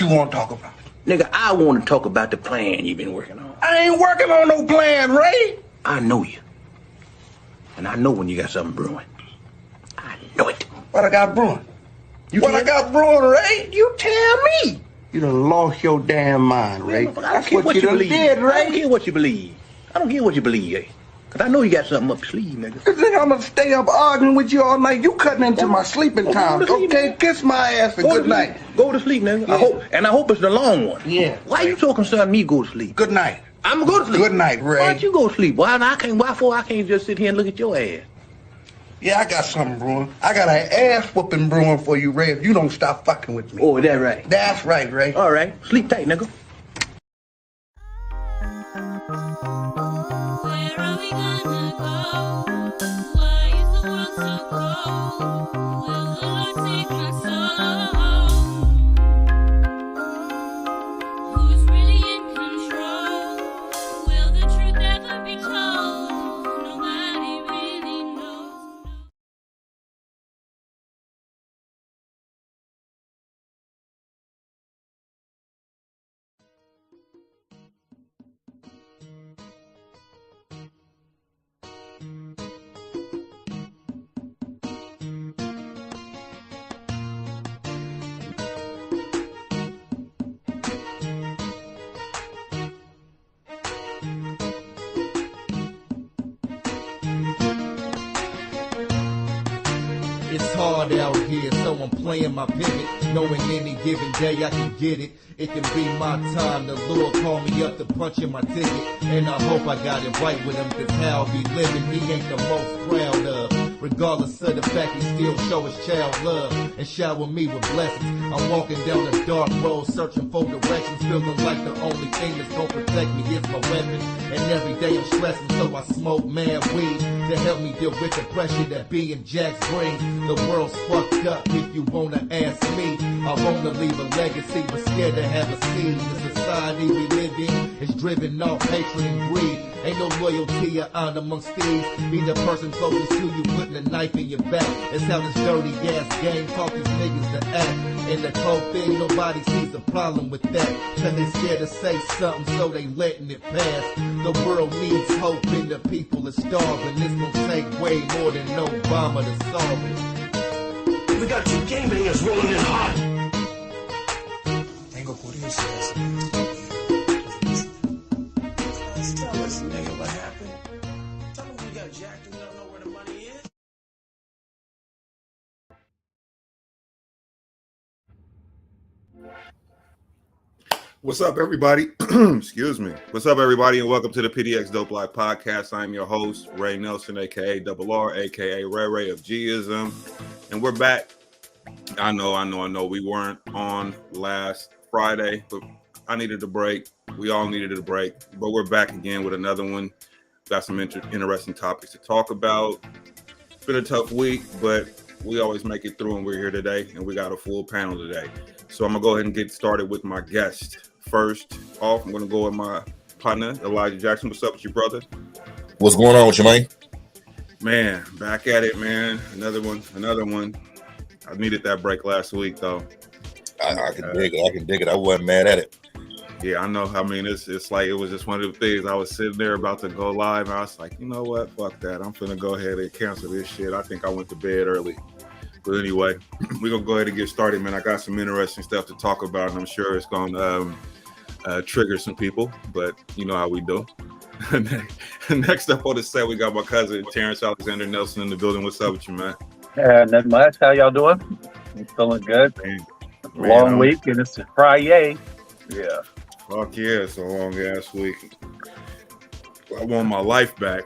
What you want to talk about? Nigga, I want to talk about the plan you've been working on. I ain't working on no plan, Ray. I know you. And I know when you got something brewing. I know it. What I got brewing? I got brewing, Ray? You tell me. You done lost your damn mind, Ray. That's what you believe. Did, Ray. I don't care what you believe. I don't care what you believe, Ray. Because I know you got something up your sleeve, nigga. You think I'm going to stay up arguing with you all night? You cutting into my sleeping time. Okay, kiss my ass and good night. Go to sleep, nigga. Yeah. I hope it's the long one. Yeah. Why you so concerned me go to sleep? Good night. I'm going to go to sleep. Good night, Ray. Why don't you go to sleep? Why I can't just sit here and look at your ass? Yeah, I got something brewing. I got an ass whooping brewing for you, Ray, if you don't stop fucking with me. Oh, is that right? That's right, Ray. All right. Sleep tight, nigga. Where are we gonna go? Why is the world so cold? Will the Lord take my soul? Who's really in control? Will the truth ever be told? Nobody really knows. It's hard out here, so I'm playing my pivot, knowing any given day I can get it. It can be my time, the Lord called me up to punch in my ticket, and I hope I got it right with him, cause how he living, he ain't the most proud of. Regardless of the fact he still show his child love and shower me with blessings. I'm walking down a dark road, searching for directions, feeling like the only thing that's gonna protect me is my weapon. And every day I'm stressing, so I smoke mad weed to help me deal with the pressure that being Jack's brings. The world's fucked up if you wanna ask me. I wanna leave a legacy, but scared to have a seed. The society we live in is driven off hatred and greed. Ain't no loyalty or honor amongst thieves. Be the person closest to you putting a knife in your back. It's how this dirty ass game taught these niggas to act. And the cold thing, nobody sees a problem with that. Cause they scared to say something, so they letting it pass. The world needs hope and the people are starving. This gon' take way more than Obama to solve it. We got two gangbangers rolling in hot. Tengo curiosidad. Tell us, nigga, what happened? Tell me we got jacked and we don't know where the money is. What's up, everybody? Excuse me. What's up, everybody, and welcome to the PDXDOPE Live podcast. I'm your host, Ray Nelson, aka Double R, aka Ray of G-ism, and we're back. I know. We weren't on last Friday, but I needed a break. We all needed a break, but we're back again with another one. Got some interesting topics to talk about. It's been a tough week, but we always make it through, and we're here today, and we got a full panel today. So I'm gonna go ahead and get started with my guest. First off, I'm gonna go with my partner, Elijah Jackson. What's up with you, brother? What's going on with you, man? Man, back at it, man. Another one. I needed that break last week, though. I can dig it. I wasn't mad at it. Yeah, I know. I mean, it's like it was just one of the things. I was sitting there about to go live, and I was like, you know what? Fuck that. I'm finna go ahead and cancel this shit. I think I went to bed early. But anyway, we're going to go ahead and get started, man. I got some interesting stuff to talk about, and I'm sure it's going to trigger some people, but you know how we do. Next up on the set, we got my cousin, Terrence Alexander Nelson, in the building. What's up with you, man? Nothing much. How y'all doing? I'm feeling good. Long week, and it's Friday. Yeah. Fuck yeah, it's a long-ass week. I want my life back.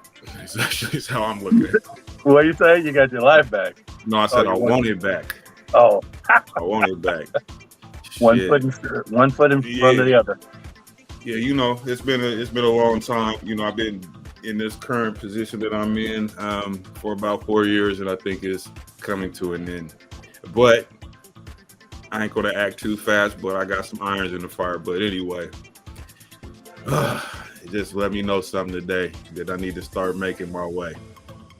That's how I'm looking at it. What you say? You got your life back? No, I said I want it back. Oh. I want it back. One foot in front of the other. Yeah, you know, it's been a long time. You know, I've been in this current position that I'm in for about 4 years, and I think it's coming to an end. But I ain't gonna act too fast, but I got some irons in the fire. But anyway, just let me know something today that I need to start making my way.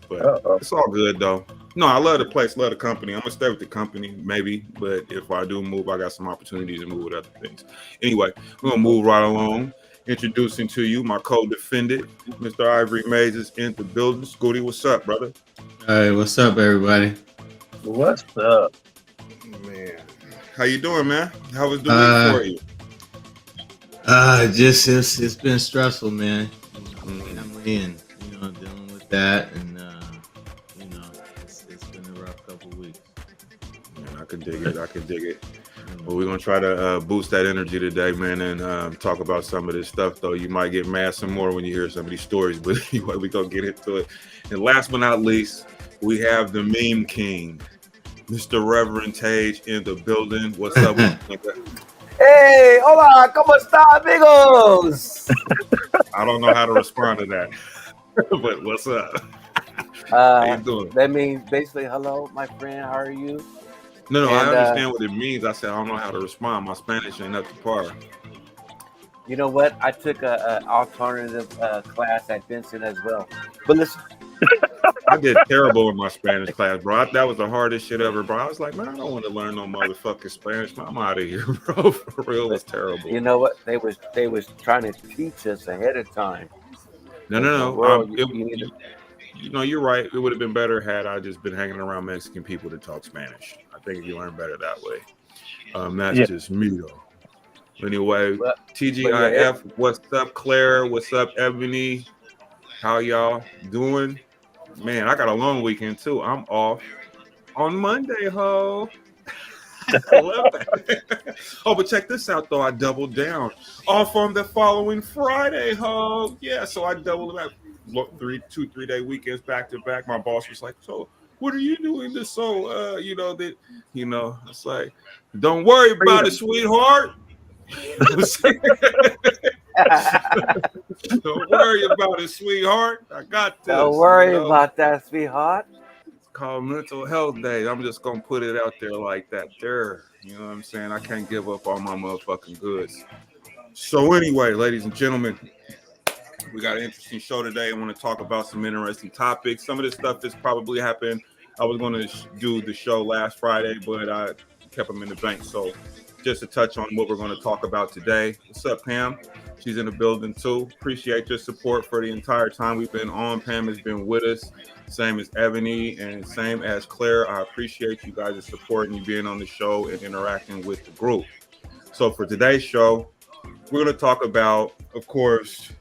But it's all good though. No, I love the place, love the company. I'm gonna stay with the company, maybe, but if I do move, I got some opportunities to move with other things. Anyway, we're gonna move right along. Introducing to you my co-defendant, Mr. Ivory Mays is in the building. Scooty, what's up, brother? Hey, what's up, everybody? What's up? Man, how you doing, man? How was the week for you? Just it's been stressful, man. I'm in, dealing with that, and it's been a rough couple weeks. Man, I can dig it. Well, we're gonna try to boost that energy today, man, and talk about some of this stuff. Though you might get mad some more when you hear some of these stories, but anyway, we're gonna get into it. And last but not least, we have the meme king, Mr. Reverend Tage, in the building. What's up? Hey, hola, ¿cómo está, amigos? I don't know how to respond to that, but what's up? How you doing? That means basically, hello, my friend, how are you? No, I understand what it means. I said I don't know how to respond. My Spanish ain't up to par. You know what? I took a alternative class at Vincent as well. But listen. I did terrible in my Spanish class, bro. That was the hardest shit ever, bro. I was like, man, I don't want to learn no motherfucking Spanish. I'm out of here, bro. For real, it was terrible. You know what? They was trying to teach us ahead of time. No. You're right. It would have been better had I just been hanging around Mexican people that talk Spanish. I think you learn better that way. That's just me, though. Anyway, TGIF, what's up, Claire? What's up, Ebony? How y'all doing? Man, I got a long weekend, too. I'm off on Monday, ho. I love that. Oh, but check this out, though. I doubled down. Off on the following Friday, ho. Yeah, so I doubled back. 2-3 day weekends back to back. My boss was like, so what are you doing this? So it's like, don't worry about it, sweetheart. Don't worry about it, sweetheart. I got this. Don't worry about that, sweetheart. It's called Mental Health Day. I'm just gonna put it out there like that. There, you know what I'm saying? I can't give up on my motherfucking goods. So anyway, ladies and gentlemen, we got an interesting show today. I want to talk about some interesting topics. Some of this stuff has probably happened. I was going to do the show last Friday, but I kept them in the bank. So just to touch on what we're going to talk about today. What's up, Pam? She's in the building too. Appreciate your support for the entire time we've been on. Pam has been with us. Same as Ebony and same as Claire. I appreciate you guys' support and you being on the show and interacting with the group. So for today's show, we're going to talk about, of course,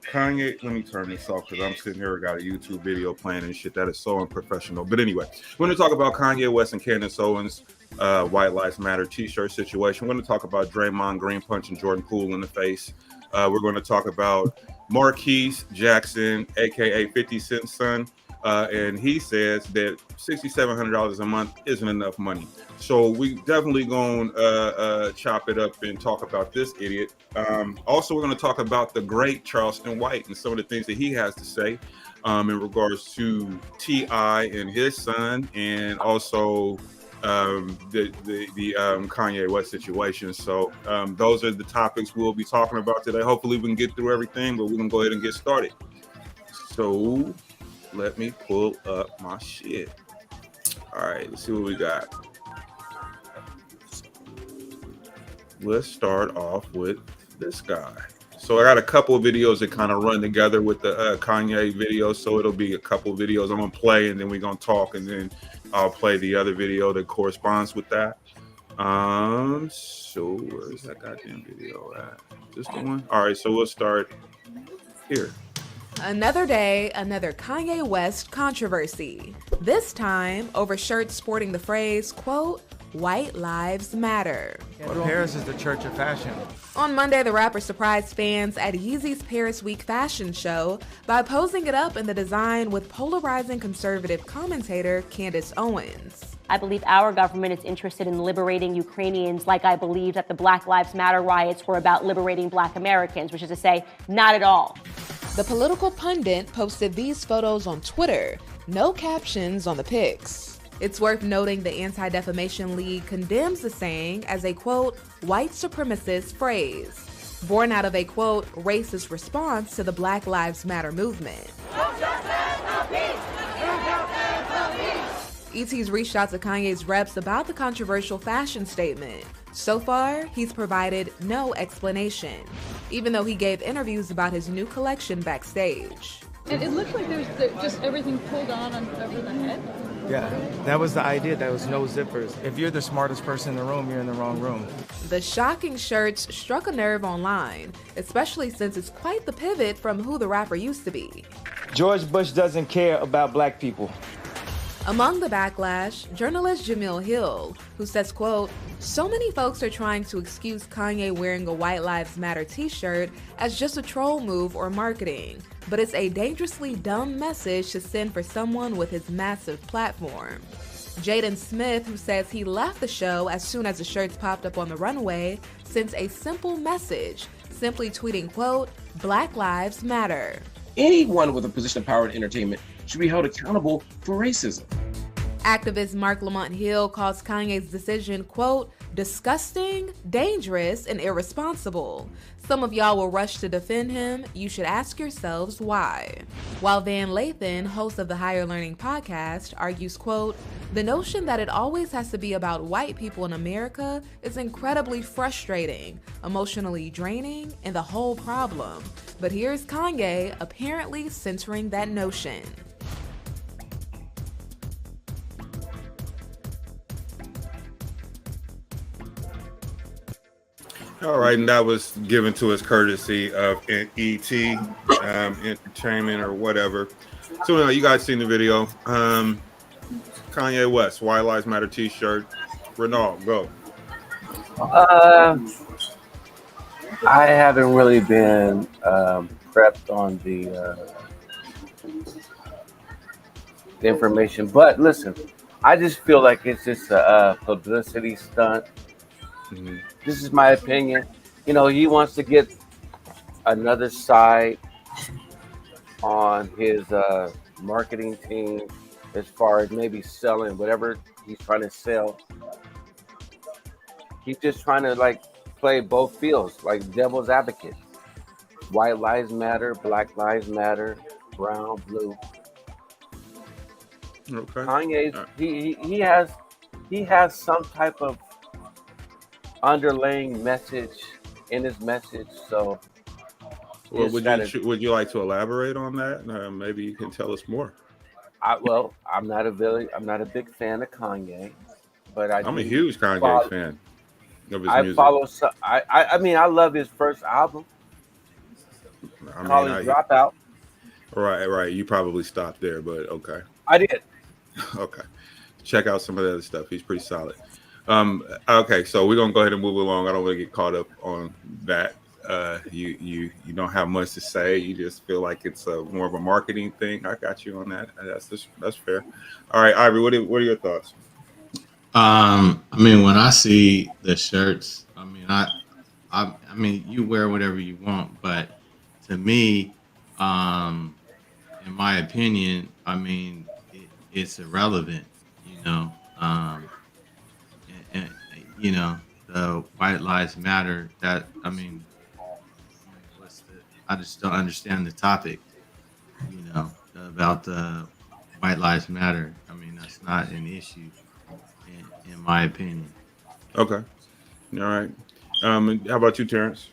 Kanye. Let me turn this off because I'm sitting here, got a YouTube video playing and shit. That is so unprofessional. But anyway, we're going to talk about Kanye West and Candace Owens' White Lives Matter t-shirt situation. We're going to talk about Draymond Green punching Jordan Poole in the face. We're going to talk about Marquise Jackson, aka 50 Cent's son, and he says that $6,700 a month isn't enough money. So we definitely going to chop it up and talk about this idiot. Also, we're going to talk about the great Charleston White and some of the things that he has to say in regards to T.I. and his son, and also the Kanye West situation. So those are the topics we'll be talking about today. Hopefully we can get through everything, but we're going to go ahead and get started. So let me pull up my shit. All right, let's see what we got. Let's start off with this guy. So I got a couple of videos that kind of run together with the Kanye video. So it'll be a couple of videos I'm going to play, and then we're going to talk, and then I'll play the other video that corresponds with that. So where's that goddamn video at? Is this the one? All right, so we'll start here. Another day, another Kanye West controversy. This time over shirts sporting the phrase, quote, White Lives Matter. Well, Paris is the church of fashion. On Monday, the rapper surprised fans at Yeezy's Paris Week fashion show by posing it up in the design with polarizing conservative commentator Candace Owens. I believe our government is interested in liberating Ukrainians like I believe that the Black Lives Matter riots were about liberating Black Americans, which is to say, not at all. The political pundit posted these photos on Twitter, no captions on the pics. It's worth noting the Anti-Defamation League condemns the saying as a, quote, white supremacist phrase, born out of a, quote, racist response to the Black Lives Matter movement. ET's reached out to Kanye's reps about the controversial fashion statement. So far, he's provided no explanation, even though he gave interviews about his new collection backstage. And it looks like there's just everything pulled on over the head. Yeah, that was the idea. There was no zippers. If you're the smartest person in the room, you're in the wrong room. The shocking shirts struck a nerve online, especially since it's quite the pivot from who the rapper used to be. George Bush doesn't care about black people. Among the backlash, journalist Jamil Hill, who says, quote, "So many folks are trying to excuse Kanye wearing a White Lives Matter t-shirt as just a troll move or marketing, but it's a dangerously dumb message to send for someone with his massive platform." Jaden Smith, who says he left the show as soon as the shirts popped up on the runway, sends a simple message, simply tweeting, quote, "Black Lives Matter." Anyone with a position of power in entertainment should be held accountable for racism. Activist Mark Lamont Hill calls Kanye's decision, quote, "disgusting, dangerous, and irresponsible. Some of y'all will rush to defend him. You should ask yourselves why." While Van Lathan, host of the Higher Learning podcast, argues, quote, "the notion that it always has to be about white people in America is incredibly frustrating, emotionally draining, and the whole problem. But here's Kanye apparently centering that notion." All right, and that was given to us courtesy of ET Entertainment or whatever. So now you guys seen the video. Kanye West, White Lives Matter t-shirt. Renaud, go. I haven't really been prepped on the information, but listen, I just feel like it's just a publicity stunt. Mm-hmm. This is my opinion. You know, he wants to get another side on his marketing team as far as maybe selling whatever he's trying to sell. He's just trying to like play both fields, like devil's advocate. White lives matter, black lives matter, brown, blue. Okay. Kanye's he has some type of underlying message in his message. So, well, would you like to elaborate on that? Maybe you can tell us more. I'm not a big fan of Kanye, but I'm a huge Kanye fan of his music. I mean, I love his first album. College Dropout. Right. You probably stopped there, but okay. I did. Okay. Check out some of the other stuff. He's pretty solid. Okay, so we're gonna go ahead and move along. I don't want to get caught up on that. You don't have much to say. You just feel like it's more of a marketing thing. I got you on that. That's fair. All right, Ivory, what are your thoughts? I mean, when I see the shirts, I mean, you wear whatever you want, but to me, in my opinion, I mean, it's irrelevant, you know. And you know, the White Lives Matter. That I mean, I just don't understand the topic, you know, about the White Lives Matter. I mean, that's not an issue, in my opinion. Okay. All right. How about you, Terrence?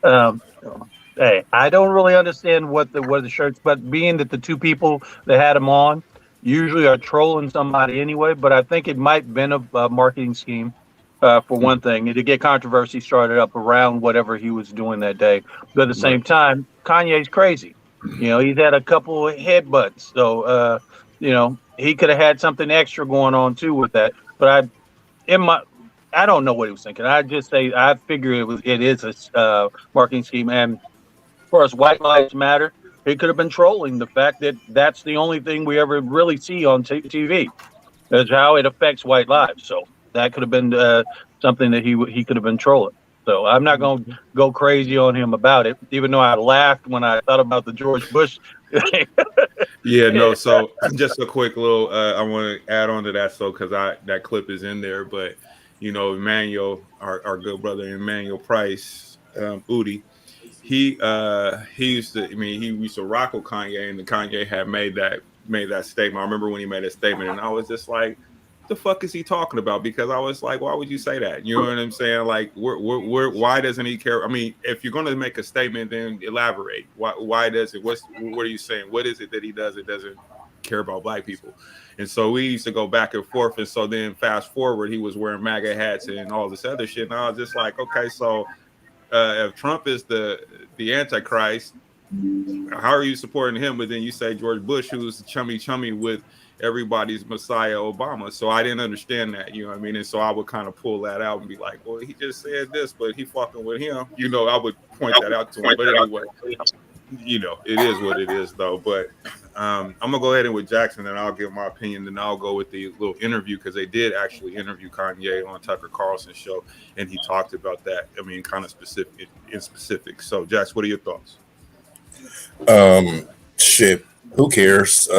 Hey, I don't really understand what the shirts, but being that the two people that had them on usually are trolling somebody anyway, but I think it might have been a marketing scheme for one thing, and to get controversy started up around whatever he was doing that day. But at the same time, Kanye's crazy. You know, he's had a couple of headbutts, so you know, he could have had something extra going on too with that. But I don't know what he was thinking. I figure it is a marketing scheme. And as far as White Lives Matter, he could have been trolling the fact that that's the only thing we ever really see on TV. That's how it affects white lives. So that could have been something that he could have been trolling. So I'm not going to go crazy on him about it, even though I laughed when I thought about the George Bush. Yeah, no. So just a quick little, I want to add on to that. So because that clip is in there, but you know, Emmanuel, our good brother Emmanuel Price, Udi, he used to. I mean, he used to rock with Kanye, and Kanye had made that statement. I remember when he made that statement, and I was just like, the fuck is he talking about? Because I was like, why would you say that? You know what I'm saying? Like, why doesn't he care? I mean, if you're going to make a statement, then elaborate. Why does it? What are you saying? What is it that he does that doesn't care about black people? And so we used to go back and forth. And so then fast forward, he was wearing MAGA hats and all this other shit. And I was just like, okay, so if Trump is the Antichrist, how are you supporting him? But then you say George Bush, who's chummy with everybody's Messiah Obama. So I didn't understand that, you know what I mean? And so I would kind of pull that out and be like, well, he just said this, but he fucking with him. You know, I would point that out to him. But anyway, you know, it is what it is, though. But I'm going to go ahead and with Jackson, and I'll give my opinion. Then I'll go with the little interview, because they did actually interview Kanye on Tucker Carlson's show, and he talked about that. I mean, kind of specific. So, Jax, what are your thoughts? Shit, who cares?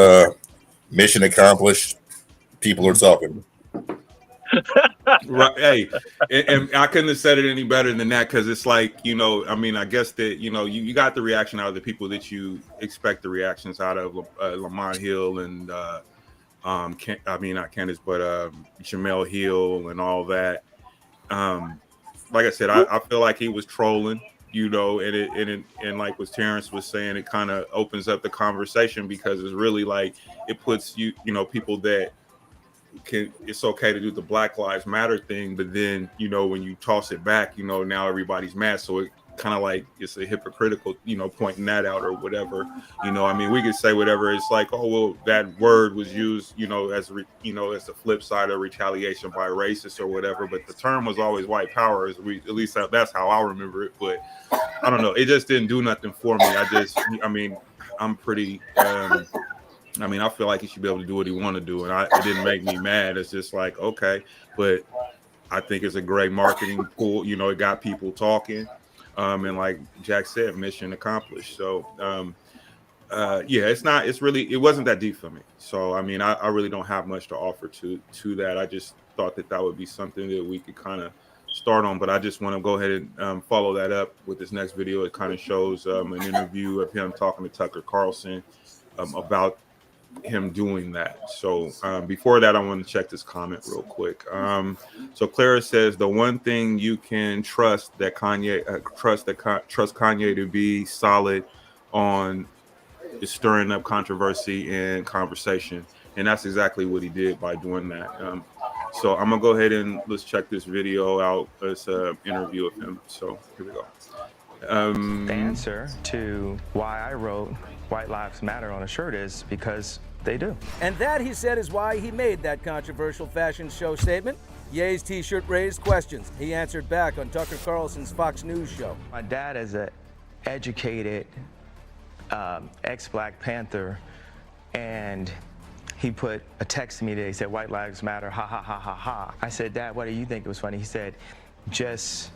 Mission accomplished. People are talking. Right. Hey, and I couldn't have said it any better than that, because it's like, you know, I mean, I guess that, you know, you got the reaction out of the people that you expect the reactions out of, Lamont Hill and not Candace, but Jamel Hill and all that. Like I said, I feel like he was trolling, you know, and like what Terrence was saying, it kind of opens up the conversation, because it's really like it puts you know, people that it's okay to do the Black Lives Matter thing, but then, you know, when you toss it back, you know, now everybody's mad. So it kind of like it's a hypocritical, you know, pointing that out or whatever. You know, I mean, we could say whatever. It's like, oh well, that word was used, you know, as the flip side of retaliation by racists or whatever. But the term was always white power. At least that's how I remember it. But I don't know. It just didn't do nothing for me. I'm pretty. I feel like he should be able to do what he want to do, and it didn't make me mad. It's just like, okay, but I think it's a great marketing tool. You know, it got people talking, and like Jack said, mission accomplished. So, it wasn't that deep for me. So, I mean, I really don't have much to offer to that. I just thought that would be something that we could kind of start on, but I just want to go ahead and follow that up with this next video. It kind of shows an interview of him talking to Tucker Carlson about him doing that. So before that, I want to check this comment real quick. So Clara says the one thing you can trust Kanye to be solid on is stirring up controversy and conversation, and that's exactly what he did by doing that. So I'm gonna go ahead and let's check this video out. It's an interview of him. So here we go. The answer to why I wrote White Lives Matter on a shirt is because they do. And that, he said, is why he made that controversial fashion show statement. Ye's t-shirt raised questions. He answered back on Tucker Carlson's Fox News show. My dad is an educated ex-Black Panther, and he put a text to me today. He said, White Lives Matter, ha, ha, ha, ha, ha. I said, Dad, what do you think it was funny? He said, just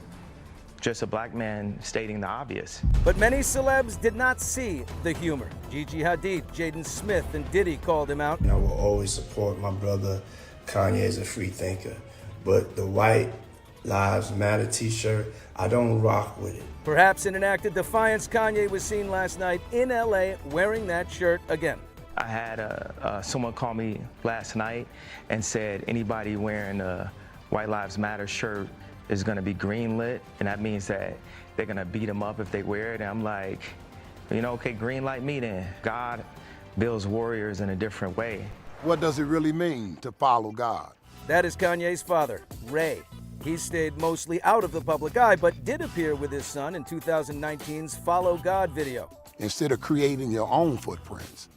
a black man stating the obvious. But many celebs did not see the humor. Gigi Hadid, Jaden Smith, and Diddy called him out. I will always support my brother Kanye as a free thinker, but the White Lives Matter t-shirt, I don't rock with it. Perhaps in an act of defiance, Kanye was seen last night in LA wearing that shirt again. I had someone call me last night and said anybody wearing a White Lives Matter shirt is going to be greenlit, and that means that they're going to beat them up if they wear it. And I'm like, you know, okay, green light me then. God builds warriors in a different way. What does it really mean to follow God? That is Kanye's father, Ray. He stayed mostly out of the public eye, but did appear with his son in 2019's Follow God video. Instead of creating your own footprints,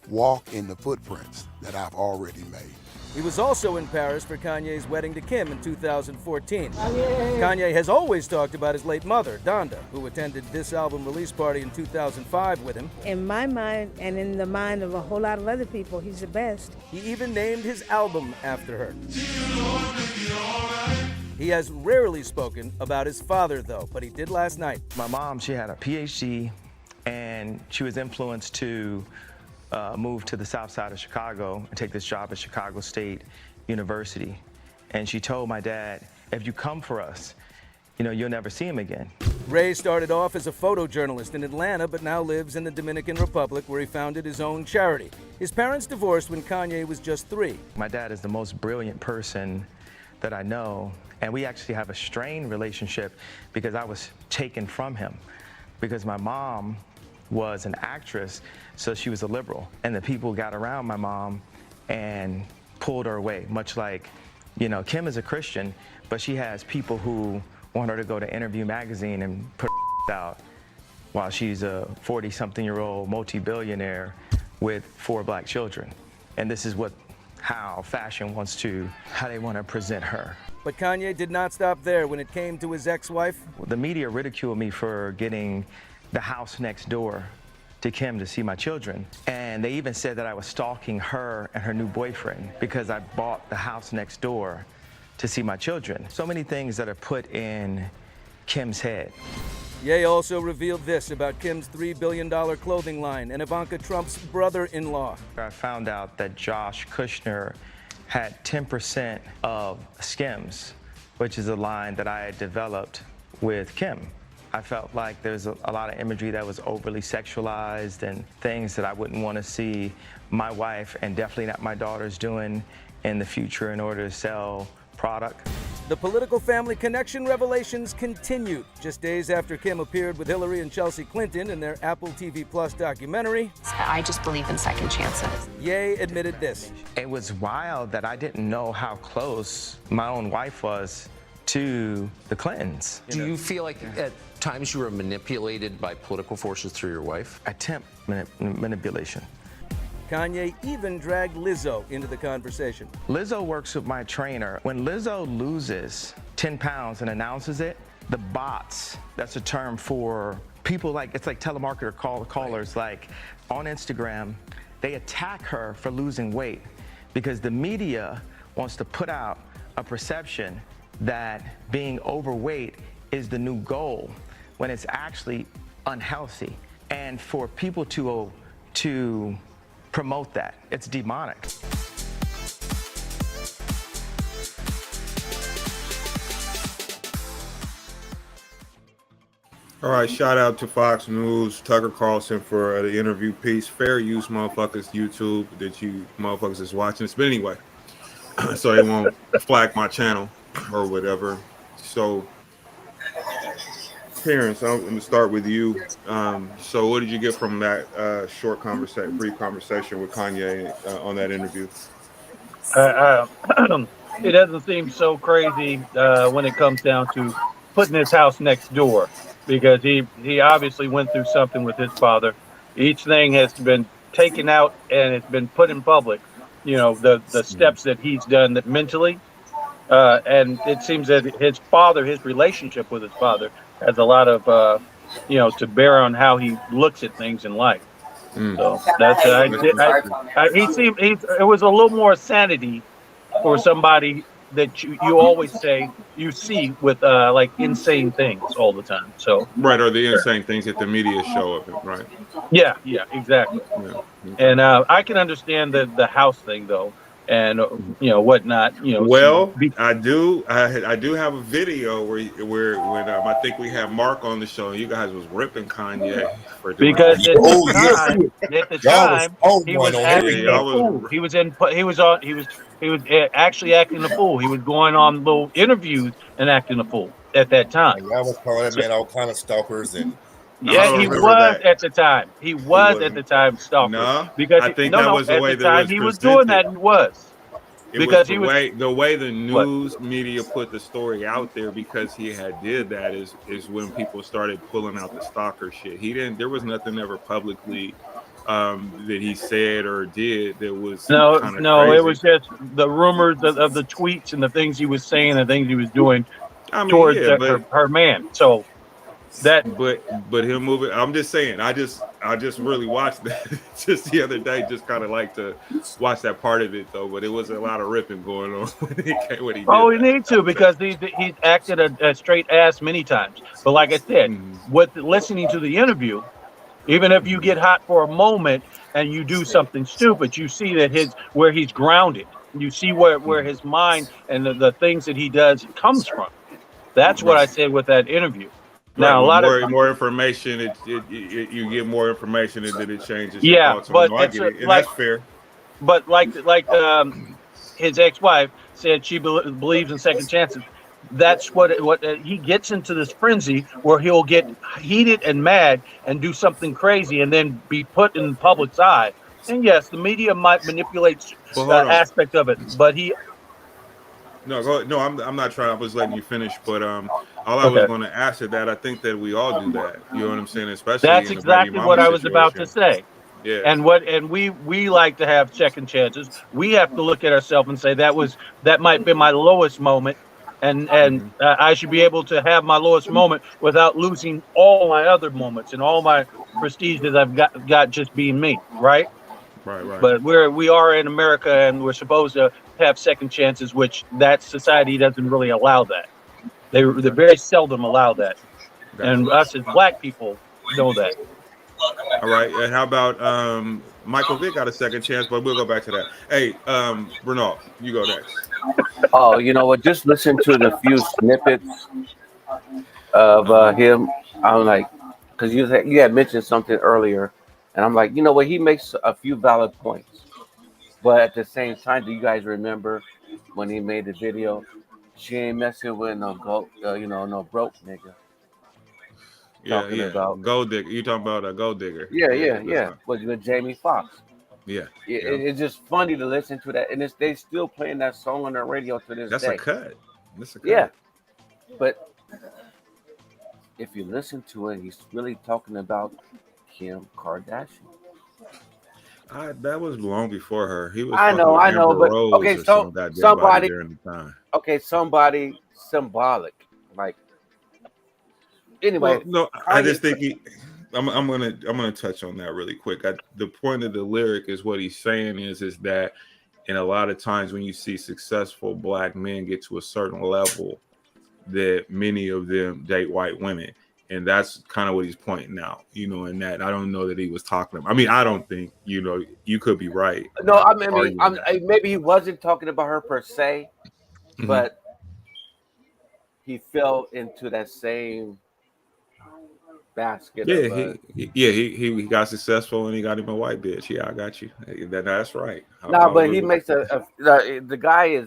walk in the footprints that I've already made. He was also in Paris for Kanye's wedding to Kim in 2014. Kanye has always talked about his late mother, Donda, who attended this album release party in 2005 with him. In my mind, and in the mind of a whole lot of other people, he's the best. He even named his album after her. He has rarely spoken about his father, though, but he did last night. My mom, she had a PhD, and she was influenced to move to the south side of Chicago and take this job at Chicago State University. And she told my dad, if you come for us, you know, you'll never see him again. Ray started off as a photojournalist in Atlanta, but now lives in the Dominican Republic, where he founded his own charity. His parents divorced when Kanye was just 3. My dad is the most brilliant person that I know, and we actually have a strained relationship because I was taken from him. Because my mom was an actress, so she was a liberal, and the people got around my mom and pulled her away, much like, you know, Kim is a Christian, but she has people who want her to go to Interview magazine and put her out while she's a 40-something-year-old multi-billionaire with 4 black children. And this is how fashion how they want to present her. But Kanye did not stop there when it came to his ex-wife. The media ridiculed me for getting the house next door to Kim to see my children. And they even said that I was stalking her and her new boyfriend because I bought the house next door to see my children. So many things that are put in Kim's head. Ye also revealed this about Kim's $3 billion clothing line and Ivanka Trump's brother-in-law. I found out that Josh Kushner had 10% of Skims, which is a line that I had developed with Kim. I felt like there's a lot of imagery that was overly sexualized and things that I wouldn't want to see my wife and definitely not my daughters doing in the future in order to sell product. The political family connection revelations continued just days after Kim appeared with Hillary and Chelsea Clinton in their Apple TV Plus documentary. I just believe in second chances. Ye admitted this. It was wild that I didn't know how close my own wife was to the Clintons. Do you feel like at times you were manipulated by political forces through your wife? Attempt manipulation. Kanye even dragged Lizzo into the conversation. Lizzo works with my trainer. When Lizzo loses 10 pounds and announces it, the bots, that's a term for people it's like telemarketer callers, like on Instagram, they attack her for losing weight because the media wants to put out a perception that being overweight is the new goal when it's actually unhealthy. And for people to promote that, it's demonic. All right, shout out to Fox News, Tucker Carlson for the interview piece. Fair use, motherfuckers, YouTube that you motherfuckers is watching this. But anyway, so they won't flag my channel or whatever. So, Terrence, I'm going to start with you. So what did you get from that brief conversation with Kanye on that interview? It doesn't seem so crazy when it comes down to putting his house next door, because he obviously went through something with his father. Each thing has been taken out and it's been put in public. You know, the steps that he's done that mentally, and it seems that his relationship with his father has a lot of, to bear on how he looks at things in life. So that's it was a little more sanity for somebody that you always say you see with like insane things all the time. So right, or the insane things that the media show up in, right? Yeah, exactly. Yeah. And I can understand the house thing though, and whatnot. Well, I do have a video where when I think we had Mark on the show, and you guys was ripping Kanye for doing because that. at the time he was acting a fool. He was actually acting a fool. He was going on little interviews and acting a fool at that time. I was calling that man all kind of stalkers and. Yeah, he was at the time. He was at the time stalker. No, because I think that was the way that was he was doing that. He was because the way the news media put the story out there, because he had did that is when people started pulling out the stalker shit. There was nothing ever publicly that he said or did that was crazy. It was just the rumors of the tweets and the things he was saying and things he was doing towards her man. So. But he'll move it. I'm just saying. I just really watched that just the other day. Just kind of like to watch that part of it though. But it was a lot of ripping going on when he did. Oh, he needs to, because he's acted a straight ass many times. But like I said, with listening to the interview, even if you get hot for a moment and you do something stupid, you see that where he's grounded. You see where his mind and the things that he does comes from. That's what I said with that interview. Right. Now, a Well, lot of more information. You get more information, and then it changes your yeah, thoughts on it. but No, I it's get it, and like, that's fair. but his ex-wife said she believes in second chances. That's what he gets into this frenzy where he'll get heated and mad and do something crazy and then be put in the public's eye. And yes, the media might manipulate Well, hold on. aspect of it, but he No, go ahead. No, I'm not trying. I was letting you finish, but all I was okay. going to ask is that I think that we all do that. You know what I'm saying? Especially That's in the baby exactly mama what I was about to situation. say. Yeah. And we like to have second chances. We have to look at ourselves and say that might be my lowest moment, and Mhm. I should be able to have my lowest moment without losing all my other moments and all my prestige that I've got just being me, right? Right. Right. But we are in America and we're supposed to have second chances, which that society doesn't really allow that. They Okay. very seldom allow that, Gotcha. and us as black people know that. All right. And how about Michael Vick got a second chance, but we'll go back to that. Hey, Bernal, you go next. Oh, you know what? Just listen to the few snippets of him. I'm like, because you had mentioned something earlier, and I'm like, you know what? He makes a few valid points, but at the same time, do you guys remember when he made the video? She ain't messing with no goat, no broke nigga. Yeah, Talking yeah. about Gold digger. You talking about a gold digger? yeah, Yeah, yeah, that's yeah. not. With Jamie Foxx. Yeah, yeah. It's just funny to listen to that, and they still playing that song on the radio to this That's a day. cut. That's a Yeah, cut. but if you listen to it, he's really talking about Kim Kardashian. That was long before her. He was fucking I with know, Amber but Rose okay, or so some goddamn body somebody, during the time. okay, somebody symbolic, like Well, anyway, no, I Kanye. just think I'm gonna touch on that really quick. The point of the lyric is what he's saying is that, and a lot of times when you see successful black men get to a certain level, that many of them date white women, and that's kind of what he's pointing out. And that I don't know that he was talking about. I mean, I don't think you could be right. I'm No, not I mean, arguing that. maybe he wasn't talking about her per se, Mhm. but he fell into that same basket Yeah, of he got successful and he got him a white bitch. Yeah, I got you. That's right. no, I'll but agree he with makes the guy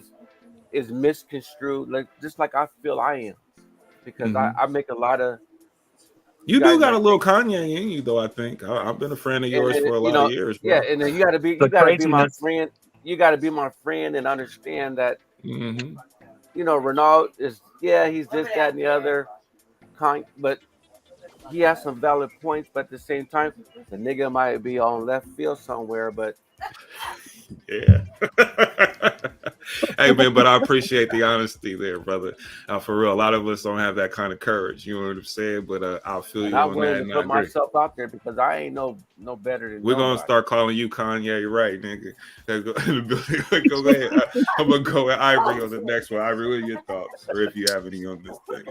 is misconstrued, like just like I feel I am, because that. I make a lot of you You do guys got a might little think, Kanye in you, though. I think I've been a friend of and yours then for a lot of years, yeah, bro. and then The you gotta be my craziness. friend. You gotta be my friend and understand that Hmm. Renault is he's this, that, and the other kind, but he has some valid points. But at the same time, the nigga might be on left field somewhere. But Yeah. Hey, man, but I appreciate the honesty there, brother. For real, a lot of us don't have that kind of courage. You know what I'm saying? But I feel and you I'm on that, willing to and I put agree. myself out there because I ain't no better than We're gonna nobody. start calling you Kanye, right, nigga? Go ahead. I'm gonna go with Ivory on the next one. Ivory, what are your thoughts, or if you have any on this thing?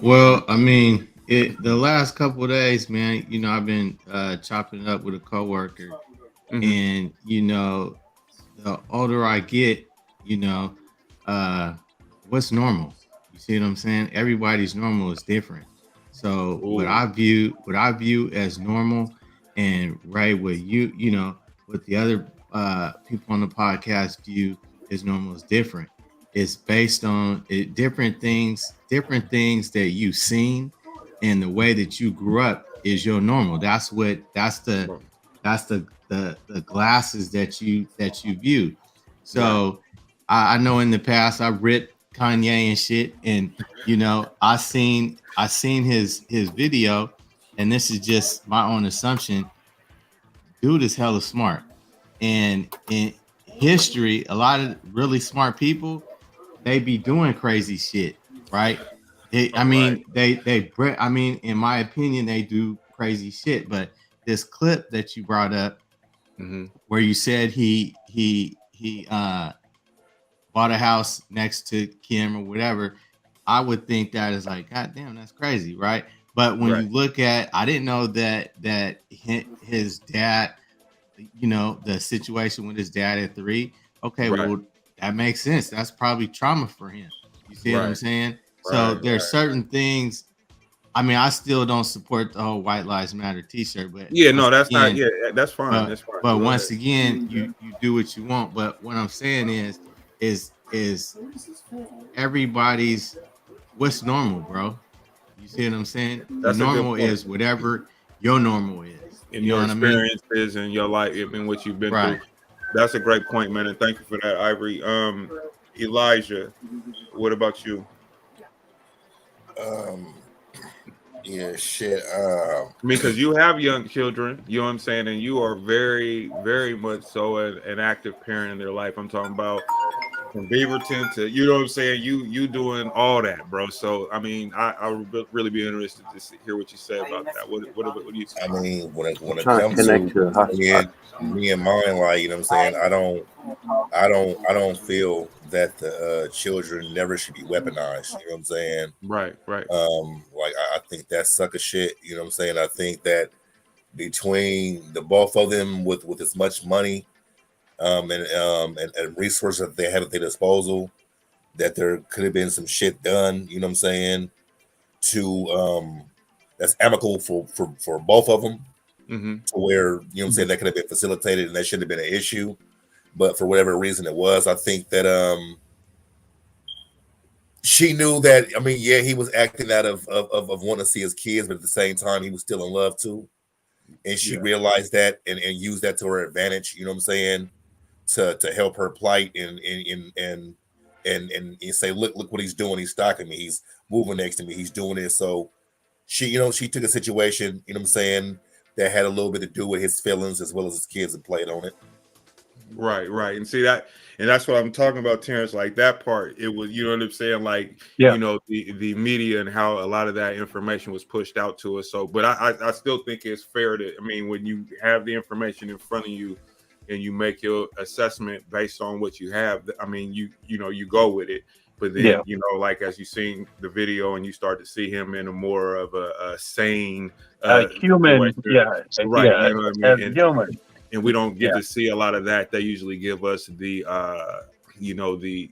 Well, I mean, the last couple of days, man, I've been chopping it up with a coworker, Mhm. and the older I get, you know, what's normal? You see what I'm saying? Everybody's normal is different. So Ooh. what I view as normal, and right what what the other people on the podcast view as normal is different. It's based on different things that you've seen, and the way that you grew up is your normal. That's the glasses that you view. Right. So I know in the past I ripped Kanye and shit, and I seen his video, and this is just my own assumption. Dude is hella smart, and in history, a lot of really smart people, they be doing crazy shit, right? I Right. mean, I mean, in my opinion, they do crazy shit. But this clip that you brought up, Hmm. where you said he bought a house next to Kim or whatever, I would think that is like, God damn, that's crazy, right? But when Right. you look at, I didn't know that his dad, the situation with his dad at 3. Okay, Right. well, that makes sense. That's probably trauma for him. You see what I'm Right. saying? So Right. there's Right. certain things I mean, I still don't support the whole White Lives Matter T-shirt, but Yeah, no, once that's not. again, Yeah, that's fine. That's fine. but Go once ahead. again, you do what you want. But what I'm saying is everybody's what's normal, bro. You see what I'm saying? The That's a good normal point. is whatever your normal is. In You know your what I mean? experiences and your life, and what you've been through. Right. That's a great point, man, and thank you for that, Ivory. Elijah, what about you? Um, yeah, shit. I mean, because you have young children, you know what I'm saying, and you are very, very much so an active parent in their life. I'm talking about from Beaverton to, you know what I'm saying, you doing all that, bro. So I mean, I would really be interested to hear what you say about that. What do you say? I mean, when I'm it trying to comes connect to to a hotspot. me and mine, like, you know what I'm saying, I don't feel that the children never should be weaponized. You know what I'm saying? Right. Like I think that's sucker shit. You know what I'm saying? I think that between the both of them with as much money and resources that they had at their disposal, that there could have been some shit done. You know what I'm saying? To that's amicable for both of them, Mm-hmm. to where, you know what I'm saying, that could have been facilitated and that shouldn't have been an issue. But for whatever reason it was, I think that she knew that. I mean, yeah, he was acting out of wanting to see his kids, but at the same time, he was still in love too. And she Yeah. realized that and used that to her advantage. You know what I'm saying? To help her plight and say, look what he's doing. He's stalking me. He's moving next to me. He's doing this. So she took a situation, you know what I'm saying, that had a little bit to do with his feelings as well as his kids, and played on it. Right. And see that, and that's what I'm talking about, Terrence. Like that part, it was, you know what I'm saying, like, Yeah. you know, the media and how a lot of that information was pushed out to us. So, but I still think it's fair to, I mean, when you have the information in front of you and you make your assessment based on what you have, I mean, you know, you go with it. But then, Yeah. you know, like as you seen the video and you start to see him in a more of a sane Human, situation. Right. You know what I as mean? human. And we don't get Yeah. to see a lot of that. They usually give us the you know, the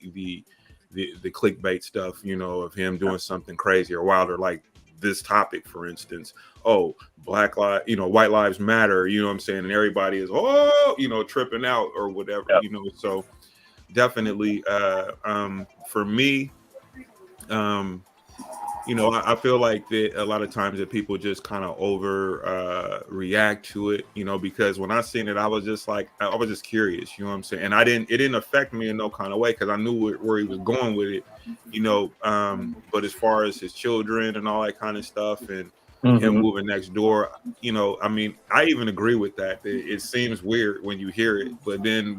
clickbait stuff, you know, of him doing something crazy or wilder, like this topic, for instance. Oh, White Lives Matter, you know what I'm saying, and everybody is, oh, you know, tripping out or whatever. Yep. You know, so definitely for me, you know, I feel like that a lot of times that people just kind of over react to it, you know, because when I seen it, I was just like, I was just curious, you know what I'm saying? And it didn't affect me in no kind of way because I knew where he was going with it, you know. But as far as his children and all that kind of stuff and him moving next door, you know, I mean, I even agree with that. It seems weird when you hear it, but then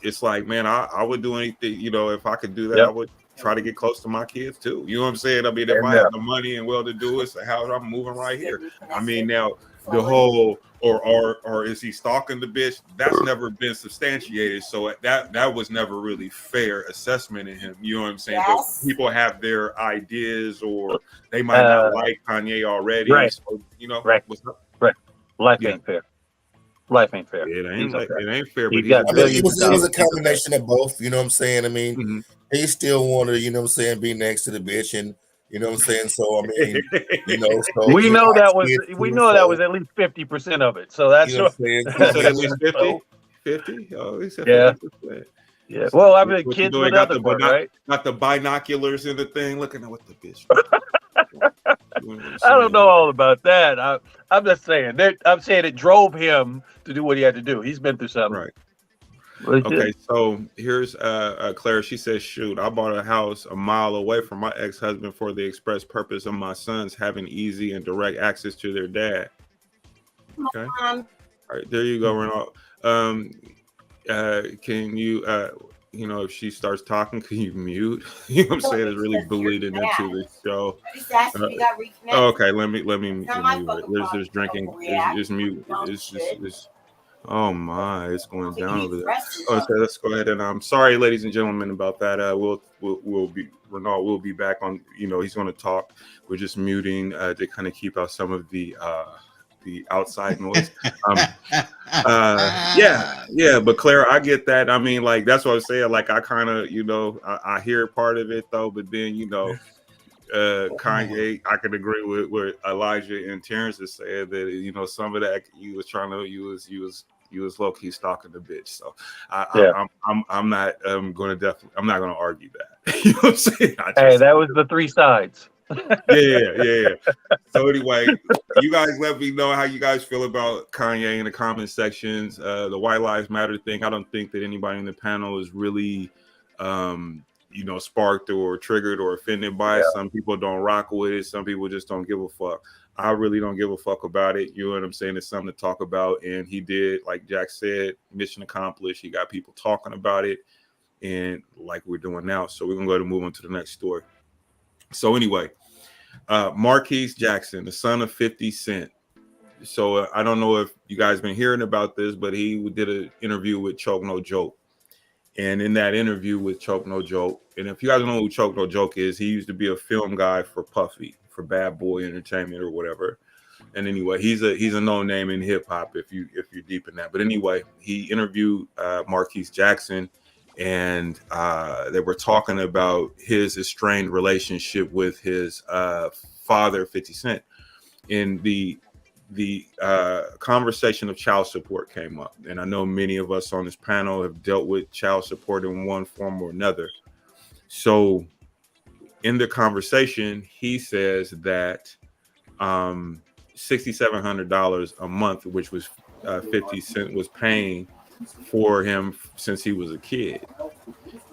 it's like, man, I would do anything, you know, if I could do that, I would try to get close to my kids too. You know what I'm saying? I mean, if I had the money and well to do it, so how I'm moving right here. I mean, now the whole or is he stalking the bitch? That's never been substantiated. So that was never really fair assessment in him. You know what I'm saying? But people have their ideas, or they might not like Kanye already. Right. So, you know, Right. what's up? Right. Life ain't fair. Life ain't fair. It ain't He's okay. it ain't fair. He's But got I mean, it billions of was a dollars. combination of both. You know what I'm saying? I mean, he still wanted, you know what I'm saying, be next to the bitch, and you know what I'm saying. So I mean, you know, so We know that was so, at least 50% of it. So that's you know what I'm saying. He said at least 50? 50? Oh, he said Yeah. 50%. Yeah. Well, I mean, What you kids doing? with Got other the part, right? got the binoculars in the thing, looking at what the bitch. I don't know all about that. I'm just saying. I'm saying it drove him to do what he had to do. He's been through something. Right. Well, he Okay, did. so here's Claire. She says, shoot, I bought a house a mile away from my ex-husband for the express purpose of my sons having easy and direct access to their dad. Okay. All right, there you go, Renaud. Can you you know, if she starts talking, can you mute? You know what I'm saying? It's really bleeding into the show. Okay, let me mute it. There's drinking. It's mute. It's oh my, it's going down over there. Okay, let's go ahead and I'm sorry, ladies and gentlemen, about that. We'll be Renaud will be back on. You know, he's going to talk. We're just muting to kind of keep out some of the outside noise. Yeah, but Claire, I get that. I mean, like that's what I'm saying. Like I kind of, you know, I hear part of it though, but then you know, Kanye, I could agree with what Elijah and Terrence has said that, you know, some of that you was trying to you was low key stalking the bitch. So I'm not I'm not gonna argue that. You know what I'm saying? Hey, that was the three sides. Yeah. So anyway, you guys let me know how you guys feel about Kanye in the comment sections. The White Lives Matter thing. I don't think that anybody in the panel is really, you know, sparked or triggered or offended by it. Some people don't rock with it. Some people just don't give a fuck. I really don't give a fuck about it. You know what I'm saying? It's something to talk about. And he did, like Jack said, mission accomplished. He got people talking about it, and like we're doing now. So we're gonna go ahead and move on to the next story. So anyway. Marquise Jackson, the son of 50 Cent. So I don't know if you guys been hearing about this, but he did an interview with Choke No Joke. And in that interview with Choke No Joke, and if you guys don't know who Choke No Joke is, he used to be a film guy for Puffy, for Bad Boy Entertainment or whatever. And anyway, he's a known name in hip hop if you're deep in that. But anyway, he interviewed Marquise Jackson, and they were talking about his estranged relationship with his father, 50 Cent. And the conversation of child support came up. And I know many of us on this panel have dealt with child support in one form or another. So in the conversation, he says that $6,700 a month, which was 50 Cent was paying for him since he was a kid.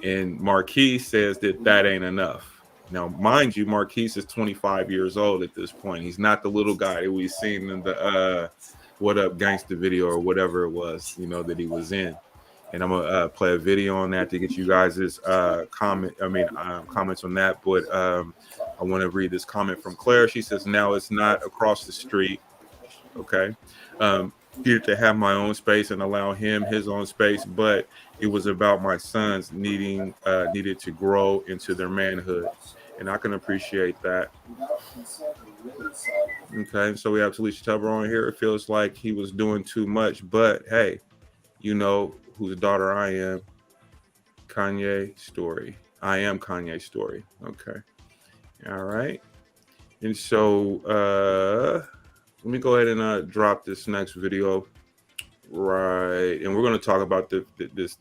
And Marquise says that ain't enough. Now, mind you, Marquise is 25 years old at this point. He's not the little guy that we've seen in the What Up Gangsta video or whatever it was, you know, that he was in. And I'm gonna play a video on that to get you guys' comments on that. But I want to read this comment from Claire. She says, "Now it's not across the street, okay? Here to have my own space and allow him his own space, but it was about my sons needed to grow into their manhood, and I can appreciate that." Okay, so we have Talisha Tubber on here. It feels like he was doing too much, but hey, you know whose daughter I am. Kanye Story. I am Kanye Story. Okay. All right. And so let me go ahead and drop this next video. Right. And we're going to talk about this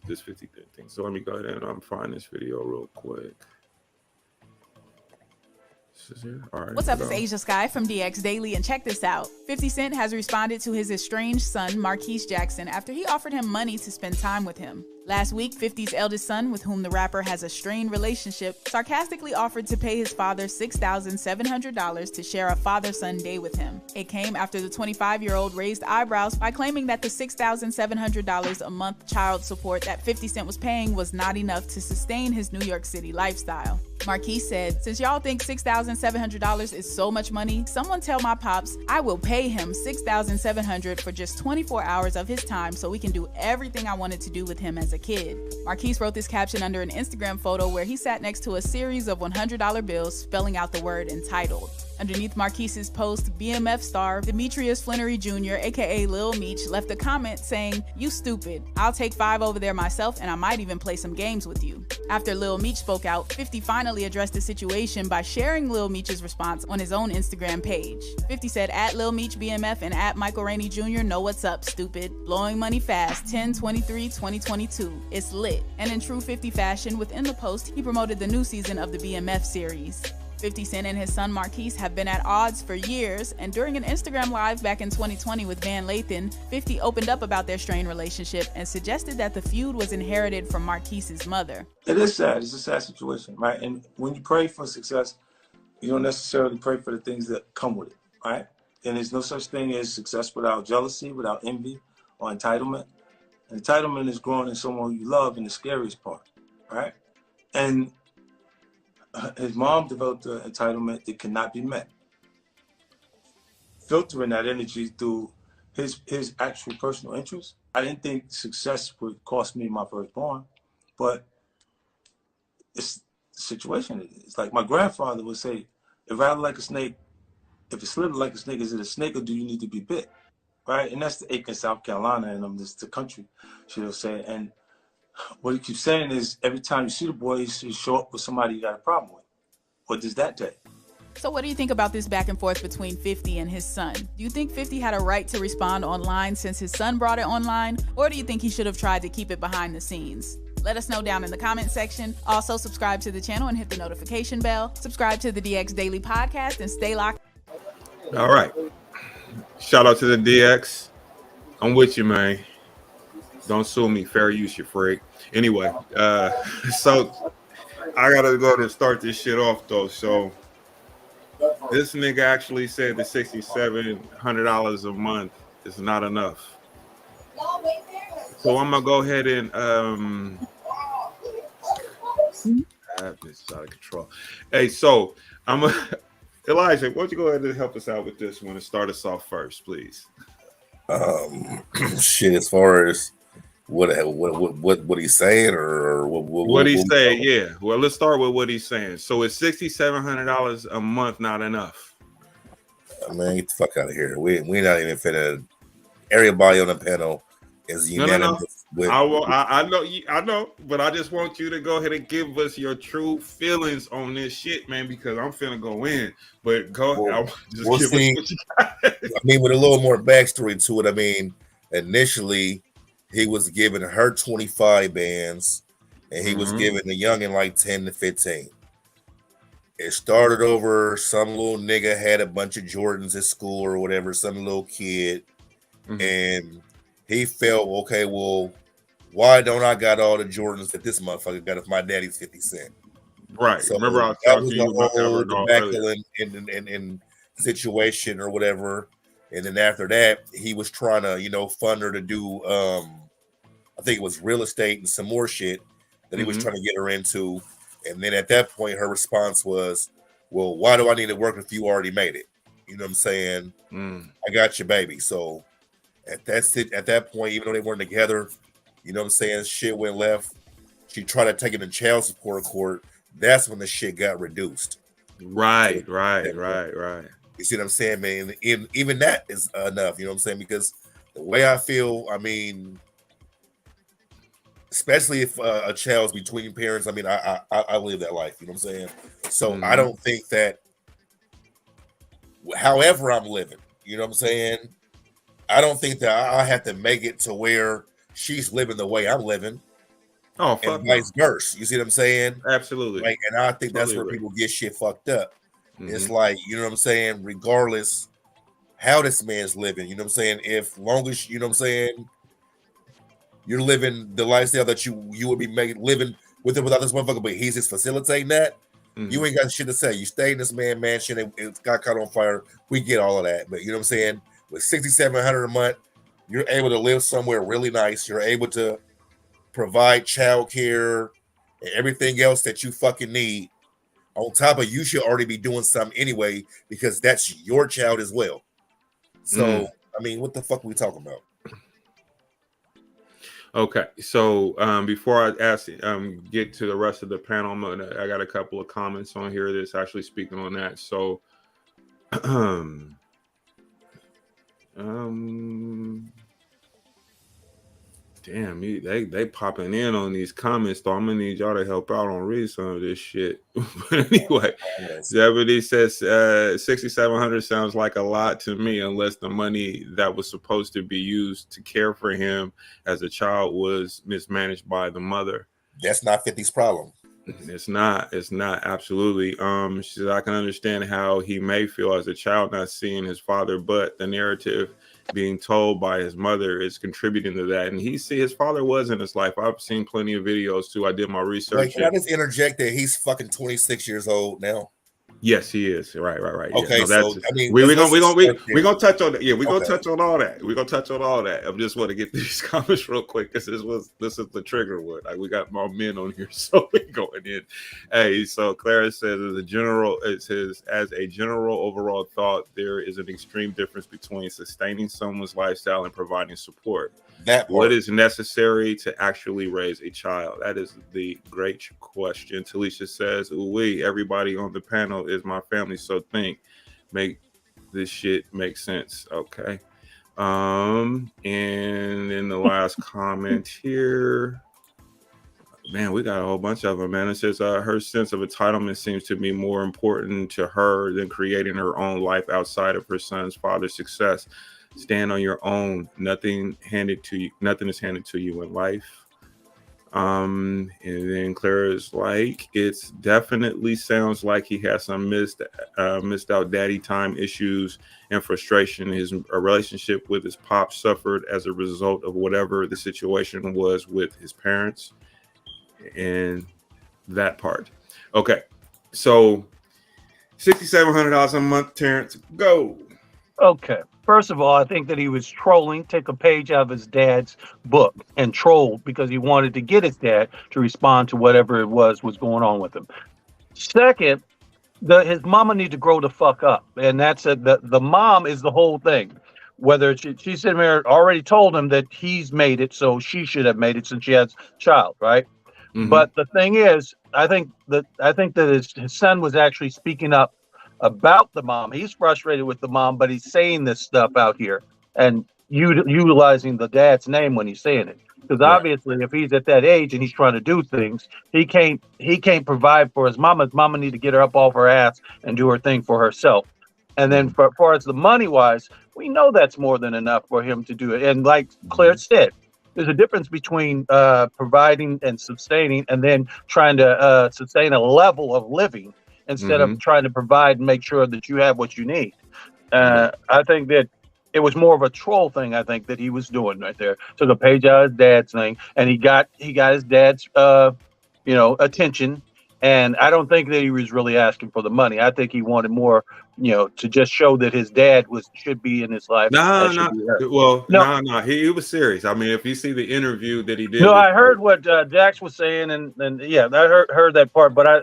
50 thing. So let me go ahead and find this video real quick. All right, What's up, it's Asia Sky from DX Daily, and check this out. 50 Cent has responded to his estranged son, Marquise Jackson, after he offered him money to spend time with him. Last week, 50's eldest son, with whom the rapper has a strained relationship, sarcastically offered to pay his father $6,700 to share a father-son day with him. It came after the 25-year-old raised eyebrows by claiming that the $6,700 a month child support that 50 Cent was paying was not enough to sustain his New York City lifestyle. Marquise said, "Since y'all think $6,700 is so much money, someone tell my pops I will pay him $6,700 for just 24 hours of his time so we can do everything I wanted to do with him as a kid." Marquise wrote this caption under an Instagram photo where he sat next to a series of $100 bills spelling out the word entitled. Underneath Marquise's post, BMF star Demetrius Flannery Jr., aka Lil Meech, left a comment saying, "You stupid. I'll take 5 over there myself and I might even play some games with you." After Lil Meech spoke out, 50 finally addressed the situation by sharing Lil Meech's response on his own Instagram page. 50 said, "At Lil Meech BMF and at Michael Rainey Jr. know what's up, stupid. Blowing money fast, 10/23/2022. It's lit." And in true 50 fashion, within the post, he promoted the new season of the BMF series. 50 Cent and his son Marquise have been at odds for years, and during an Instagram Live back in 2020 with Van Lathan, 50 opened up about their strained relationship and suggested that the feud was inherited from Marquise's mother. It is sad. It's a sad situation, right? And when you pray for success, you don't necessarily pray for the things that come with it, right? And there's no such thing as success without jealousy, without envy, or entitlement. And entitlement is growing in someone you love in the scariest part, right? And his mom developed an entitlement that cannot be met. Filtering that energy through his actual personal interests. I didn't think success would cost me my firstborn, but it's the situation it is. Like my grandfather would say, "It rattled like a snake. If it slithered like a snake, is it a snake or do you need to be bit?" Right? And that's the Aiken, South Carolina, and this the country, she'll say. And what he keeps saying is every time you see the boy, he show up with somebody you got a problem with. What does that take? So what do you think about this back and forth between 50 and his son? Do you think 50 had a right to respond online since his son brought it online? Or do you think he should have tried to keep it behind the scenes? Let us know down in the comment section. Also, subscribe to the channel and hit the notification bell. Subscribe to the DX Daily Podcast and stay locked. All right. Shout out to the DX. I'm with you, man. Don't sue me. Fair use, you freak. Anyway, so I gotta go to start this shit off though. So this nigga actually said the $6,700 a month is not enough. So I'm gonna go ahead and this is out of control. Hey, so I'm a Elijah, why don't you go ahead and help us out with this one and start us off first, please? Shit, as far as what he's saying or what he's saying, yeah. Well, let's start with what he's saying. So is $6,700 a month not enough? Man, get the fuck out of here. We're not even finna. Everybody on the panel is unanimous. No. I know, but I just want you to go ahead and give us your true feelings on this shit, man, because I'm finna go in. But go ahead. Just We'll give see. us what you got. I mean, with a little more backstory to it, I mean, initially he was giving her 25 bands and he was giving the youngin like 10 to 15. It started over some little nigga had a bunch of Jordans at school or whatever, some little kid, and he felt, okay, well, why don't I got all the Jordans that this motherfucker got if my daddy's 50 Cent? Right. So Remember I was that talking was to you about that the backfill in situation or whatever. And then after that, he was trying to, fund her to do I think it was real estate and some more shit that he was trying to get her into. And then at that point, her response was, well, why do I need to work if you already made it? You know what I'm saying? I got your baby. So at that point, even though they weren't together, you know what I'm saying, shit went left. She tried to take it to child support court. That's when the shit got reduced. Right. You see what I'm saying, man? Even that is enough, you know what I'm saying? Because the way I feel, I mean, especially if a child's between parents, I mean, I live that life, you know what I'm saying? So I don't think that, however I'm living, you know what I'm saying? I don't think that I have to make it to where she's living the way I'm living. Oh, fuck and vice versa. You see what I'm saying? Absolutely. Like, and I think that's Totally where agree. people get shit fucked up. It's like, you know what I'm saying? Regardless how this man's living, you know what I'm saying? If long as, you know what I'm saying, you're living the lifestyle that you would be living with it without this motherfucker, but he's just facilitating that, you ain't got shit to say. You stay in this mansion, it got caught on fire. We get all of that. But you know what I'm saying? With $6,700 a month, you're able to live somewhere really nice. You're able to provide childcare and everything else that you fucking need. On top of, you should already be doing something anyway, because that's your child as well. So, I mean, what the fuck are we talking about? Okay, so before I ask, get to the rest of the panel, I got a couple of comments on here that's actually speaking on that. So, damn, they popping in on these comments, though. I'm gonna need y'all to help out on read some of this shit. But anyway, Zebedee says $6,700 sounds like a lot to me, unless the money that was supposed to be used to care for him as a child was mismanaged by the mother. That's not 50's problem. It's not absolutely. She says, I can understand how he may feel as a child not seeing his father, but the narrative being told by his mother is contributing to that. And his father was in his life. I've seen plenty of videos too. I did my research. Wait, can I just interject that he's fucking 26 years old now? Yes, he is. Right. Okay, yeah. so I mean, we're gonna touch on that. Yeah, we're gonna Okay. touch on all that. We're gonna touch on all that. I just want to get these comments real quick because this is the trigger one. Like, we got more men on here, so we're going in. Hey, so Clara says, as a general overall thought, there is an extreme difference between sustaining someone's lifestyle and providing support. What is necessary to actually raise a child? That is the great question. Talisha says, everybody on the panel is my family, so make this shit make sense. Okay. And then the last comment here. Man, we got a whole bunch of them, man. It says her sense of entitlement seems to be more important to her than creating her own life outside of her son's father's success. Stand on your own. Nothing is handed to you in life. And then Clara's like, it's definitely sounds like he has some missed out daddy time issues and frustration. His relationship with his pop suffered as a result of whatever the situation was with his parents. And that part. Okay, so $6,700 a month, Terrence. Go. Okay. First of all, I think that he was trolling, take a page out of his dad's book and troll because he wanted to get his dad to respond to whatever it was going on with him. Second, his mama need to grow the fuck up. And that's the mom is the whole thing. Whether she's sitting there already told him that he's made it, so she should have made it since she has a child, right? Mm-hmm. But the thing is, I think that his son was actually speaking up about the mom. He's frustrated with the mom, but he's saying this stuff out here and utilizing the dad's name when he's saying it. Because obviously, if he's at that age and he's trying to do things, he can't provide for his mama. His mama need to get her up off her ass and do her thing for herself. And then, for as far as the money wise, we know that's more than enough for him to do it. And like Claire said, there's a difference between providing and sustaining, and then trying to sustain a level of living instead of trying to provide and make sure that you have what you need. I think that it was more of a troll thing, I think, that he was doing right there. Took a page out of his dad's thing, and he got his dad's attention. And I don't think that he was really asking for the money. I think he wanted more, to just show that his dad should be in his life. No. He was serious. I mean, if you see the interview that he did. No, I heard what Dax was saying, and yeah, I heard that part. But I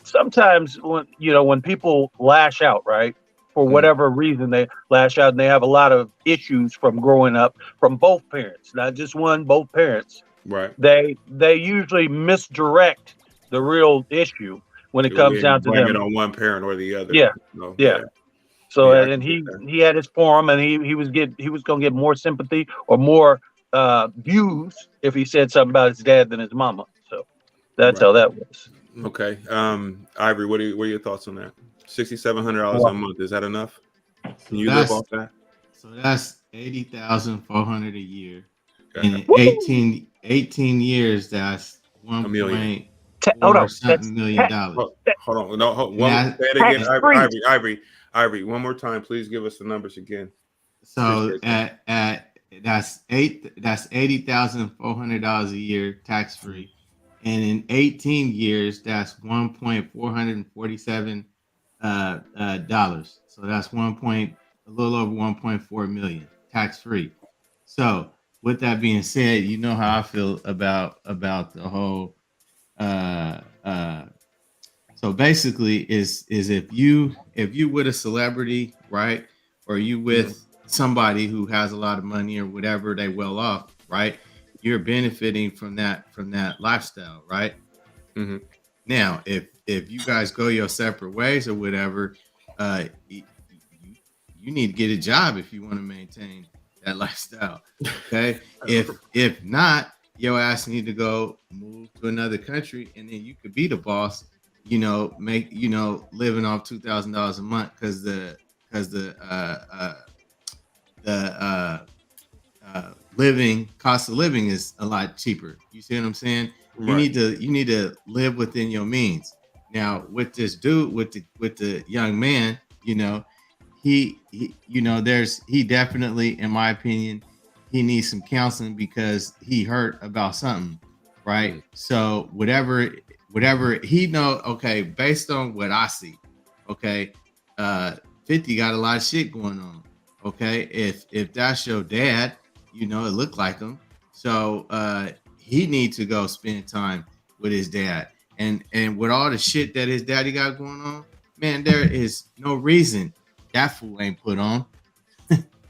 sometimes when people lash out, right, for whatever reason they lash out, and they have a lot of issues from growing up from both parents, not just one, both parents. Right. They usually misdirect the real issue when it comes down to blame them. it on one parent or the other. Yeah. No, yeah. So and he had his forum, and he was gonna get more sympathy or more views if he said something about his dad than his mama. So that's how that was. Okay. Ivory, what are your thoughts on that? $6,700 a month, is that enough? Can you live off that? So that's $80,400 a year. Okay. In 18 years, that's $1.4 million. Hold on. No, say it again. Ivory, one more time. Please give us the numbers again. So that's $80,400 a year tax free, and in 18 years, that's $1.447 dollars. So that's a little over 1.4 million tax free. So with that being said, you know how I feel about the whole. So basically, is if you with a celebrity, right, or you with somebody who has a lot of money or whatever, they well off, right, you're benefiting from that lifestyle, right? Mm-hmm. Now, if you guys go your separate ways or whatever, you need to get a job if you want to maintain that lifestyle. Okay, if not, your ass need to go move to another country, and then you could be the boss. Make living off $2,000 a month because the cost of living is a lot cheaper. You see what I'm saying? Right. You need to live within your means. Now with this dude, with the young man, he definitely, in my opinion, he needs some counseling because he hurt about something, right? So whatever he know, okay, based on what I see, okay, 50 got a lot of shit going on, okay? If that's your dad, it looked like him, so he needs to go spend time with his dad, and with all the shit that his daddy got going on, man, there is no reason that fool ain't put on.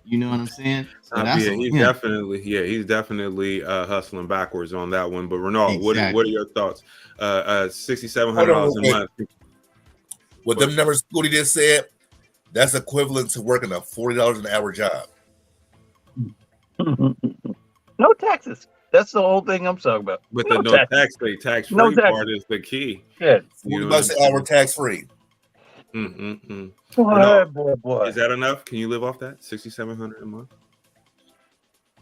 You know what I'm saying? So he's definitely hustling backwards on that one. But Renaud, exactly. What are your thoughts? $6,700 a month. With them numbers Scooty just said, that's equivalent to working a $40 an hour job. No taxes. That's the whole thing I'm talking about. But No the no tax. tax rate, tax No free tax. part is the key. Yeah. You know $40 what I'm an saying? hour tax free. Renault, Boy. is that enough? Can you live off that? $6,700 a month?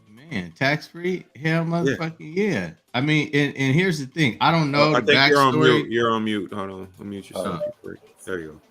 Man, tax free? Hell, Yeah. motherfucking yeah. I mean, and here's the thing. I don't Oh, know I the think you're on mute. backstory. You're on mute. Hold on. Unmute yourself. You're free. There you go.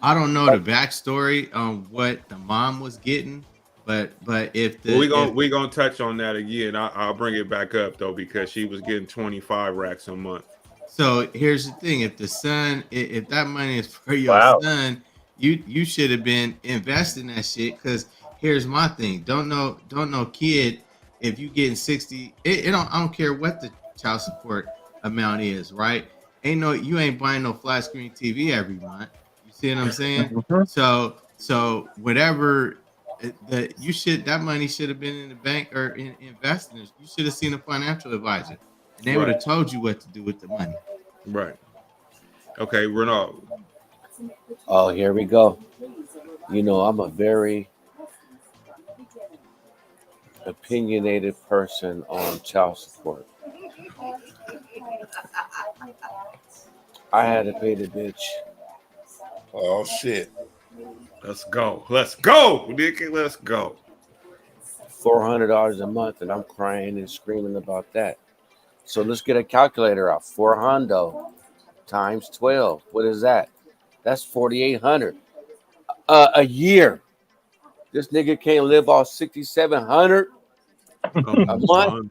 I don't know the backstory on what the mom was getting, but if Well, the we gonna touch on that again. I'll bring it back up though because she was getting 25 racks a month. so here's the thing: if the son, if that money is for your Wow. son, you should have been investing that shit. Because here's my thing: don't know kid if you getting 60. I don't care what the child support amount is, right? You ain't buying no flat screen TV every month. You see what I'm saying? So whatever that money should have been in the bank or in investing. You should have seen a financial advisor, and they would have told you what to do with the money. Right. Okay, Renault. Oh, here we go. You know, I'm a very opinionated person on child support. I had to pay the bitch. Oh shit. Let's go. Let's go, Nick. Let's go. $400 a month, and I'm crying and screaming about that. So let's get a calculator out. 400 times 12. What is that? That's 4,800 a year. This nigga can't live off 6,700 a month.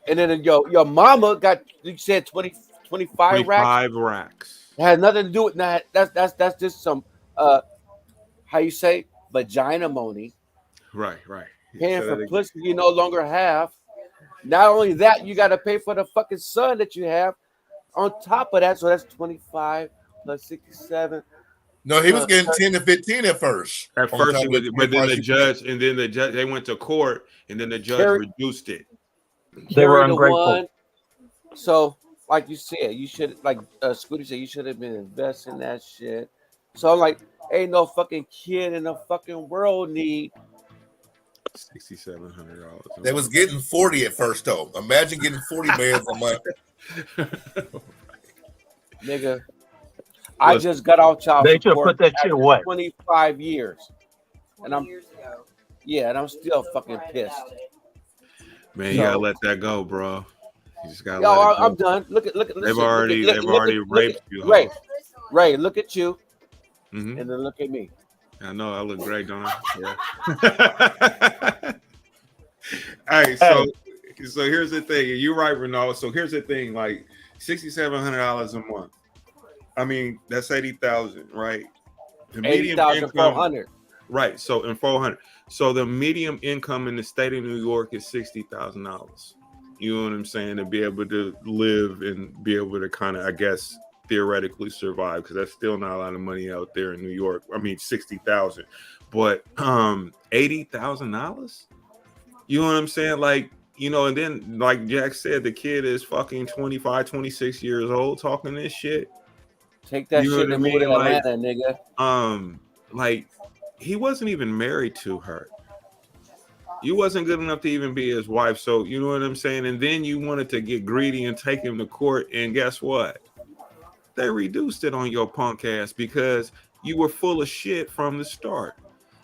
And then your mama got, you said 25 racks. 25 racks. It had nothing to do with that. That's just some how you say vagina money. Right. Paying for pussy you no longer have. Not only that, you got to pay for the fucking son that you have on top of that. So that's 25 plus 67. No, he was getting 10 to 15 at first. At first, but then the judge, they went to court, and then the judge reduced it. They were Carry the ungrateful. one. So, like you said, you should, like Scooty said, you should have been investing that shit. So I'm like, ain't no fucking kid in the fucking world need $6,700. They was getting 40 at first though. Imagine getting 40 bands a month. Nigga, I just got off child They should support. put that shit after away. 25 years, and I'm still fucking pissed. Man, you gotta let that go, bro. You just gotta Yo, let it go. I'm done. Look at. They've already raped you. Ray, look at you, Mm-hmm. and then look at me. I know I look great, don't I? Yeah. Hey, so here's the thing. You're right, Renault. So here's the thing: like $6,700 a month. I mean, that's 80,000, right? The median income, 400. right? So in 400. So the median income in the state of New York is $60,000. You know what I'm saying? To be able to live and be able to kind of, I guess, theoretically survive, because that's still not a lot of money out there in New York. I mean, 60,000, but $80,000. You know what I'm saying? Like, you know, and then like Jack said, the kid is fucking 25, 26 years old talking this shit. Take that You know shit what I and move to mean? Like, Atlanta, nigga. Like he wasn't even married to her. You wasn't good enough to even be his wife. So you know what I'm saying? And then you wanted to get greedy and take him to court. And guess what? They reduced it on your punk ass because you were full of shit from the start.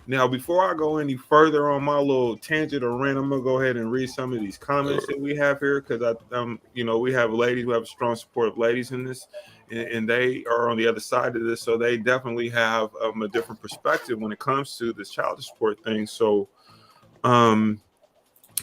Now, before I go any further on my little tangent or rant, I'm gonna go ahead and read some of these comments that we have here, because you know, we have ladies, we have a strong support of ladies in this, and they are on the other side of this, so they definitely have a different perspective when it comes to this child support thing. So,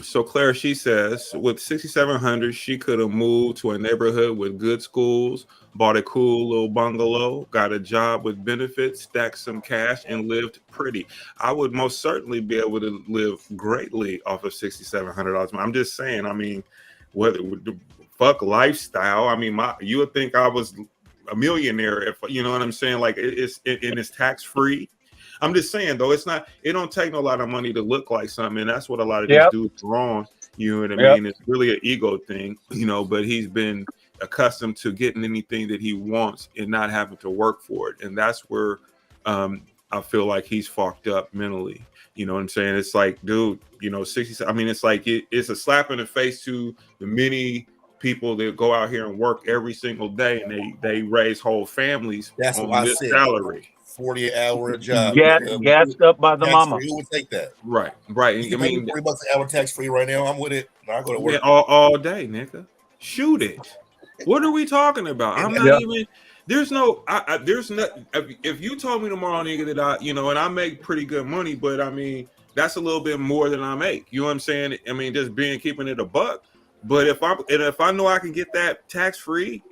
so Claire, she says, with 6,700, she could have moved to a neighborhood with good schools, bought a cool little bungalow, got a job with benefits, stacked some cash, and lived pretty. I would most certainly be able to live greatly off of $6,700. I'm just saying, I mean, what the fuck lifestyle? I mean, you would think I was a millionaire if, you know what I'm saying? Like, it's tax free. I'm just saying, though, it don't take a lot of money to look like something. And that's what a lot of these dudes wrong. You know what I mean? It's really an ego thing, you know, but he's been accustomed to getting anything that he wants and not having to work for it. And that's where I feel like he's fucked up mentally. You know what I'm saying? It's like, dude, 60. I mean, it's like it's a slap in the face to the many people that go out here and work every single day, and they raise whole families That's on what I this said. salary. 40-hour job. Gassed up by the Tax-free. mama. Who would take that? Right. And, You I can pay me mean, $40 an hour tax free right now. I'm with it. I go to man, work. all day, nigga. Shoot it. What are we talking about? I'm not even. There's no. There's not. If you told me tomorrow, nigga, that and I make pretty good money, but I mean, that's a little bit more than I make. You know what I'm saying? I mean, just keeping it a buck. But if I know I can get that tax free,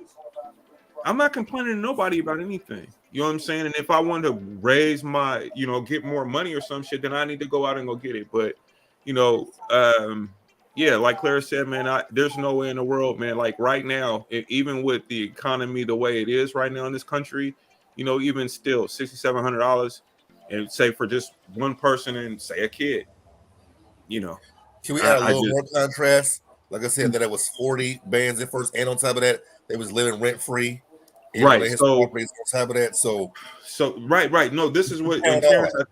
I'm not complaining to nobody about anything. You know what I'm saying? And if I want to raise my, get more money or some shit, then I need to go out and go get it. But, yeah, like Clara said, man, there's no way in the world, man. Like right now, even with the economy the way it is right now in this country, even still $6,700, and say for just one person and say a kid, Can we add a little more contrast? Like I said, that it was 40 bands at first, and on top of that, they was living rent free. Right. So on top of that, so right. No, this is what Terrence, I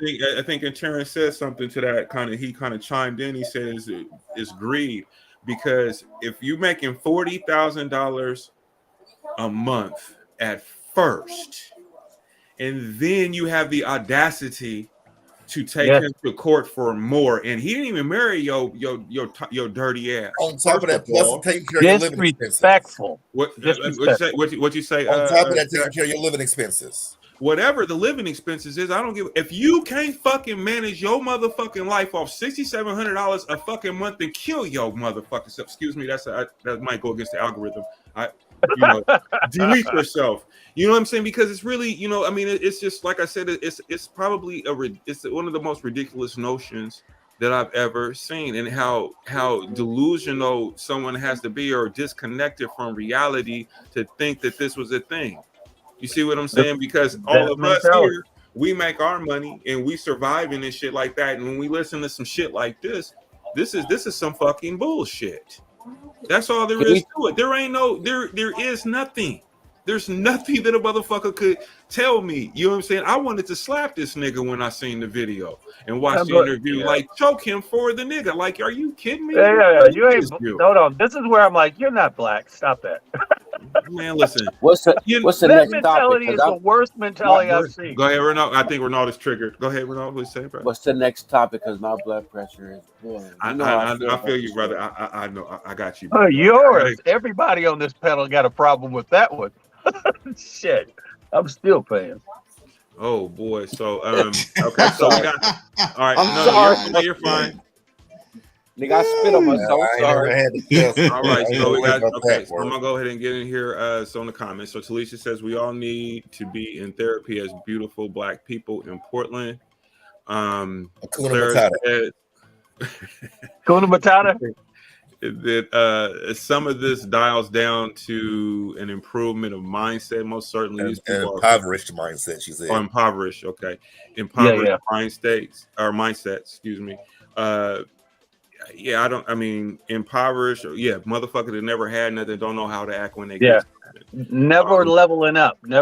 think and Terrence said something to that kind of. He kind of chimed in. He says it's greed, because if you're making $40,000 a month at first, and then you have the audacity to take him to court for more, and he didn't even marry your dirty ass. On top of that, plus taking care of your living expenses. What you say? On top of that, taking care of your living expenses. Whatever the living expenses is, I don't give. If you can't fucking manage your motherfucking life off $6,700 a fucking month, then kill your motherfucking self. Excuse me, that might go against the algorithm. Delete yourself. You know what I'm saying? Because it's really, I mean, it's just like I said, it's probably it's one of the most ridiculous notions that I've ever seen, and how delusional someone has to be or disconnected from reality to think that this was a thing. You see what I'm saying? Because all of us here, we make our money and we surviving and shit like that. And when we listen to some shit like this is some fucking bullshit. That's all there is to it. There is nothing. There's nothing that a motherfucker could tell me. You know what I'm saying? I wanted to slap this nigga when I seen the video and watched the interview. Like, choke him for the nigga. Like, are you kidding me? Yeah. You ain't. Hold on. This is where I'm like, you're not black. Stop that. Man, listen. What's the that next mentality topic? is the worst mentality I've seen. Go ahead, Renaud. I think Renaud is triggered. Go ahead, Renaud. Please say, bro. What's the next topic? Because my blood pressure is boiling. I feel you, brother. I know. I got you. Yours. Everybody on this panel got a problem with that one. Shit. I'm still paying. Oh boy. So okay. So we got. All right. I'm sorry. You're fine. Nigga, I spit on myself. Sorry. All right, so we got So I'm gonna go ahead and get in here. So in the comments, so Talisha says we all need to be in therapy as beautiful Black people in Portland. Clara said that some of this dials down to an improvement of mindset. Most certainly, these people impoverished mindset. She said, impoverished. Okay, impoverished mindsets. Excuse me. Impoverished. Motherfucker that never had nothing, don't know how to act when they get never leveling up. They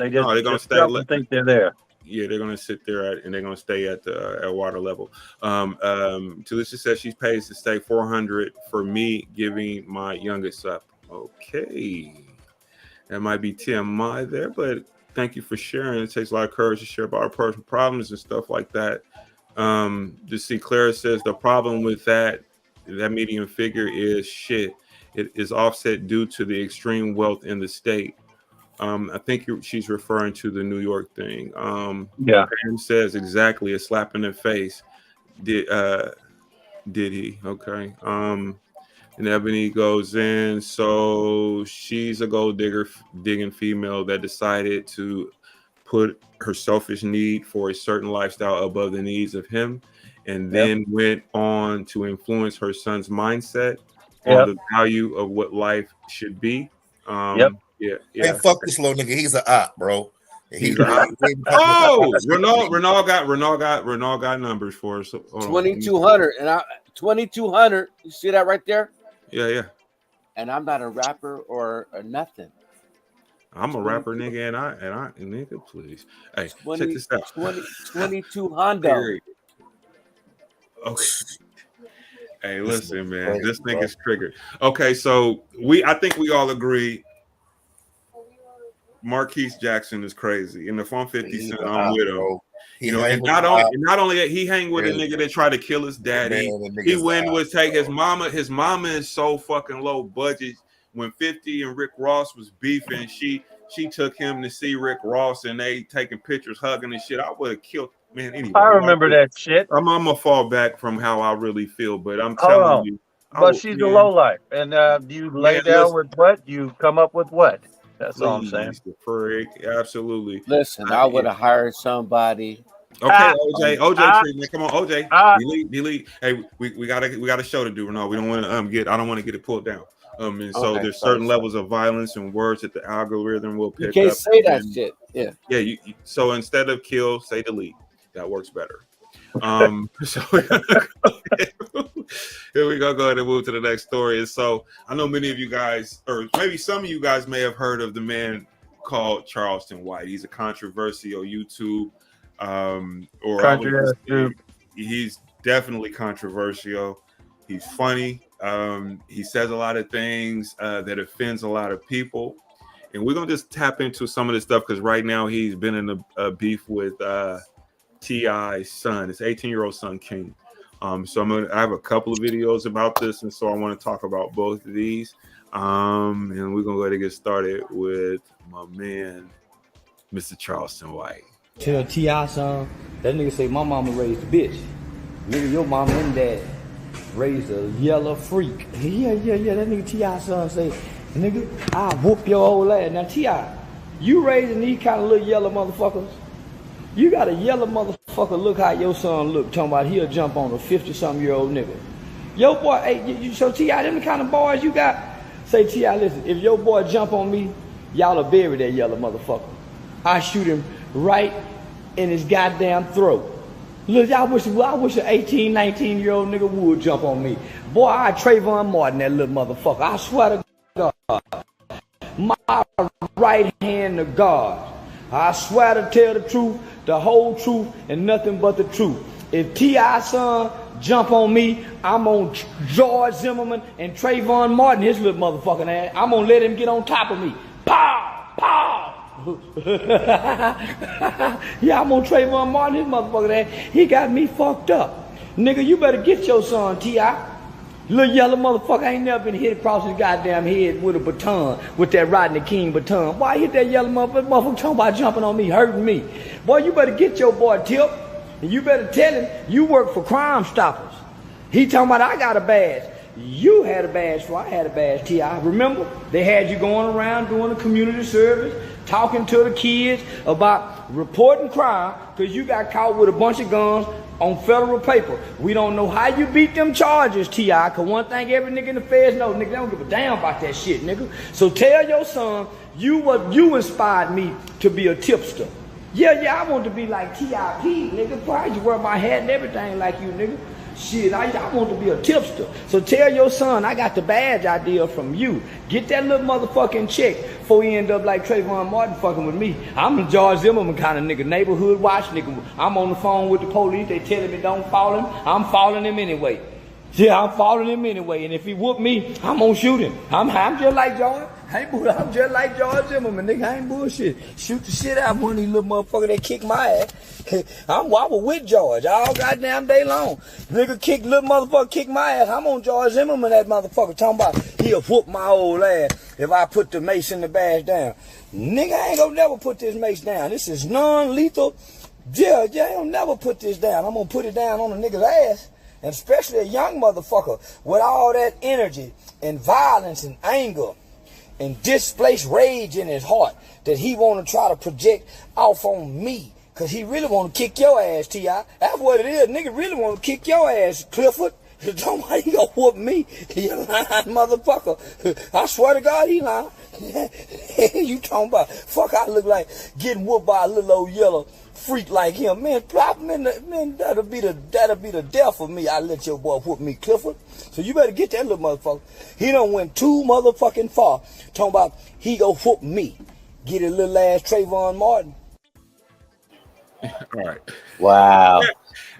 just they're gonna stay. Think they're there. Yeah, they're gonna sit there and they're gonna stay at water level. Talisha says she pays to stay $400 for me giving my youngest up. Okay, that might be TMI there, but thank you for sharing. It takes a lot of courage to share about our personal problems and stuff like that. To see Clara says the problem with that median figure is shit. It is offset due to the extreme wealth in the state. I think she's referring to the New York thing. Pam says exactly a slap in the face. Did he? Okay. And Ebony goes in. So she's a gold digging female that decided to put her selfish need for a certain lifestyle above the needs of him, and then went on to influence her son's mindset on the value of what life should be. Hey, fuck this little nigga. He's an op, bro. He's an op. Oh, Renaud got numbers for us. 2,200 and 2,200. You see that right there? Yeah. And I'm not a rapper or nothing. I'm a rapper, nigga, and I nigga, please. Hey, check this out. 22 Honda. Okay. Hey, listen, man. This thing is triggered. Okay, so I think we all agree Marquise Jackson is crazy. And if I'm 50 Cent, I'm with him. You know, and not only that, he hang with a nigga that tried to kill his daddy. He went with take his mama. His mama is so fucking low budget. When 50 and Rick Ross was beefing, she took him to see Rick Ross and they taking pictures, hugging and shit. I would have killed, man. Anyway, I remember that shit. I'm gonna fall back from how I really feel, but I'm Hold telling on. you. But she's a low life, and you lay down with what? You come up with what? That's all I'm saying. Absolutely. Listen, I would have hired somebody. Okay, OJ treatment. Come on, OJ. Delete. Hey, we got a show to do. No, we don't want to I don't want to get it pulled down. And so there's certain levels of violence and words that the algorithm will pick up. You can't say that shit. Yeah. Yeah. So instead of kill, say delete. That works better. So here we go ahead and move to the next story. And so I know many of you guys, or maybe some of you guys, may have heard of the man called Charleston White. He's a controversial YouTube, he's definitely controversial. He's funny. He says a lot of things that offends a lot of people, and we're gonna just tap into some of this stuff because right now he's been in a beef with T.I.'s son, his 18-year-old son King. So I have a couple of videos about this, and so I want to talk about both of these. And we're gonna go ahead and get started with my man, Mr. Charleston White. Tell T.I. son, that nigga say my mama raised a bitch. Nigga, your mama and dad raised a yellow freak. Yeah. That nigga T.I. son say, nigga, I'll whoop your old ass. Now T.I., you raising these kind of little yellow motherfuckers. You got a yellow motherfucker, look how your son look, talking about he'll jump on a 50-something-year-old nigga. Your boy, hey, so T.I., them the kind of boys you got? Say, T.I., listen, if your boy jump on me, y'all will bury that yellow motherfucker. I shoot him right in his goddamn throat. Look, I wish an 18, 19-year-old nigga would jump on me. Boy, I Trayvon Martin, that little motherfucker. I swear to God. My right hand to God. I swear to tell the truth, the whole truth, and nothing but the truth. If T.I. son jump on me, I'm on George Zimmerman and Trayvon Martin, his little motherfucking ass. I'm gonna let him get on top of me. Pow! Pow! Yeah, I'm on Trayvon Martin, his motherfucking ass. He got me fucked up. Nigga, you better get your son, T.I. Little yellow motherfucker ain't never been hit across his goddamn head with a baton, with that Rodney King baton. Why hit that yellow motherfucker talking about jumping on me, hurting me? Boy, you better get your boy Tip, and you better tell him you work for Crime Stoppers. He talking about I got a badge. You had a badge before I had a badge, T.I. Remember? They had you going around doing a community service, talking to the kids about reporting crime because you got caught with a bunch of guns on federal paper. We don't know how you beat them charges, T.I., because one thing every nigga in the feds know, nigga, they don't give a damn about that shit, nigga. So tell your son, you inspired me to be a tipster. Yeah, I want to be like T.I.P., nigga. Probably wear my hat and everything like you, nigga. Shit, I want to be a tipster. So tell your son I got the badge idea from you. Get that little motherfucking check before he end up like Trayvon Martin fucking with me. I'm a George Zimmerman kind of nigga, neighborhood watch nigga. I'm on the phone with the police. They telling me don't follow him. I'm following him anyway. Yeah, I'm following him anyway. And if he whoop me, I'm gonna shoot him. I'm just like George. I'm just like George Zimmerman, nigga. I ain't bullshit. Shoot the shit out of one of these little motherfuckers that kick my ass. I was with George all goddamn day long. Nigga little motherfucker kick my ass. I'm on George Zimmerman, that motherfucker. Talking about he'll whoop my old ass if I put the mace and the badge down. Nigga, I ain't gonna never put this mace down. This is non-lethal. Yeah, I ain't never put this down. I'm gonna put it down on a nigga's ass. And especially a young motherfucker with all that energy and violence and anger and displaced rage in his heart that he want to try to project off on me. Because he really want to kick your ass, T.I. That's what it is. Nigga really want to kick your ass, Clifford. Don't worry, he gonna whoop me. He a lying motherfucker. I swear to God, he lying. You talking about, fuck, I look like getting whooped by a little old yellow freak like him. Man, that'll be the death of me. I let your boy whoop me, Clifford. So you better get that little motherfucker. He done went too motherfucking far. Talking about he go whoop me. Get his little ass Trayvon Martin. All right. Wow.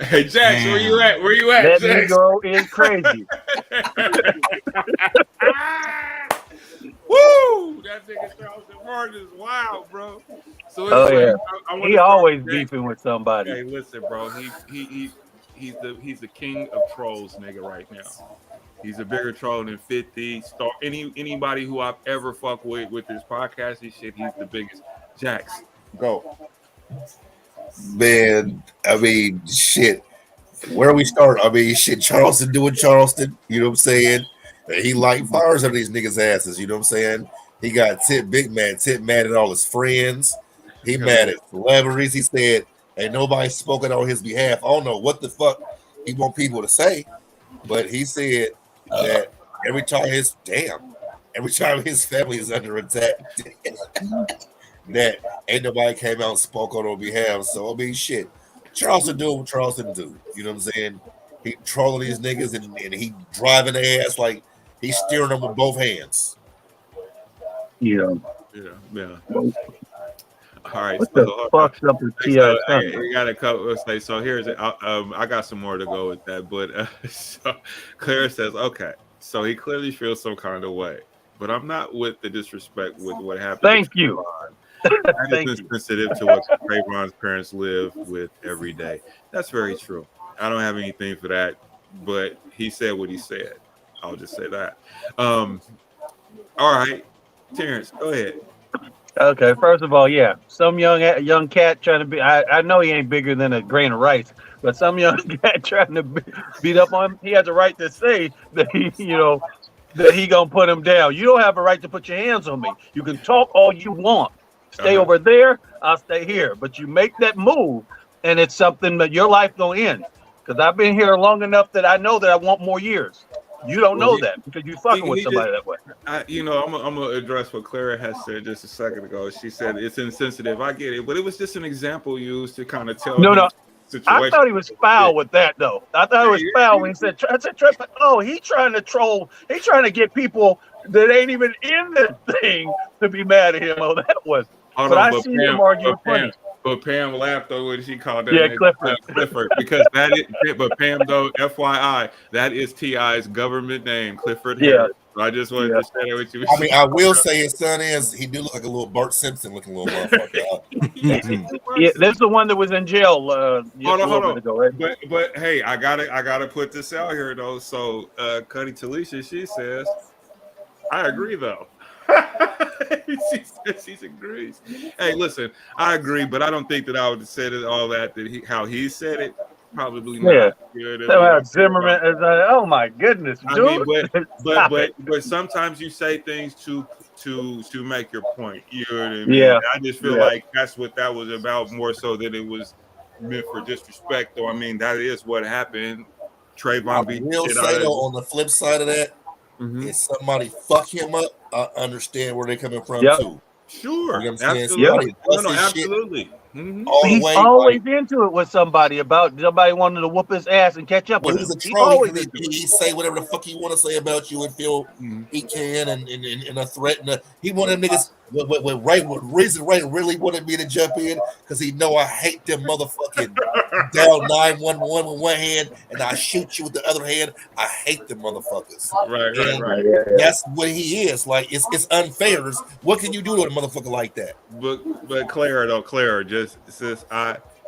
Hey, Jax, where you at? Where you at, That Jax? Negro is crazy. Woo! That nigga Charleston Martin is wild, bro. So Oh anyway, yeah, I want he to start always with Jax. beefing with somebody. Hey, listen, bro. He's the king of trolls, nigga, right now. He's a bigger troll than 50. Anybody who I've ever fucked with this podcast and shit, he's the biggest. Jax, go. Man, I mean, shit. Where we start? I mean, shit. Charleston doing Charleston. You know what I'm saying? He light fires under these niggas' asses. You know what I'm saying? He got Tip mad at all his friends. He mad at celebrities. He said, "Ain't nobody spoken on his behalf." I don't know what the fuck he want people to say, but he said that every time his family is under attack, that ain't nobody came out and spoke on behalf. So I mean, shit. Charleston do what Charleston do. You know what I'm saying? He trolling these niggas and he driving their ass like he's steering them with both hands. Yeah. All right. What the fuck's up with T.I.'s son? You got a couple. So here's it. I got some more to go with that, but so Claire says, okay, so he clearly feels some kind of way, but I'm not with the disrespect with what happened. Thank you. That is insensitive to what Trayvon's parents live with every day. That's very true. I don't have anything for that, but he said what he said. I'll just say that. All right, Terrence, go ahead. Okay, first of all, yeah, some young cat trying to be. I know he ain't bigger than a grain of rice, but some young cat trying to beat up on him. He has a right to say that that he gonna put him down. You don't have a right to put your hands on me. You can talk all you want. Stay over there, I'll stay here. But you make that move, and it's something that your life gonna end. Because I've been here long enough that I know that I want more years. You don't know that because you fucking with somebody that way. I'm gonna address what Clara has said just a second ago. She said it's insensitive. I get it, but it was just an example used to kind of tell. No. Situation. I thought he was foul with that though. I thought it was foul when he said, "Oh, he trying to troll. He trying to get people that ain't even in the thing to be mad at him." Oh, that was. Hold but on, I see him arguing funny. But Pam laughed though when she called that. Yeah, nigga Clifford, because that is. But Pam though, FYI, that is T.I.'s government name, Clifford Harris. So I just wanted to share that with you. I mean, I will say his son he do look like a little Bart Simpson looking little motherfucker. Yeah, that's the one that was in jail. Hold on. Ago, right? But hey, I gotta put this out here though. So Cuddy Talisha, she says, I agree though. she says she agrees. Hey, listen, I agree, but I don't think that I would have said it all that how he said it. Probably not. Yeah. Zimmerman is oh my goodness, dude. I mean, but sometimes you say things to make your point. You know what I mean? Yeah. I just feel like that's what that was about, more so than it was meant for disrespect. Though I mean, that is what happened. Trayvon beat will shit say out though, of on the flip side of that, if somebody fuck him up, I understand where they're coming from too. Sure, you know what I'm absolutely. saying? Absolutely. He's always into it with somebody about somebody wanting to whoop his ass and catch up with him. He's a troll. He say whatever the fuck he want to say about you and feel he can and a threat. He wanted niggas with reason Ray really wanted me to jump in because he know I hate them motherfucking dial 911 with one hand and I shoot you with the other hand. I hate them motherfuckers. Right. That's what he is. Like it's unfair. What can you do to a motherfucker like that? But Clara just says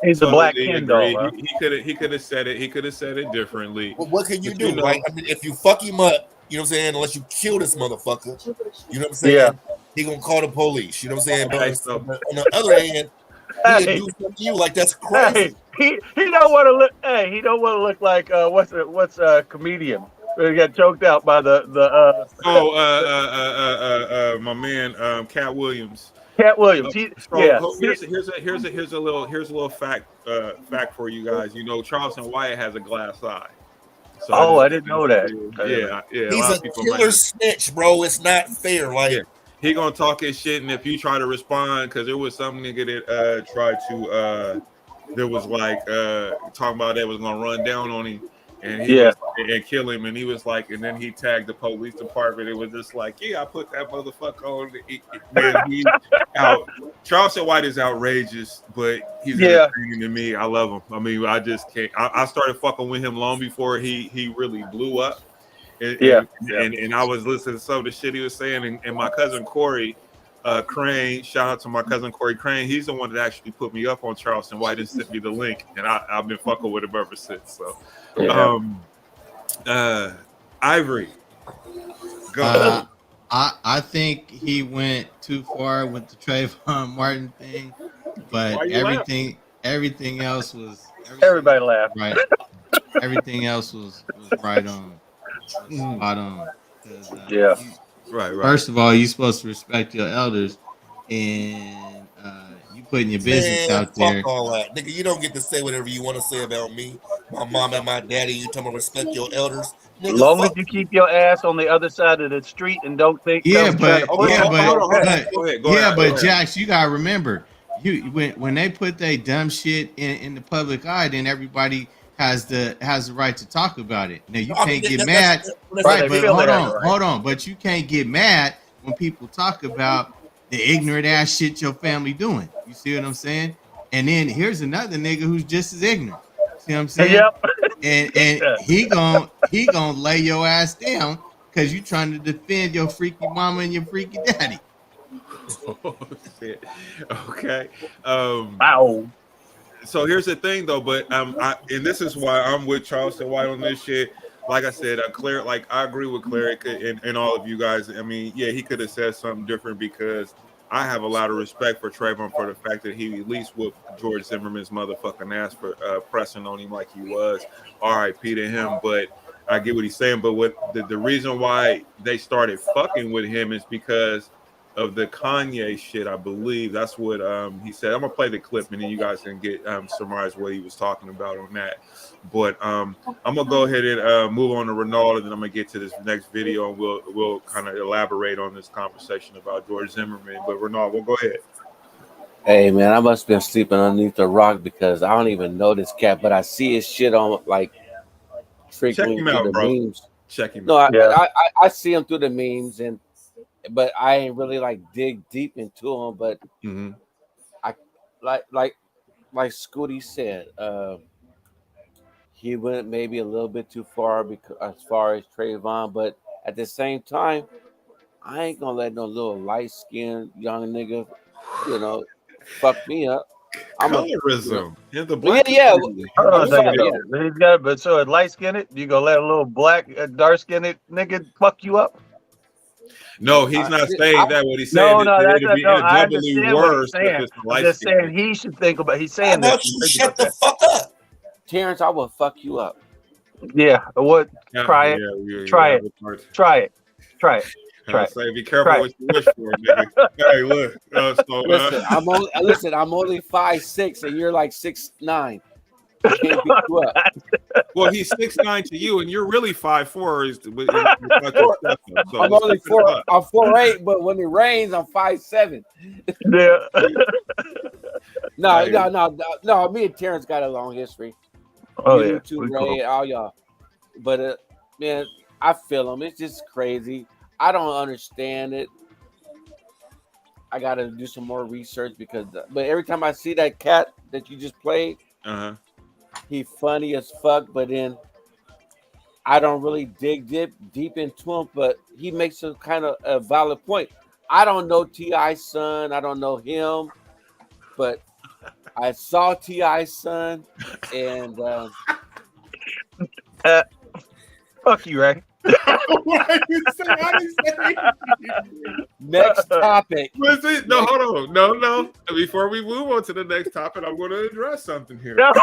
he's a black Ken doll. Huh? He could have said it. He could have said it differently. Well, what can you do? Right? I mean, if you fuck him up, you know what I'm saying. Unless you kill this motherfucker, you know what I'm saying. Yeah. He gonna call the police. You know what I'm saying. But on the other hand, he'll do something to you like that's crazy. He don't want to look. Hey, he don't want to look like what's a comedian. He got choked out by my man, Cat Williams. Cat Williams. Here's a little fact for you guys. You know, Charleston Wyatt has a glass eye. So I didn't know that. Yeah. He's a killer snitch, bro. It's not fair. Like he gonna talk his shit, and if you try to respond, because there was some nigga that tried to, there was like talking about that was gonna run down on him, and he was and kill him, and he was like, and then he tagged the police department. It was just like, yeah, I put that motherfucker on. Man, he out. Charleston White is outrageous, but he's entertaining to me. I love him. I mean, I just can't. I started fucking with him long before he really blew up. And I was listening to some of the shit he was saying, and my cousin Corey Crane, shout out to my cousin Corey Crane. He's the one that actually put me up on Charleston White and sent me the link, and I've been fucking with him ever since. So, Ivory, go. I think he went too far with the Trayvon Martin thing, but everything else was everybody laughed. Right. Everything else was right on. Spot on. Right. First of all, you're supposed to respect your elders, and you putting your business out there. Fuck all that, nigga. You don't get to say whatever you want to say about me, my mom, and my daddy. You tell me respect your elders. As long as you keep your ass on the other side of the street and don't think. But Jax, you gotta remember, when they put that dumb shit in the public eye, then everybody has the right to talk about it. Now you can't get mad, right? But hold on, but you can't get mad when people talk about the ignorant ass shit your family doing. You see what I'm saying? And then here's another nigga who's just as ignorant. See what I'm saying? Yep. And he gonna lay your ass down because you trying to defend your freaky mama and your freaky daddy. Oh, shit. Okay. Wow. So here's the thing, though. But and this is why I'm with Charleston White on this shit. Like I said, Claire, like I agree with Claire and all of you guys. I mean, yeah, he could have said something different because I have a lot of respect for Trayvon for the fact that he at least whooped George Zimmerman's motherfucking ass for pressing on him like he was. R.I.P. to him. But I get what he's saying. But what the reason why they started fucking with him is because of the Kanye shit, I believe. That's what he said. I'm gonna play the clip and then you guys can get summarize what he was talking about on that. But I'm gonna go ahead and move on to Ronaldo, and then I'm gonna get to this next video and we'll kind of elaborate on this conversation about George Zimmerman. But Ronaldo, we'll go ahead. Hey man, I must have been sleeping underneath the rock because I don't even know this cat, but I see his shit on like frequently through the memes. Check him out. No, I see him through the memes but I ain't really like dig deep into him. But I like Scooty said, he went maybe a little bit too far because as far as Trayvon, but at the same time, I ain't gonna let no little light skinned young nigga, fuck me up. Colorism. Yeah, he's got. But so a light skinned, you gonna let a little black, dark skinned nigga fuck you up? No, he's not saying that. What he's saying it'd be doubly worse if it's I'm just saying he should think about. He's saying that. You shut the fuck up, Terrence. I will fuck you up. Yeah. What? Try it. Try it. Say, be careful what you wish for, nigga. Hey, look. Listen, I'm only 5'6", and you're like 6'9". I can't beat you up. Well, he's 6'9" to you, and you're really 5'4". So I'm only 4. I'm 4'8", but when it rains, I'm 5'7". Yeah. No. Me and Terrence got a long history. Oh you yeah. too, Ray, all y'all. But man, I feel him. It's just crazy. I don't understand it. I got to do some more research but every time I see that cat that you just played, he funny as fuck. But then I don't really dig deep into him. But he makes a kind of a valid point. I don't know T.I.'s son. I don't know him, but I saw T.I.'s son, and fuck you, Ray. Next topic. No, hold on. No. Before we move on to the next topic, I'm going to address something here. No.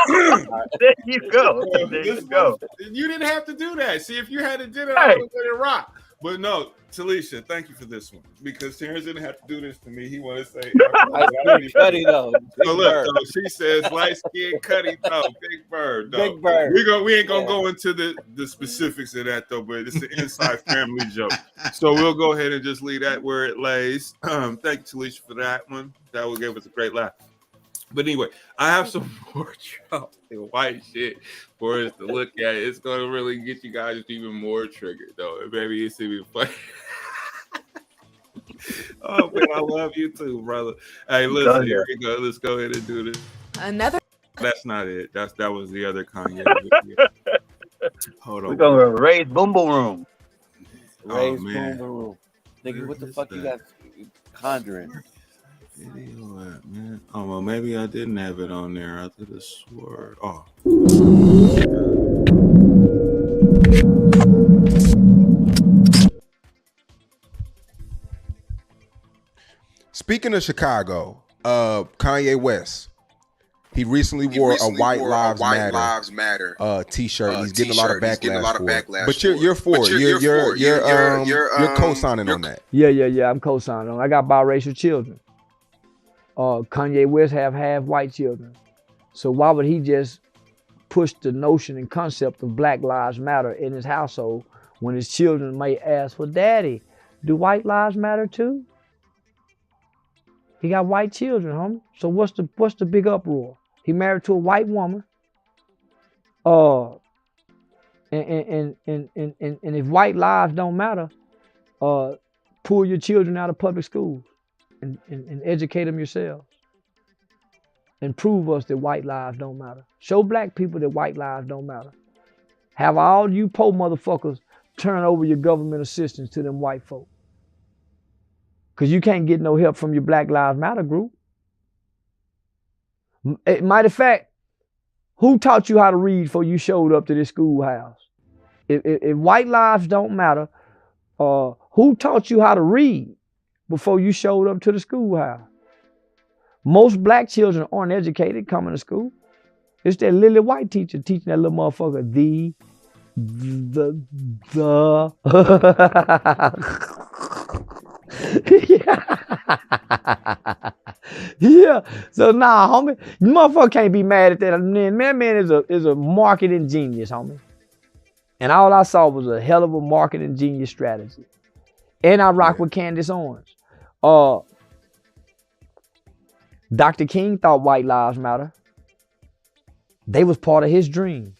There you go. You didn't have to do that. See, if you had to do that, I would have let it rock. But no, Talisha, thank you for this one because Terrence didn't have to do this to me. He wanted to say, Cuddy though. So look, she says light skin Cuddy though, Big Bird. Though. Big Bird. We ain't gonna go into the specifics of that though, but it's an inside family joke. So we'll go ahead and just leave that where it lays. Thank you, Talisha, for that one. That will give us a great laugh. But anyway, I have some more Trump and white shit for us to look at. It's gonna really get you guys even more triggered, though. Maybe it's even funny. Oh man, I love you too, brother. Hey, listen, here we go. Let's go ahead and do this. Another. That's not it. That was the other Kanye. Hold on. We're gonna raise boom boom room. Raise man. boom room. Nigga, what the fuck you got conjuring? Video at, man. Oh well, maybe I didn't have it on there. I could have swore. Oh. Speaking of Chicago, Kanye West, he recently wore a White Lives Matter t-shirt. He's getting a lot of backlash for it. But you're for it. You're co-signing on that. Yeah. I'm co-signing on. I got biracial children. Kanye West have half white children. So why would he just push the notion and concept of Black Lives Matter in his household when his children may ask, well, Daddy, do white lives matter too? He got white children, homie. So what's the big uproar? He married to a white woman. And if white lives don't matter, pull your children out of public schools and educate them yourselves. And prove us that white lives don't matter. Show black people that white lives don't matter. Have all you poor motherfuckers turn over your government assistance to them white folk. Because you can't get no help from your Black Lives Matter group. Matter of fact, who taught you how to read before you showed up to this schoolhouse? If white lives don't matter, who taught you how to read before you showed up to the schoolhouse? Most black children aren't educated coming to school. It's that lily white teacher teaching that little motherfucker the. Yeah. So nah, homie, you motherfucker can't be mad at that. Man is a marketing genius, homie. And all I saw was a hell of a marketing genius strategy. And I rock with Candace Owens. Dr. King thought white lives matter. They was part of his dream.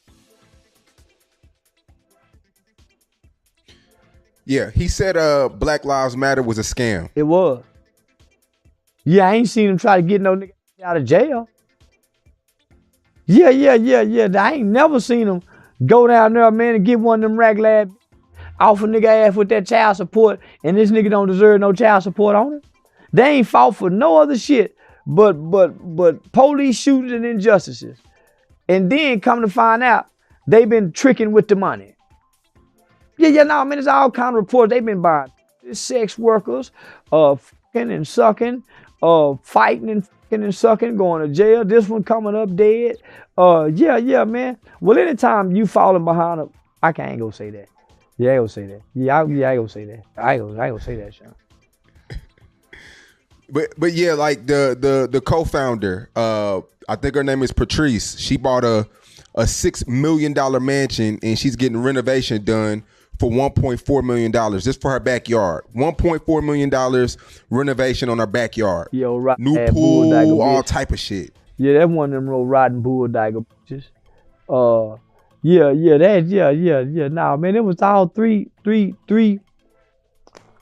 Yeah, he said Black Lives Matter was a scam. It was. Yeah, I ain't seen him try to get no nigga out of jail. Yeah. I ain't never seen him go down there, man, and get one of them rag lab off a nigga ass with that child support, and this nigga don't deserve no child support on it. They ain't fought for no other shit but police shootings and injustices. And then come to find out, they been tricking with the money. Yeah, no, man, it's all kind of reports. They've been buying sex workers, fucking and sucking, fighting and fucking and sucking, going to jail. This one coming up dead. Yeah, man. Well, anytime you falling behind I ain't gonna say that. Yeah, I ain't gonna say that. I ain't gonna say that. I ain't gonna say that, Sean. But yeah, like the co-founder, I think her name is Patrice. She bought a $6 million mansion and she's getting renovation done for $1.4 million just for her backyard. $1.4 million renovation on her backyard. Yo, right. New pool, all type of shit. Yeah, that's one of them little riding bulldogger bitches. Yeah. Nah, man, it was all three.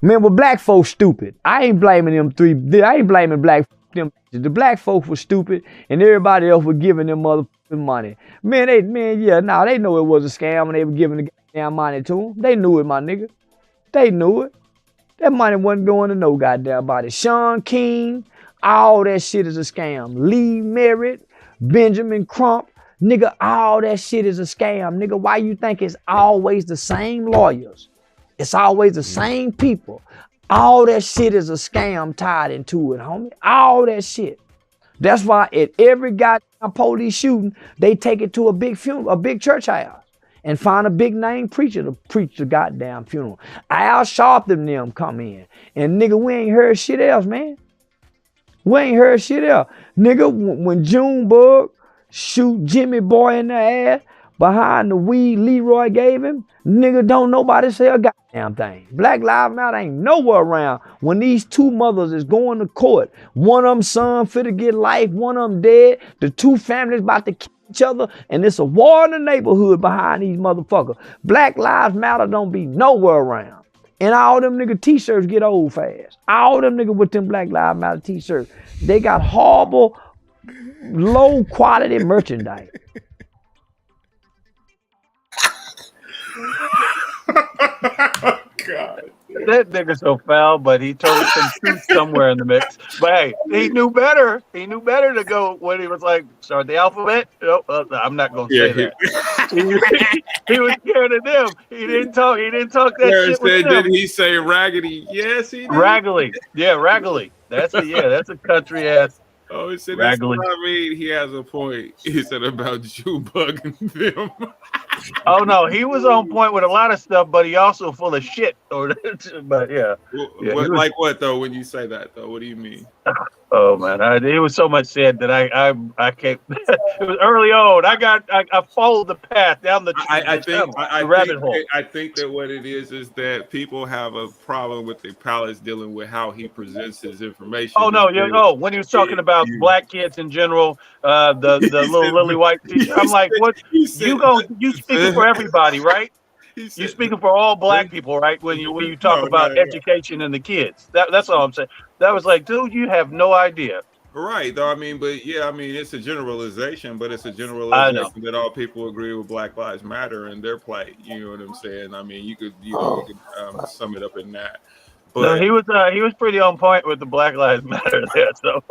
Man, well, black folks stupid. I ain't blaming them three. I ain't blaming black them. The black folks were stupid, and everybody else was giving them motherfucking money. Man, they know it was a scam, and they were giving the goddamn money to them. They knew it, my nigga. They knew it. That money wasn't going to no goddamn body. Sean King, all that shit is a scam. Lee Merritt, Benjamin Crump, nigga, all that shit is a scam. Nigga, why you think it's always the same lawyers? It's always the same people. All that shit is a scam tied into it, homie. All that shit. That's why at every goddamn police shooting, they take it to a big funeral, a big church house, and find a big name preacher to preach the goddamn funeral. Al Sharpton them come in. And nigga, we ain't heard shit else, man. We ain't heard shit else. Nigga, when Junebug shoot Jimmy Boy in the ass, behind the weed Leroy gave him, nigga don't nobody say a goddamn thing. Black Lives Matter ain't nowhere around when these two mothers is going to court. One of them son finna get life, one of them dead. The two families about to kill each other, and it's a war in the neighborhood behind these motherfuckers. Black Lives Matter don't be nowhere around. And all them nigga t-shirts get old fast. All them nigga with them Black Lives Matter t-shirts, they got horrible, low quality merchandise. God. That nigga so foul, but he told some truth somewhere in the mix. But hey, he knew better. He knew better to go when he was like, start the alphabet. No, I'm not gonna say that. He was scared of them. He didn't talk that shit with them. Did he say raggedy? Yes, he did. Raggedy. Yeah, raggedy. That's a country ass. Oh, he said that's raggedy. what I mean. He has a point. He said about Jew bugging them. Oh no, he was on point with a lot of stuff, but he also full of shit. But yeah, Like what though? When you say that though, what do you mean? Oh man, it was so much said that I can't. It was early on. I followed the path down the rabbit hole. I think that what it is that people have a problem with the palace dealing with how he presents his information. Oh no, when he was talking about black kids in general, the little lily white teacher, I'm like, what? You speaking for everybody, right? You speaking for all black people, right? When you talk about education and the kids, that's all I'm saying. That was like, dude, you have no idea. Right, though. I mean, but yeah, I mean, it's a generalization, but it's a generalization that all people agree with Black Lives Matter and their plight. You know what I'm saying? I mean, you could sum it up in that. But no, he was pretty on point with the Black Lives Matter there. So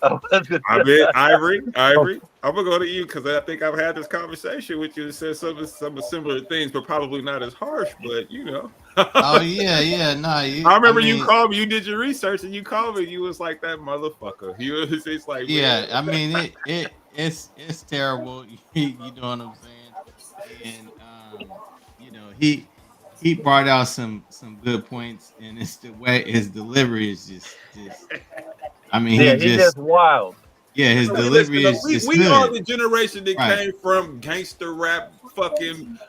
I bet Ivory, I'm gonna go to you because I think I've had this conversation with you and said some similar things, but probably not as harsh. But you know. Oh yeah, no. I remember you called me. You did your research and you called me. You was like that motherfucker. It's like yeah. I mean it's terrible. You know what I'm saying? And you know he brought out some good points, and it's the way his delivery is just. I mean, he's just wild. Yeah, his delivery is just we good. are the generation that came from gangster rap, fucking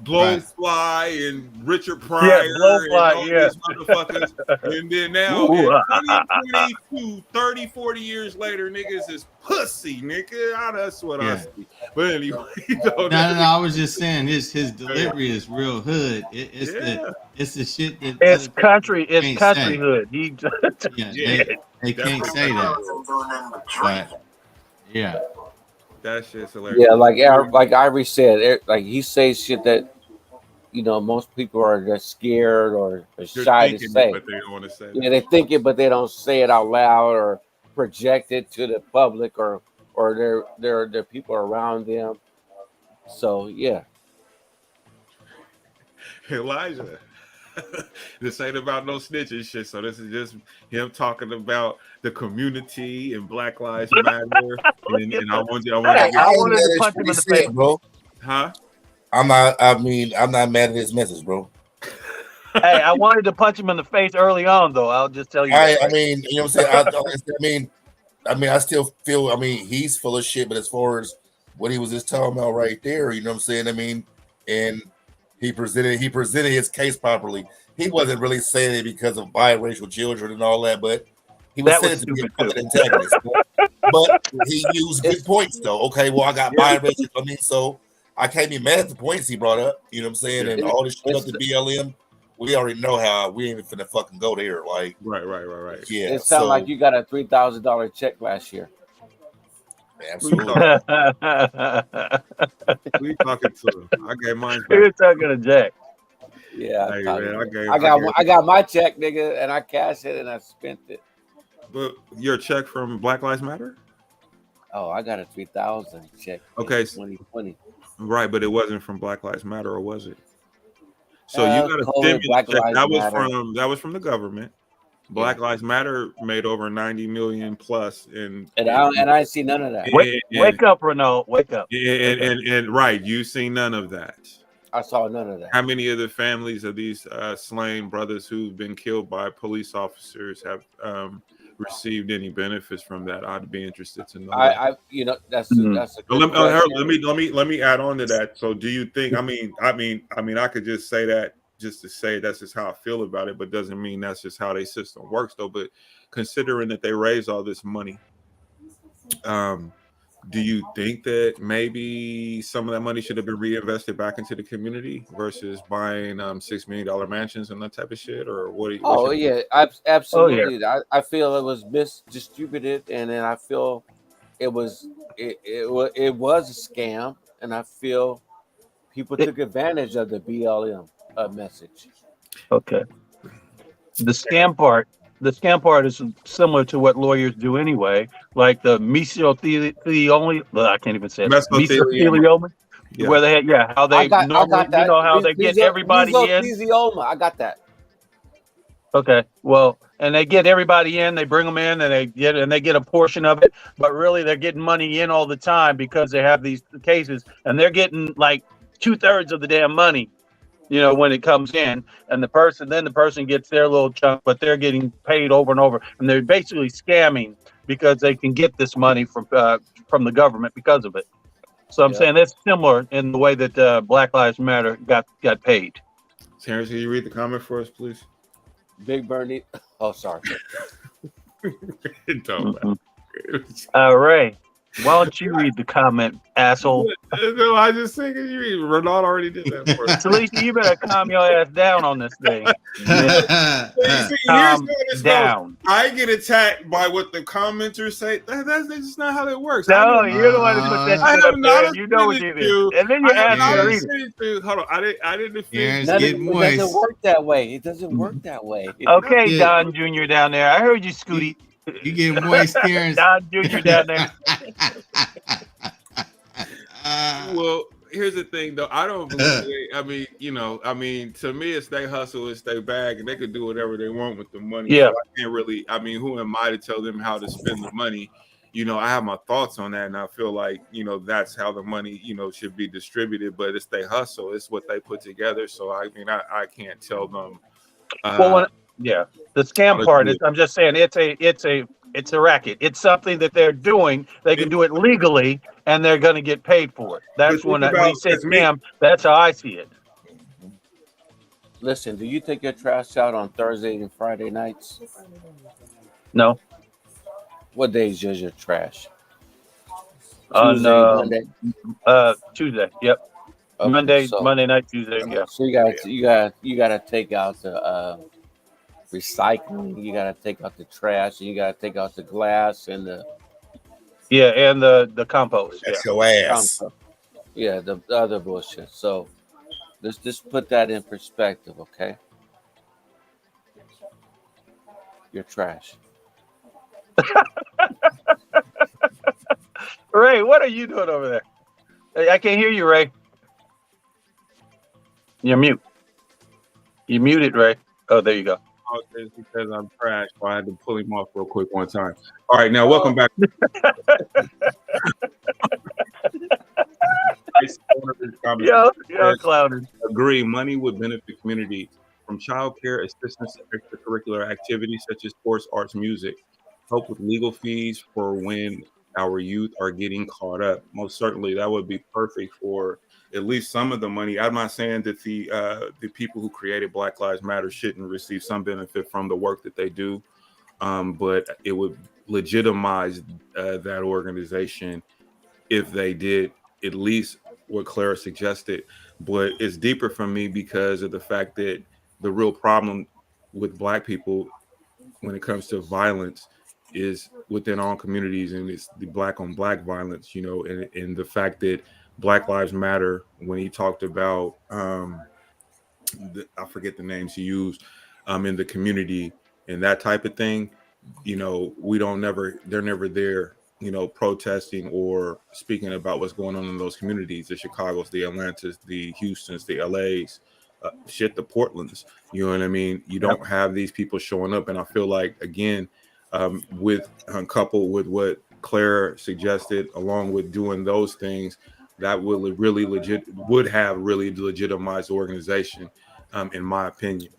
Blowfly and Richard Pryor and all these motherfuckers. And then now, 2022, 30, 40 years later, niggas is pussy, nigga. That's what I see. But anyway, no, I was just saying his delivery is real hood. It's the shit that it's country. It's country say. Hood. They can't say that. But yeah. That shit's hilarious. Yeah, like Ivory said, like he says shit that most people are just scared or shy to say. But they don't want to say yeah, they think it, but they don't say it out loud or project it to the public or their people around them. So yeah. Elijah. This ain't about no snitching shit. So this is just him talking about the community and Black Lives Matter. and I wanted to punch him in the face, bro. Huh? I'm not mad at his message, bro. Hey, I wanted to punch him in the face early on, though. I'll just tell you. I mean, you know what I'm saying? I still feel. He's full of shit. But as far as what he was just talking about right there, you know what I'm saying? And he presented his case properly. He wasn't really saying it because of biracial children and all that, but he was saying it to be a fucking antagonist. But he used good points, though. Okay, well, I got biracial. So I can't be mad at the points he brought up. You know what I'm saying? And all this shit up to BLM. We already know how we ain't even finna fucking go there. Like, right. Yeah. It sounds like you got a $3,000 check last year. Absolutely. We talking to him. I gave mine back. You're talking to Jack. Yeah, hey, man, I got my check, nigga, and I cashed it and I spent it. But your check from Black Lives Matter? Oh, I got a $3,000 check. Okay, 2020. Right, but it wasn't from Black Lives Matter, or was it? So you got a stimulus check. That was from the government. Black Lives Matter made over 90 million plus, and I see none of that. Wake up, Renault. Wake up. And right, you see none of that. I saw none of that. How many of the families of these slain brothers who've been killed by police officers have received any benefits from that. I'd be interested to know that. I you know, that's a good Let me add on to that. So, do you think? I could just say that just to say that's just how I feel about it, but doesn't mean that's just how their system works, though. But considering that they raise all this money, do you think that maybe some of that money should have been reinvested back into the community versus buying $6 million mansions and that type of shit? Or what? Oh yeah, absolutely. I feel it was misdistributed, and then I feel it was it was a scam, and I feel people took advantage of the BLM message. Okay. The scam part is similar to what lawyers do anyway, like the mesothelioma. I can't even say it. Mesothelioma. Yeah. Where they how they normally, that. you know, how they get everybody in. Mesothelioma. I got that. Okay, well, and they get everybody in, they bring them in, and they get a portion of it, but really they're getting money in all the time because they have these cases, and they're getting like 2/3 of the damn money, you know, when it comes in, and the person gets their little chunk, but they're getting paid over and over, and they're basically scamming because they can get this money from the government because of it. So I'm saying that's similar in the way that Black Lives Matter got paid. Terrence, can you read the comment for us, please? Big Bernie. Oh, sorry. Ray, why don't you read the comment, asshole? No, I just think you read. Ronald already did that for us. Talita, you better calm your ass down on this thing. Calm down. I get attacked by what the commenters say. That's just not how that works. No, you're the one who put that shit up there. You know what you did. And then you ask me to read it. Hold on. I didn't It doesn't work that way. It doesn't work that way. Okay, Don Jr. down there. I heard you, Scooty. You get moist, Terrence. Don Jr. down there. Well, here's the thing, though. I don't believe it. To me, it's they hustle, it's their bag, and they can do whatever they want with the money. Yeah. So I can't really. Who am I to tell them how to spend the money? I have my thoughts on that, and I feel like that's how the money should be distributed. But it's they hustle, it's what they put together. So I can't tell them. The scam part is, I'm just saying, it's a racket. It's something that they're doing. They can do it legally, and they're going to get paid for it. That's when he says scam. That's how I see it. Listen, do you take your trash out on Thursday and Friday nights? No. What days is your trash? Monday. Tuesday. Yep. Okay, Monday night, Tuesday. Yeah. So you gotta take out the recycling. You gotta take out the trash. And you gotta take out the glass and the compost. That's your ass. Compost. Yeah, the other bullshit. So let's just put that in perspective, okay? Your trash. Ray, what are you doing over there? Hey, I can't hear you, Ray. You're mute. You muted, Ray. Oh, there you go. It's because I'm trash, so I had to pull him off real quick one time. All right, now welcome back. Clouded. Agree. Money would benefit community from child care assistance to extracurricular activities such as sports, arts, music. Help with legal fees for when our youth are getting caught up. Most certainly, that would be perfect for at least some of the money. I'm not saying that the people who created Black Lives Matter shouldn't receive some benefit from the work that they do, but it would legitimize that organization if they did at least what Clara suggested. But it's deeper for me because of the fact that the real problem with Black people when it comes to violence is within all communities, and it's the Black on Black violence, and the fact that Black Lives Matter, when he talked about, I forget the names he used, in the community and that type of thing, they're never there, protesting or speaking about what's going on in those communities, the Chicagos, the Atlantas, the Houstons, the LAs, the Portlands, you know what I mean? You don't have these people showing up. And I feel like, again, coupled with what Claire suggested, along with doing those things, that would have really legitimized the organization. in my opinion.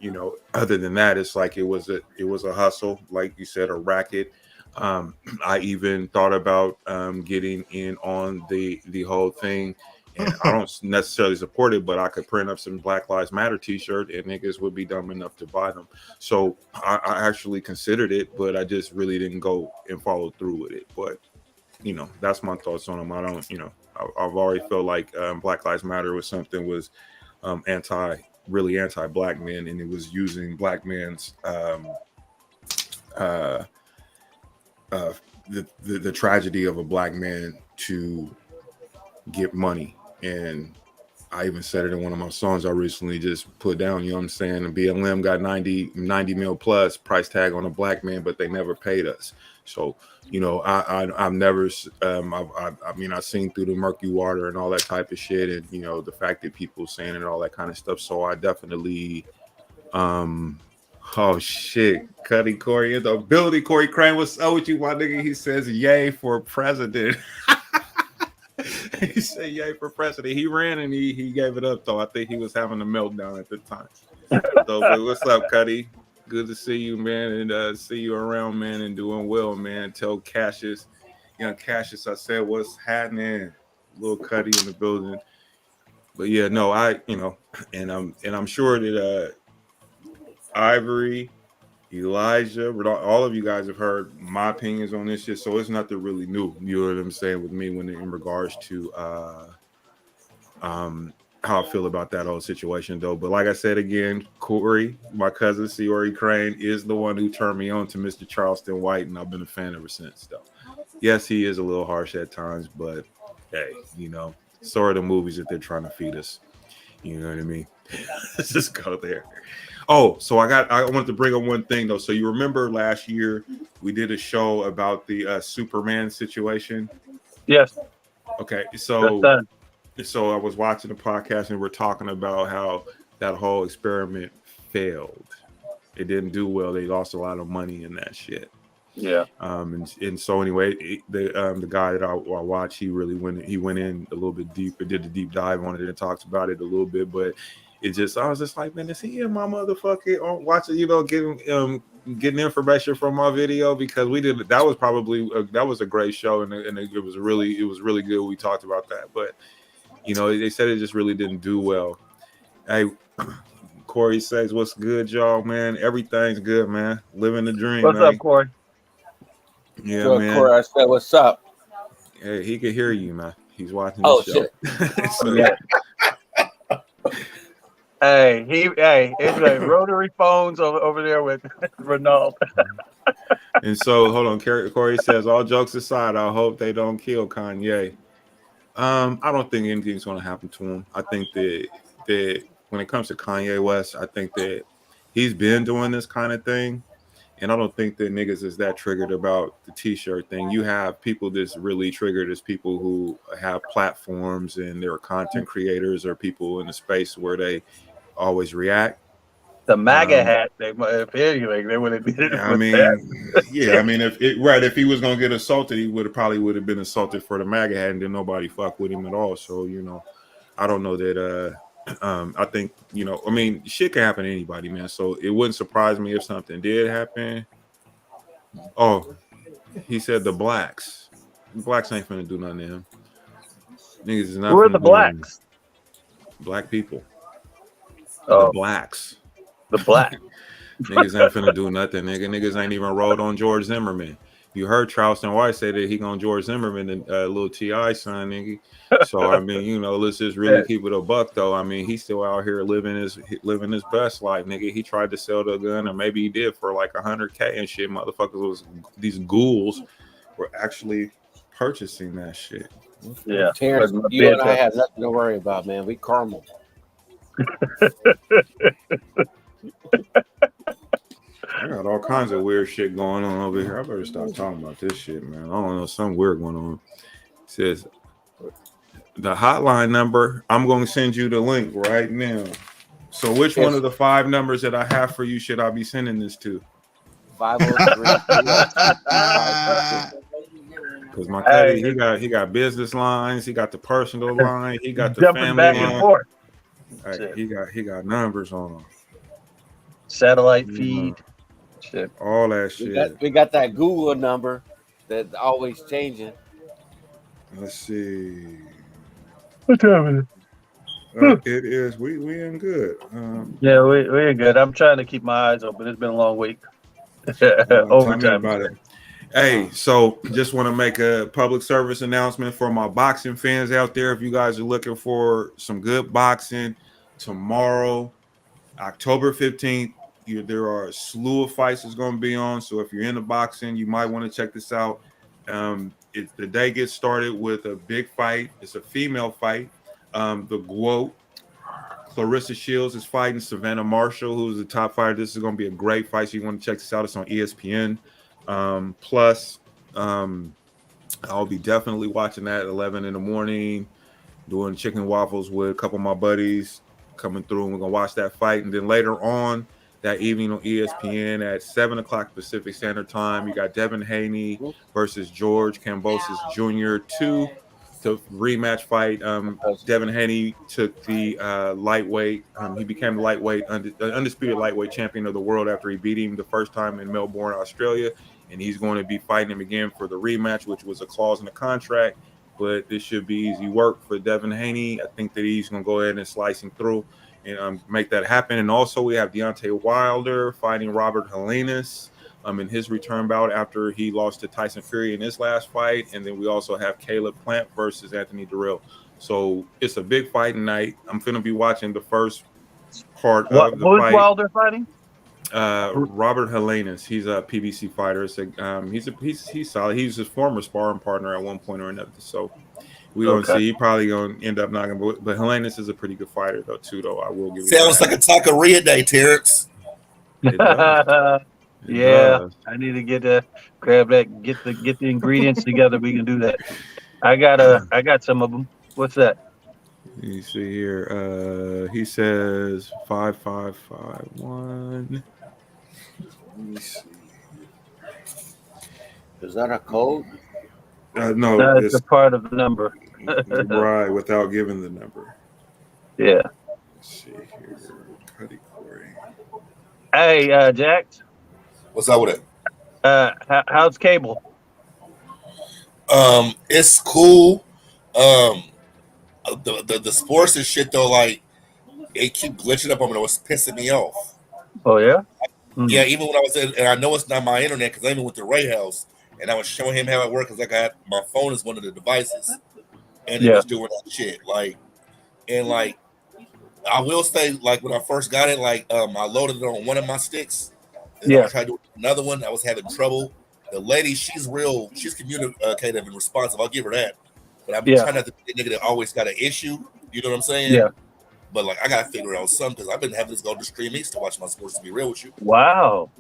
Other than that, it's like it was a hustle, like you said, a racket. I even thought about getting in on the whole thing, and I don't necessarily support it, but I could print up some Black Lives Matter T-shirt, and niggas would be dumb enough to buy them. So I actually considered it, but I just really didn't go and follow through with it. But that's my thoughts on them. I don't, I've already felt like Black Lives Matter was really anti-black men, and it was using black men's the tragedy of a black man to get money. And I even said it in one of my songs I recently just put down, you know what I'm saying? And BLM got 90 mil plus price tag on a black man, but they never paid us. So, I've never, I've seen through the murky water and all that type of shit. And, the fact that people saying it and all that kind of stuff. So I definitely, oh shit, Cuddy Corey in the building. Corey Crane, what's up with you, my nigga? He says yay for president. He said yay for president. He ran and he gave it up though. I think he was having a meltdown at the time. So, but what's up, Cuddy? Good to see you, man, and see you around, man, and doing well, man. Tell Cassius, Cassius, I said what's happening. Little Cuddy in the building. But yeah, no, and I'm sure that Ivory, Elijah, all of you guys have heard my opinions on this shit, so it's nothing really new. You know what I'm saying with me when in regards to how I feel about that whole situation, though. But like I said again, Corey, my cousin Corey Crane, is the one who turned me on to Mr. Charleston White, and I've been a fan ever since, though. Yes, he is a little harsh at times, but hey, so are the movies that they're trying to feed us. You know what I mean? Let's just go there. Oh, so I wanted to bring up one thing though. So you remember last year we did a show about the Superman situation? Yes. Okay, so I was watching the podcast and we're talking about how that whole experiment failed. It didn't do well. They lost a lot of money in that shit. Yeah. And so anyway, the guy that I watched, he went in a little bit deeper, did a deep dive on it and talks about it a little bit, but I was just like, man, is he in my motherfucking on watching, getting information from my video? Because that was a great show, and it was really good. We talked about that, but they said it just really didn't do well. Hey, Corey says, what's good, y'all, man? Everything's good, man. Living the dream. What's up, Corey? Yeah, good, man. Corey, I said, what's up? Hey, he can hear you, man. He's watching the show. Shit. So, yeah. Hey, it's like rotary phones over there with Renault. And so, hold on. Corey says, all jokes aside, I hope they don't kill Kanye. I don't think anything's going to happen to him. I think that when it comes to Kanye West, I think that he's been doing this kind of thing. And I don't think that niggas is that triggered about the T-shirt thing. You have people that's really triggered as people who have platforms and they're content creators or people in a space where they always react. The MAGA hat, if anything, they would have did it. If he was gonna get assaulted, he would have been assaulted for the MAGA hat, and then nobody fuck with him at all. So I don't know that. I think shit can happen to anybody, man. So it wouldn't surprise me if something did happen. Oh, he said the blacks ain't finna do nothing to him. Niggas is not. Who are the blacks? Black people. Oh. The blacks. The black. Niggas ain't finna do nothing, nigga. Niggas ain't even rolled on George Zimmerman. You heard Charleston White say that he gonna George Zimmerman and little T.I. son, nigga. So let's just really keep it a buck though. He's still out here living his best life, nigga. He tried to sell the gun, or maybe he did for like $100K and shit. Motherfuckers these ghouls were actually purchasing that shit. Yeah, Terrence, you and I have nothing to worry about, man. We caramel. I got all kinds of weird shit going on over here. I better stop talking about this shit, man. I don't know, something weird going on. It says the hotline number. I'm going to send you the link right now. So which one of the 5 numbers that I have for you should I be sending this to? 503. Because my cousin, he got business lines, he got the personal line, he got the jumping family back line. and forth. Hey, he got numbers on him. Satellite feed. Shit. All that shit. We got that Google number that's always changing. Let's see. What time is it? It is. We in good. Yeah, we're good. I'm trying to keep my eyes open. It's been a long week. Tell me Overtime. about it. Hey, so just want to make a public service announcement for my boxing fans out there. If you guys are looking for some good boxing, tomorrow, October 15th, there are a slew of fights that's going to be on. So if you're into boxing, you might want to check this out. The day gets started with a big fight. It's a female fight. The GWOAT, Clarissa Shields, is fighting Savannah Marshall, who's the top fighter. This is going to be a great fight. So you want to check this out. It's on ESPN. Plus, I'll be definitely watching that at 11 in the morning, doing chicken waffles with a couple of my buddies coming through, and we're going to watch that fight. And then later on that evening on ESPN at 7 o'clock Pacific Standard Time, you got Devin Haney versus George Kambosos Jr. 2 to rematch fight. Devin Haney took the lightweight. He became the undisputed lightweight champion of the world after he beat him the first time in Melbourne, Australia. And he's going to be fighting him again for the rematch, which was a clause in the contract. But this should be easy work for Devin Haney. I think that he's going to go ahead and slice him through and make that happen. And also we have Deontay Wilder fighting Robert Helenius in his return bout after he lost to Tyson Fury in his last fight. And then we also have Caleb Plant versus Anthony Dirrell. So it's a big fight tonight. I'm going to be watching the first part of the who's fight. Wilder fighting? Robert Helenius. He's a PBC fighter. He's solid. He's his former sparring partner at one point or another. So we're gonna see. He probably gonna end up knocking. But Helenius is a pretty good fighter though. I will give you. Sounds like a taqueria day, Terrence. Yeah, I need to grab that, get the ingredients together. We can do that. I got some of them. What's that? You see here. He says 5551. Let me see. Is that a code? No, that's a part of the number. Right, without giving the number. Yeah. Let's see here. Cuddy Corey. Hey, Jax. What's up with it? How's cable? It's cool. The sports and shit though, like they keep glitching up on me. It's pissing me off. Oh yeah. Yeah, even when I was in, and I know it's not my internet because I even went to Ray House and I was showing him how it worked because I got my phone is one of the devices, and it was doing that shit. Like I will say, like when I first got it, like I loaded it on one of my sticks, and I tried to do another one. I was having trouble. The lady, she's communicative and responsive. I'll give her that. But I've been trying not to be a nigga that always got an issue. You know what I'm saying? Yeah. But like I gotta figure out something because I've been having this go to Stream East to watch my sports. To be real with you. Wow.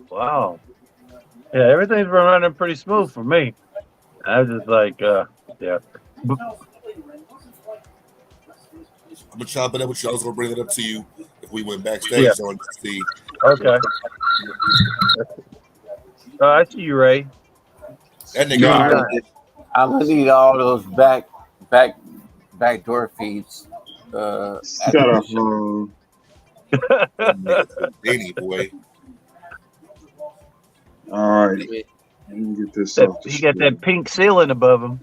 Yeah, everything's been running pretty smooth for me. I was just like, yeah. I'm gonna chop it up with you. I was gonna bring it up to you if we went backstage on the. Okay. I see you, Ray. That nigga. I'm gonna need all those backdoor feeds. Shut up, bro. Danny boy. All right. Let me get this off. He got that pink ceiling above him.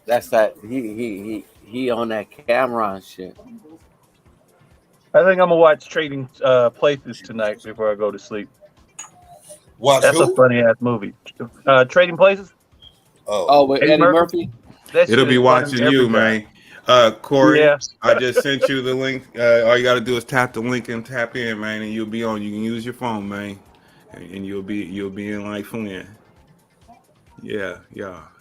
That's that. He on that camera and shit. I think I'm gonna watch Trading Places tonight before I go to sleep. That's a funny ass movie. Trading Places. Oh, with Eddie Murphy. It'll be watching you, man. Corey, I just sent you the link. All you got to do is tap the link and tap in, man, and you'll be on. You can use your phone, man, and you'll be in like Flynn. Yeah.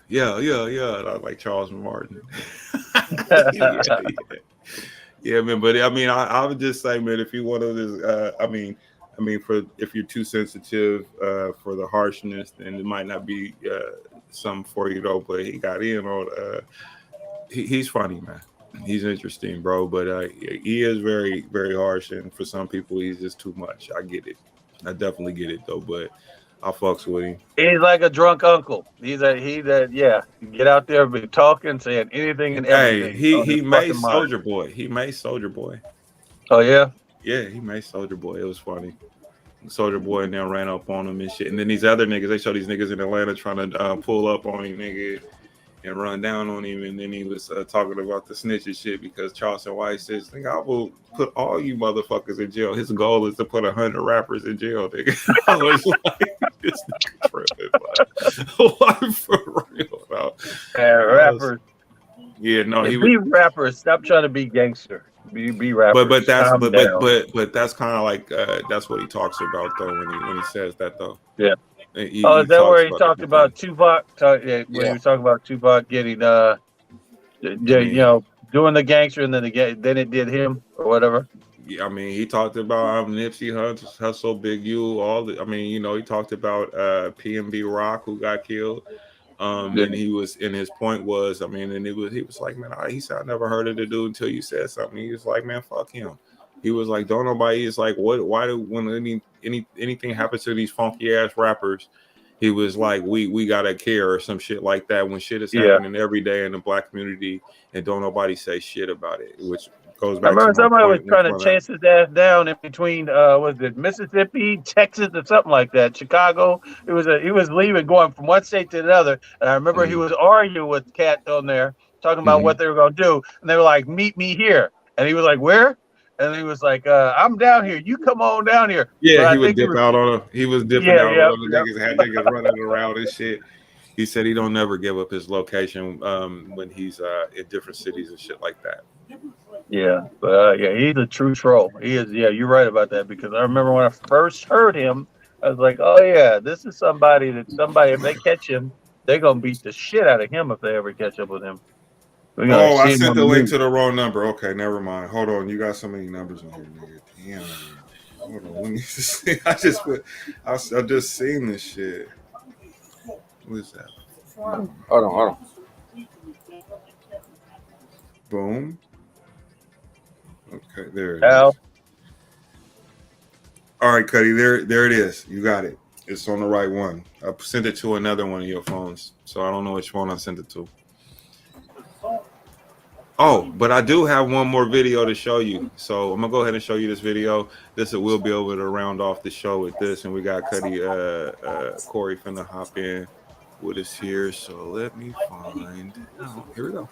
Like Charles Martin. Yeah, man. But I mean, I would just say, man, if you want to, if you're too sensitive for the harshness, then it might not be something for you though. But he got in on. He's funny, man. He's interesting, bro. But he is very, very harsh, and for some people, he's just too much. I get it. I definitely get it though. But I fucks with him. He's like a drunk uncle. He yeah. Get out there, be talking, saying anything and Hey, everything. On his he made fucking mind. Soldier Boy. He made Soldier Boy. Oh yeah. Yeah, he made Soldier Boy. It was funny. Soldier Boy and then ran up on him and shit. And then these other niggas, they show these niggas in Atlanta trying to pull up on him, nigga, and run down on him. And then he was talking about the snitch and shit because Charleston White says, nigga, I will put all you motherfuckers in jail. His goal is to put 100 rappers in jail, nigga. I was like, this nigga tripping, like for real, bro. Rappers. Yeah, no, he be rappers. Stop trying to be gangster. Be rappers. But that's Calm down. but that's kind of like that's what he talks about though when he says that though. Yeah. He Is that where he talks talked about Tupac? When he was talking about Tupac getting you know, doing the gangster and then then it did him or whatever. Yeah, I mean, he talked about Nipsey Hussle, Big U, all the. I mean, you know, he talked about PNB Rock who got killed. And he was, and his point was, I mean, and he was like, man, he said, I never heard of the dude until you said something. He was like, man, fuck him. He was like, don't nobody. It's like, why do when anything happens to these funky ass rappers, he was like, we gotta care or some shit like that when shit is happening every day in the black community and don't nobody say shit about it, which goes back. I remember to somebody was trying to chase his ass down in between was it Mississippi, Texas, or something like that, Chicago. He was leaving, going from one state to another, and I remember he was arguing with Cat on there, talking about what they were gonna do, and they were like, "Meet me here," and he was like, "Where?" And he was like, "I'm down here. You come on down here." Yeah, but he would dip out on him. He was dipping out on the niggas, had niggas running around and shit. He said he don't never give up his location when he's in different cities and shit like that. Yeah, but yeah, he's a true troll. He is. Yeah, you're right about that because I remember when I first heard him, I was like, "Oh yeah, this is somebody if they catch him, they're gonna beat the shit out of him if they ever catch up with him." Oh, I sent the link to the wrong number. Okay, never mind. Hold on, you got so many numbers on here, nigga. Damn. Hold on, let me see. I just seen this shit. What is that? Hold on. Boom. Okay, there it is. All right, Cuddy, there it is. You got it. It's on the right one. I sent it to another one of your phones, so I don't know which one I sent it to. Oh, but I do have one more video to show you. So I'm gonna go ahead and show you this video. We'll be able to round off the show with this, and we got Cuddy, Corey finna hop in with us here. So let me find. Oh, here we go.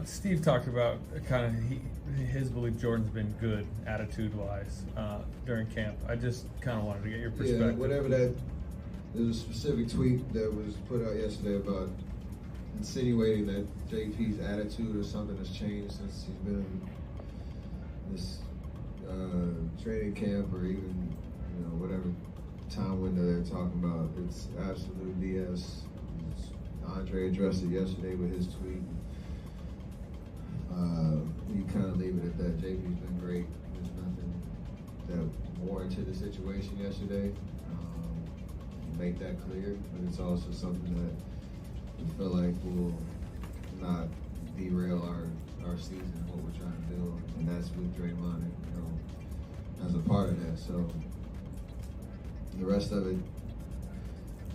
Steve talked about kind of his belief Jordan's been good attitude-wise during camp. I just kind of wanted to get your perspective. Yeah, whatever that. There's a specific tweet that was put out yesterday about insinuating that JP's attitude or something has changed since he's been in this training camp or even whatever time window they're talking about. It's absolute BS. Andre addressed it yesterday with his tweet. You kind of leave it at that. JP's been great. There's nothing that warranted the situation yesterday. Make that clear, but it's also something that we feel like will not derail our season, what we're trying to do, and that's with Draymond, as a part of that. So the rest of it,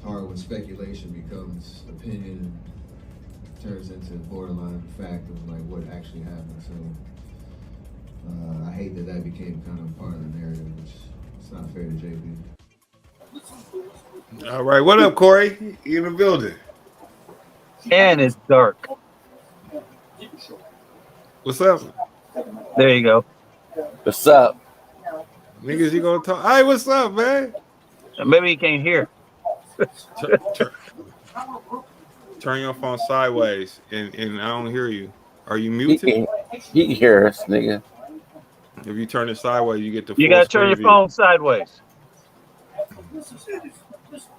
hard when speculation becomes opinion and turns into borderline fact of like what actually happened. So I hate that became kind of part of the narrative, which it's not fair to JP. All right, what up, Corey? You in the building? And it's dark. What's up? There you go. What's up? Niggas, you gonna talk? Hey, what's up, man? Maybe he can't hear. Turn your phone sideways, and I don't hear you. Are you muted? He can hear us, nigga. If you turn it sideways, you get the You full gotta turn screen your view. phone sideways.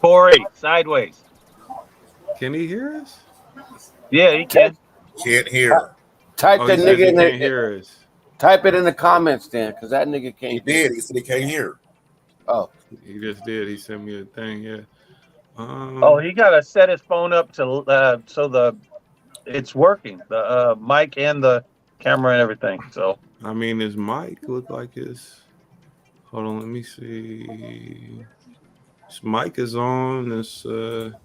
4-8 sideways. Can he hear us? Yeah, he can. Can't hear. Type Oh, that he says nigga he in can't the. hear us. Type it in the comments, then, because that nigga can't. He did. He said he can't hear. Oh, He just did. He sent me a thing. Yeah. Oh, he gotta set his phone up to so it's working. The mic and the camera and everything. So I mean, his mic look like his. Hold on, let me see. His mic is on. This. Okay.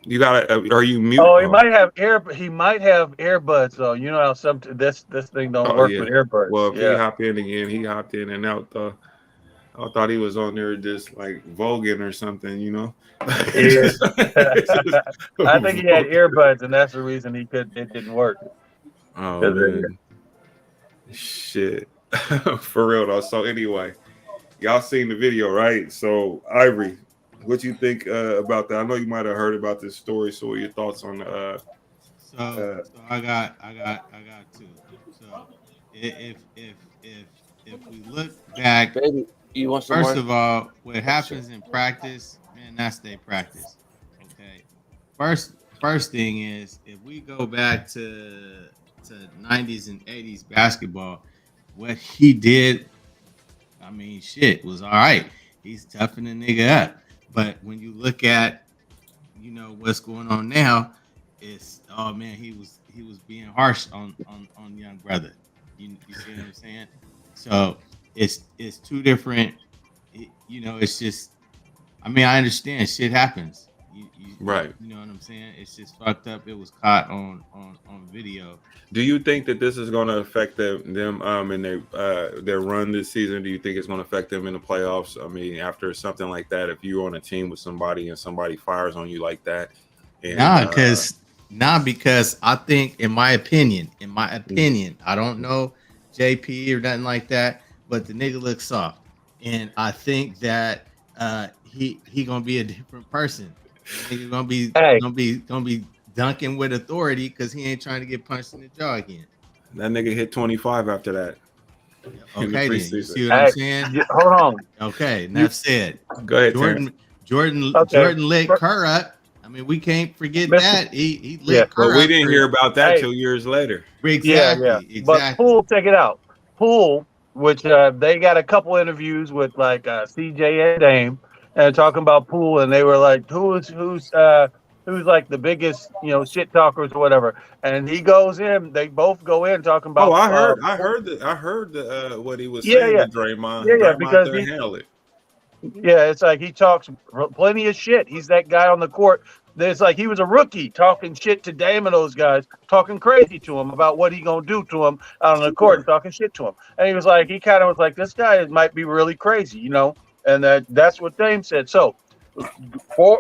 You got to. Are you mute? Oh, he might have earbuds though. You know how this thing don't Oh work yeah. with earbuds. Well, if he Yeah. hopped in again, he hopped in and out though. I thought he was on there just like voguing or something, you know. Yeah. I think he had earbuds, and that's the reason it didn't work. Oh man. Shit. For real though. So anyway, y'all seen the video, right? So Ivory, what you think about that? I know you might have heard about this story. So what are your thoughts on So I got two. So if we look back, baby, you want some first more? of all, what happens in practice, man, that's their practice. Okay. First thing is, if we go back to 90s and 80s basketball, what he did, I mean, shit, was all right. He's toughing the nigga up. But when you look at, what's going on now, it's, oh man, he was being harsh on young brother. You see what I'm saying? So it's two different. It's just. I mean, I understand shit happens. Right. You know what I'm saying? It's just fucked up. It was caught on video. Do you think that this is going to affect them in their run this season? Do you think it's going to affect them in the playoffs? I mean, after something like that, if you're on a team with somebody and somebody fires on you like that, and because I think, in my opinion, I don't know JP or nothing like that, but the nigga looks soft, and I think that he gonna be a different person. He's gonna be dunking with authority because he ain't trying to get punched in the jaw again. That nigga hit 25 after that. Okay, then you see what I'm saying? Hold on. Okay, enough said. Go ahead, Jordan lit Kerr up. I mean, we can't forget that he lit Kerr up. But we didn't hear about that till years later. Exactly. But Poole, check it out. Poole, which they got a couple interviews with like CJ and Dame, and talking about Poole, and they were like, who's like the biggest shit talkers or whatever, and he goes in. They both go in talking about. Oh, I heard what he was saying to Draymond. Yeah, Draymond because couldn't handle it. Yeah, it's like he talks plenty of shit. He's that guy on the court. It's like he was a rookie talking shit to Dame and those guys, talking crazy to him about what he gonna do to him out on the court, and talking shit to him. And he kind of was like, this guy might be really crazy, And that's what Dame said. So,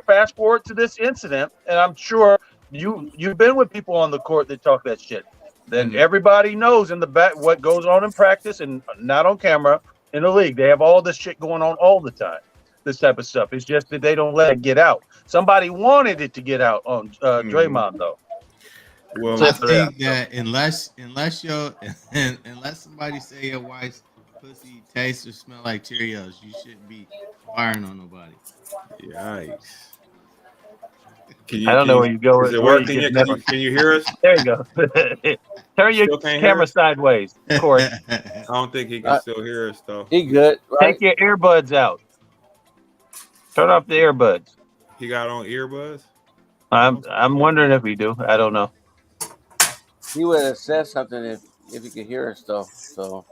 fast forward to this incident, and I'm sure you've been with people on the court that talk that shit. Then everybody knows in the back what goes on in practice and not on camera. In the league, they have all this shit going on all the time. This type of stuff. It's just that they don't let it get out. Somebody wanted it to get out on Draymond, though. Well, I think that unless somebody say your wife's pussy tastes or smell like Cheerios, you shouldn't be firing on nobody. Yikes. I don't know where you go. Is it working? Can you hear us? There you go. Turn your camera sideways, Corey. I don't think he can still hear us though. He good. Right? Take your earbuds out. Turn off the earbuds. He got on earbuds? I'm wondering if he do. I don't know. He would have said something if he could hear us though. So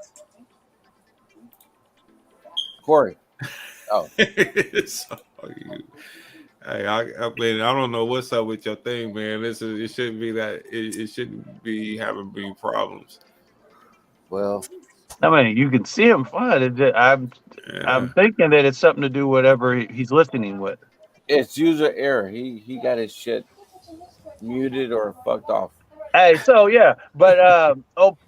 Corey. Oh. Hey, I mean, I don't know what's up with your thing, man. It shouldn't be that. It shouldn't be having big problems. Well, I mean, you can see him fine. I'm thinking that it's something to do whatever he's listening with. It's user error. He got his shit muted or fucked off. Hey, so yeah, but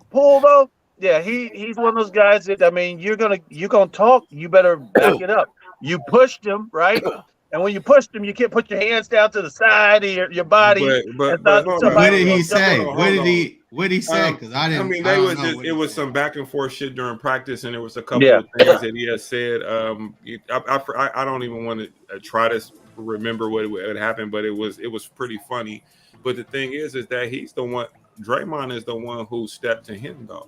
Poole though, yeah, he's one of those guys that you're gonna talk. You better back it up. You pushed him, right? And when you push them, you can't put your hands down to the side of your body. But and not hold on. What did he Hold say? on, What hold did on. he say? Because I I mean, don't know just what it he was said. some back and forth shit during practice, and there was a couple Yeah. of things that he had said. I don't even want to try to remember what happened, but it was pretty funny. But the thing is that he's the one. Draymond is the one who stepped to him though.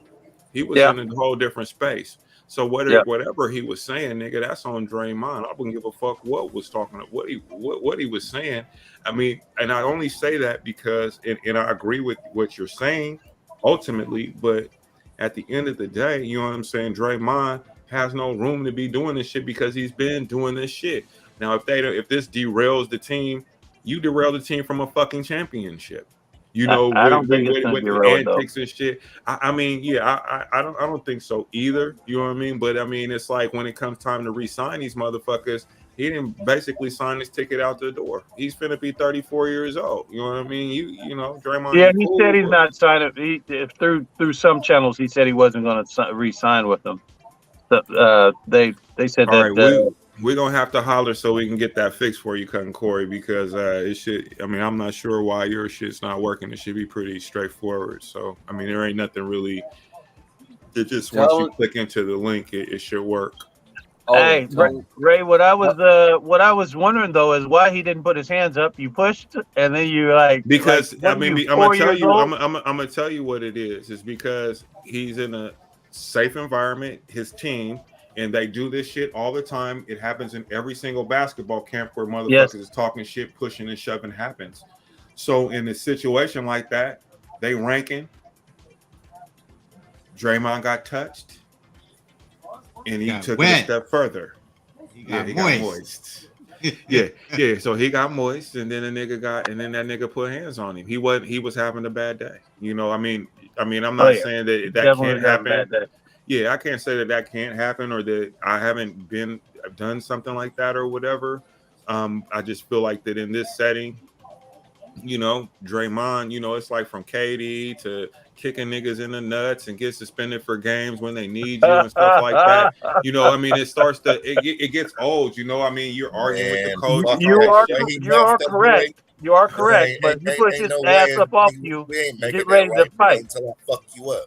He was Yeah. in a whole different space. So Yeah. whatever he was saying, nigga, that's on Draymond. I wouldn't give a fuck what was talking what he was saying. I mean, and I only say that because and I agree with what you're saying ultimately, but at the end of the day, you know what I'm saying? Draymond has no room to be doing this shit because he's been doing this shit. Now, if this derails the team, you derail the team from a fucking championship. You know, I don't think it's going to with be real though. antics and shit. I mean, yeah, I don't think so either. You know what I mean? But I mean, it's like when it comes time to re-sign these motherfuckers, he didn't basically sign his ticket out the door. He's finna be 34 years old. You know what I mean? You know, Draymond. Yeah, you he cool, said he's but- not signing. Through some channels, he said he wasn't going to re-sign with them. They said All that. right, we're gonna have to holler so we can get that fixed for you, Cutting Corey, because it should. I mean, I'm not sure why your shit's not working. It should be pretty straightforward. So, I mean, there ain't nothing really. It just once you click into the link, it should work. Hey, Ray, what I was wondering though is why he didn't put his hands up. You pushed, and then you Because what I are mean, you, I'm 4 gonna tell years you, old? I'm gonna tell you what it is. It's because he's in a safe environment, his team, and they do this shit all the time. It happens in every single basketball camp where motherfuckers Yes. is talking shit, pushing and shoving happens. So in a situation like that, they ranking. Draymond got touched, and he took it a step further. He got moist. yeah. So he got moist, and then that nigga put hands on him. He was having a bad day. You know, I mean, I'm not saying that Definitely can't happen. bad day. Yeah, I can't say that can't happen or that I haven't done something like that or whatever. I just feel like that in this setting, you know, Draymond, you know, it's like from KD to kicking niggas in the nuts and get suspended for games when they need you and stuff like that. You know, I mean, it gets old. You know, I mean, you're arguing with the coach. You are correct. You are correct. But you push his ass up off you. We ain't making Get ready that right to fight. until I fuck you up.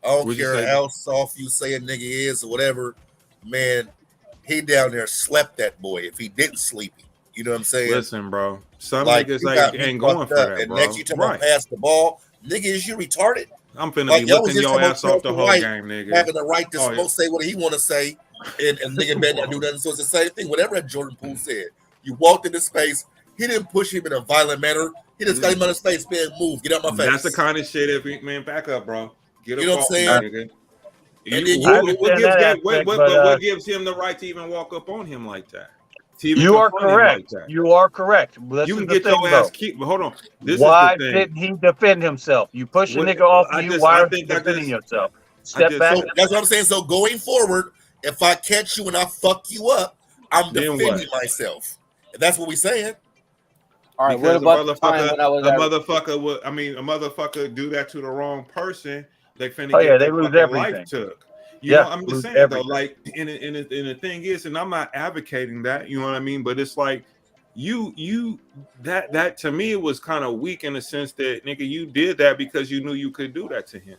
I don't What'd you care say? how soft you say a nigga is or whatever. Man, he down there slept that boy if he didn't sleep him. You know what I'm saying? Listen, bro. Some Like, niggas you got me ain't going fucked for up, that, and bro. next you talking about pass the ball. Nigga, is you retarded? I'm finna Like, be y'all was looking just your talking ass about off the Kelvin whole White game, nigga. having the right to Oh, yeah. say what he want to say, and nigga better not do nothing. So it's the same thing. Whatever that Jordan Poole said, you walked into space. He didn't push him in a violent manner. He just got him on his face, man. Move, get out my face. That's the kind of shit. If he, man, back up, bro. Get You up know what off I'm me, saying? nigga. And then What gives him the right to even walk up on him like that? To even You are confront him correct. like that? You are correct. This You is can the get thing, your though. ass kicked. But hold on. This Why is the thing. didn't he defend himself? You push a What- nigga off I you. just- Why I are you think I defending just- yourself? Step back. So that's what I'm saying. So going forward, if I catch you and I fuck you up, I'm Then defending what? myself. And that's what we're saying. All right, Because what about the time when I was a at motherfucker do that to the wrong person, they finna Oh, get yeah, they their lose fucking everything. life took. You Yeah, know, I'm just lose saying everything. though, like, and the thing is, and I'm not advocating that, you know what I mean, but it's like that to me it was kind of weak in the sense that nigga, you did that because you knew you could do that to him.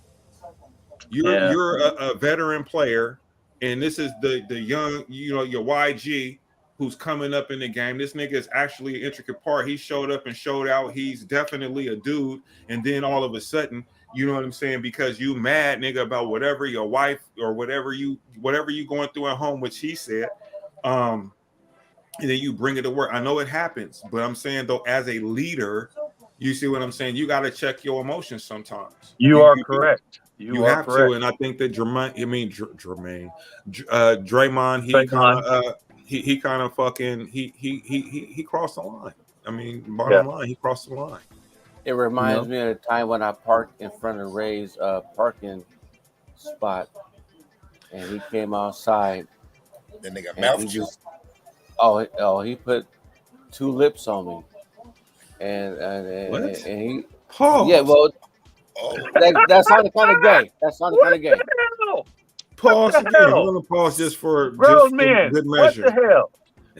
You're a veteran player, and this is the young, you know, your YG who's coming up in the game. This nigga is actually an intricate part. He showed up and showed out. He's definitely a dude. And then all of a sudden, you know what I'm saying? Because you mad, nigga, about whatever your wife or whatever you going through at home, which he said. And then you bring it to work. I know it happens, but I'm saying though, as a leader, you see what I'm saying? You got to check your emotions sometimes. You are correct. You are have correct. to, and I think that Draymond, he Draymond. kind of fucking he crossed the line. I mean, bottom line, he crossed the line. It reminds me of the time when I parked in front of Ray's parking spot, and he came outside. Then they got and mouth he you. just, he put two lips on me, and he. Pause. Yeah, well, that sounded kind of gay. That sounded kind of gay. Pause the again. hell? We're gonna pause just for Grown man. good What measure. the hell?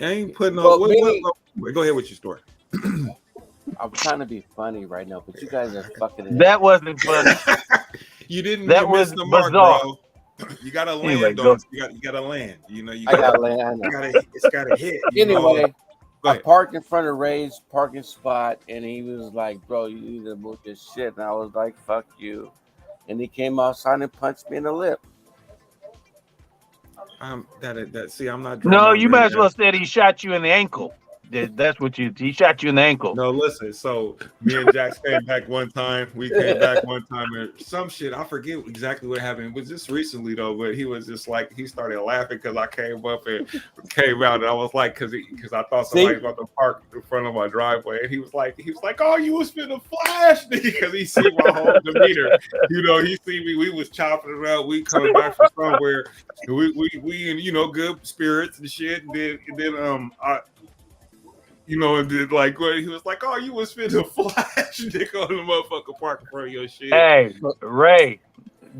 I ain't putting no. Well, Go ahead with your story. I'm trying to be funny right now, but you guys are fucking it That up. wasn't funny. You didn't. That You was missed the mark, bizarre. bro. You gotta land Anyway, on go. it. You gotta land. You know, I gotta land. I know. It's gotta hit. You Anyway, know? Go I ahead. parked in front of Ray's parking spot, and he was like, "Bro, you need to move this shit." And I was like, "Fuck you," and he came outside and punched me in the lip. See, I'm not. No, you might as well have said he shot you in the ankle. That's what he shot you in the ankle. No, listen. So me and Jax came back one time. We came back one time, and some shit. I forget exactly what happened. It was just recently though. But he was just like he started laughing because I came up and came out, and I was like, because I thought somebody was about to park in front of my driveway, and he was like, "Oh, you was finna flash," because he see my whole demeanor. You know, he see me. We was chopping it up. We coming back from somewhere. We in good spirits and shit. And then and then like he was like, "Oh, you was finna flash nigga on the motherfucker park in front of your shit." Hey, Ray,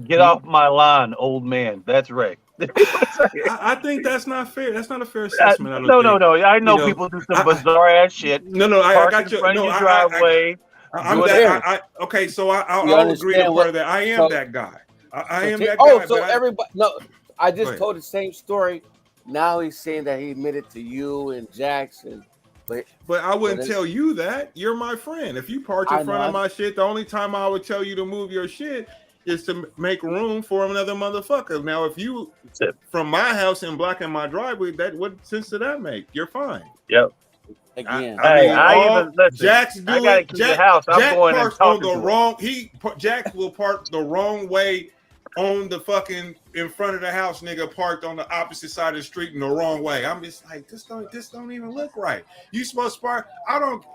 get off my lawn, old man. That's Ray. I think that's not fair. That's not a fair assessment. No. I know people do some bizarre ass shit. No. I got you. In front of No, your driveway. I'm that. Okay, so I'll agree to part of that. I am that guy. I am that guy. Oh, so everybody. No, I just told the same story. Now he's saying that he admitted to you and Jackson. But I wouldn't tell you that. You're my friend. If you park in front of my shit, the only time I would tell you to move your shit is to make room for another motherfucker. Now, if you from my house and blocking my driveway, what sense did that make? You're fine. Yep. Again, Jack's doing. I gotta keep the house. I'm Jack going parks and on talking the to wrong. Jack will park the wrong way on the fucking in front of the house, nigga, parked on the opposite side of the street in the wrong way. I'm just like, this don't even look right. You supposed to park. I don't,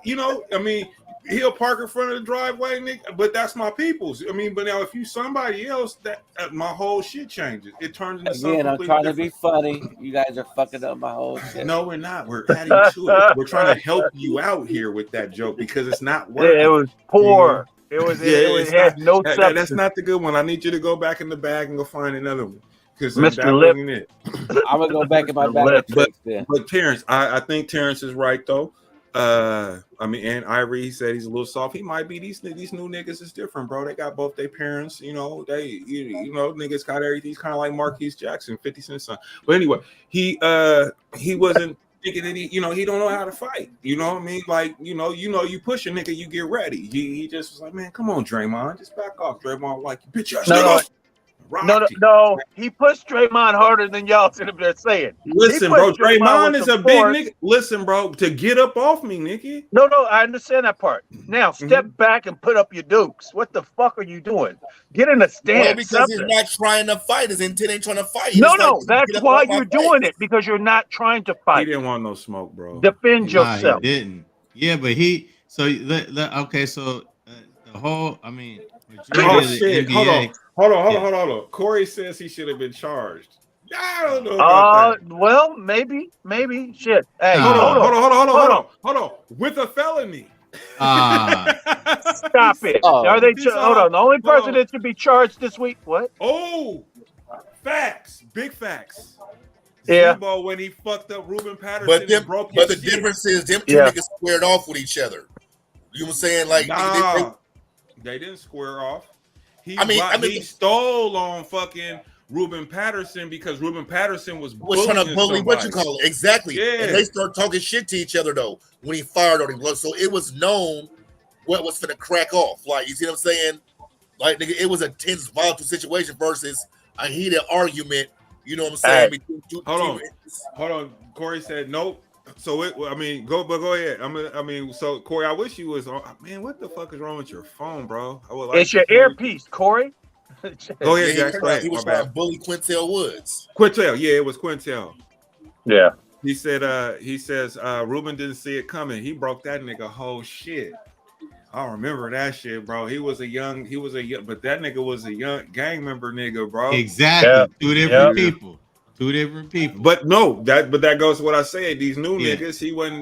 I mean, he'll park in front of the driveway, nigga, but that's my people's. I mean, but now if you somebody else, that my whole shit changes. It turns into something. Again, I'm trying to be funny. You guys are fucking up my whole shit. No, we're not. We're adding to it. We're trying to help you out here with that joke because it's not working. It was poor. It had no substance. That's not the good one. I need you to go back in the bag and go find another one. Because Mr. Lip. It. I'm gonna go back in my bag. But Terrence, I think Terrence is right though. I mean, and Irie said he's a little soft. He might be. These new niggas is different, bro. They got both their parents. Niggas got everything. He's kind of like Marquise Jackson, 50 Cent son. But anyway, he wasn't thinking that he don't know how to fight. You know what I mean? Like, you push a nigga, you get ready. He just was like, man, come on, Draymond, just back off. Draymond, like, bitch ass nigga. No, he pushed Draymond harder than y'all sit up there saying. Listen, bro, Draymond is a big nigga. Listen, bro, to get up off me, Nicky. No, I understand that part. Now, step back and put up your dukes. What the fuck are you doing? Get in a stance. Well, because he's not trying to fight. His intent ain't trying to fight. No, that's why you're doing it, because you're not trying to fight. He didn't want no smoke, bro. Defend yourself. He didn't. Yeah, but okay, so the whole, I mean, shit. NBA, Hold on. Corey says he should have been charged. I don't know about that. Well, maybe. Shit. Hey, hold on. With a felony. Stop it. Are they? Hold on. The only person that should be charged this week. What? Oh, facts. Big facts. Yeah. Zebo, when he fucked up Ruben Patterson, but the difference is them two niggas squared off with each other. You know what I'm saying? Like, they didn't square off. He stole on fucking Ruben Patterson because Ruben Patterson was trying to bully somebody. Exactly. Yeah. And they start talking shit to each other though when he fired on him. So it was known what was finna crack off. Like, you see what I'm saying? Like, nigga, it was a tense, volatile situation versus a heated argument. You know what I'm saying? Between two Hold on. Corey said nope. So go ahead. So Corey, I wish you was on. Man, what the fuck is wrong with your phone, bro? It's your earpiece, Corey. Go ahead, Jack. He was trying to bully Quintel Woods. It was Quintel. Yeah. He says Ruben didn't see it coming. He broke that nigga whole shit. I remember that shit, bro. But that nigga was a young gang member nigga, bro. Exactly. Yeah. Two different people. But no, that goes to what I said. These new niggas,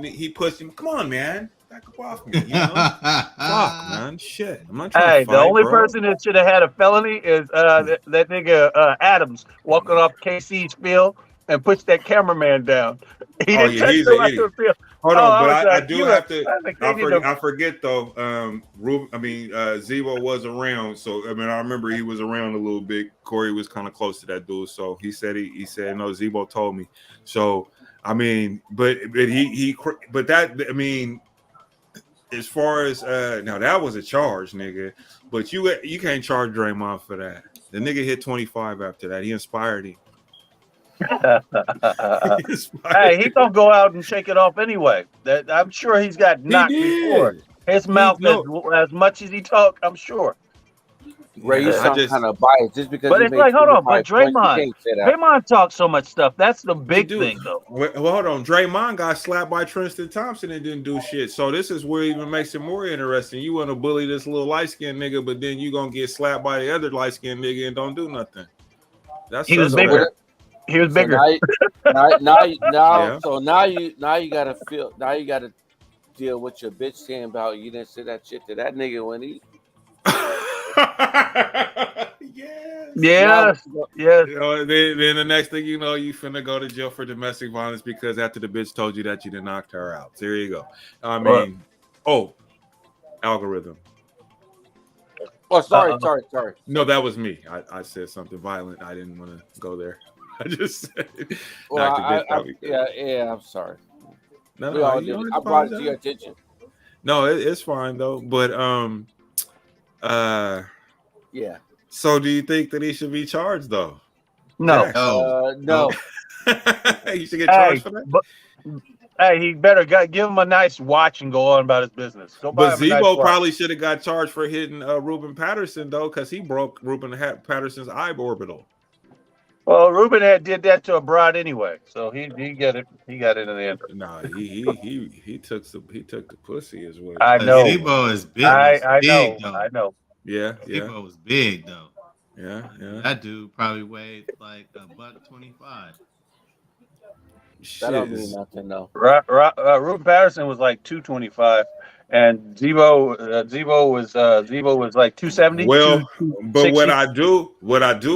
he pushed him. Come on, man. Back up off me. You know? Fuck, man. Shit. I'm not trying to fight, the only bro. person that should have had a felony is that nigga Adams walking off KC's field and puts that cameraman down. He Oh didn't yeah, touch he's the an right to idiot. the field. Hold Oh, on, I but was I like, do have to. I I forget though. Zebo was around, so I mean, I remember he was around a little bit. Corey was kind of close to that dude, so he said no. Zebo told me. So I mean, but that I mean, as far as now that was a charge, nigga. But you can't charge Draymond for that. The nigga hit 25 after that. He inspired him. Hey, he gonna go out and shake it off anyway. That I'm sure he's got knocked before. His mouth as much as he talk, I'm sure. Ray, you sound kind of biased just because But he it's made like, hold on, but 25 points. You Draymond, can't say that. Draymond talks so much stuff. That's the big thing, though. Well, hold on. Draymond got slapped by Tristan Thompson and didn't do shit. So this is where it even makes it more interesting. You want to bully this little light-skinned nigga, but then you gonna get slapped by the other light-skinned nigga and don't do nothing. He was bigger. He was bigger. So now you gotta deal with your bitch saying about you didn't say that shit to that nigga when he. Yes. You know, then the next thing you know, you finna go to jail for domestic violence because after the bitch told you that you done knocked her out. So there you go. I mean, algorithm. Oh, sorry. No, that was me. I said something violent. I didn't want to go there. I just said, well, knocked the bitch out. yeah. I'm sorry. No, I brought it to your attention. No, it's fine though. But yeah. So do you think that he should be charged though? No. No. He should get charged for that. But, hey, he better give him a nice watch and go on about his business. But Zebo probably should have got charged for hitting Ruben Patterson though, because he broke Ruben Patterson's eye orbital. Well, Ruben did that to a broad anyway, so he got it. He got it in the end. Nah, he took the pussy as well. I know. Zebo is big. I big, know. though. I know. Yeah. Zebo was big though. Yeah. That dude probably weighed like $125. That don't mean nothing though. Ruben Patterson was like 225, and Zebo was like 270. Well, but what I do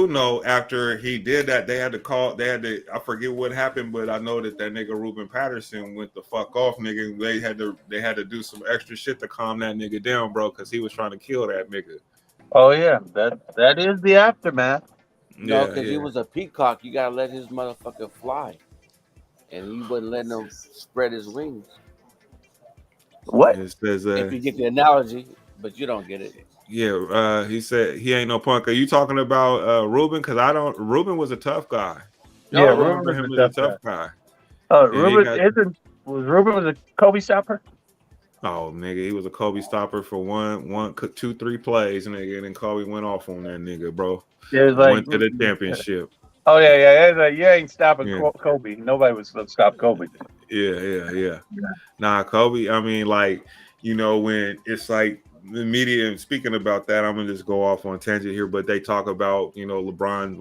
know after he did that, they had to I forget what happened, but I know that nigga Ruben Patterson went the fuck off, nigga. They had to do some extra shit to calm that nigga down, bro, because he was trying to kill that nigga. Oh yeah, that is the aftermath. No, because he was a peacock. You gotta let his motherfucker fly. And he wouldn't let him spread his wings. What? It says, if you get the analogy, but you don't get it. Yeah, he said he ain't no punk. Are you talking about Ruben? Because Ruben was a tough guy. Yeah, Ruben was a tough guy. Ruben was a Kobe stopper. Oh, nigga, he was a Kobe stopper for 2-3 plays, nigga, and then Kobe went off on that nigga, bro. Yeah, it was like, went to the championship. Oh yeah. Like, you ain't stopping Kobe. Nobody was stop Kobe. Yeah. Nah, Kobe. I mean, like, you know, when it's like the media. And speaking about that, I'm gonna just go off on a tangent here, but they talk about LeBron,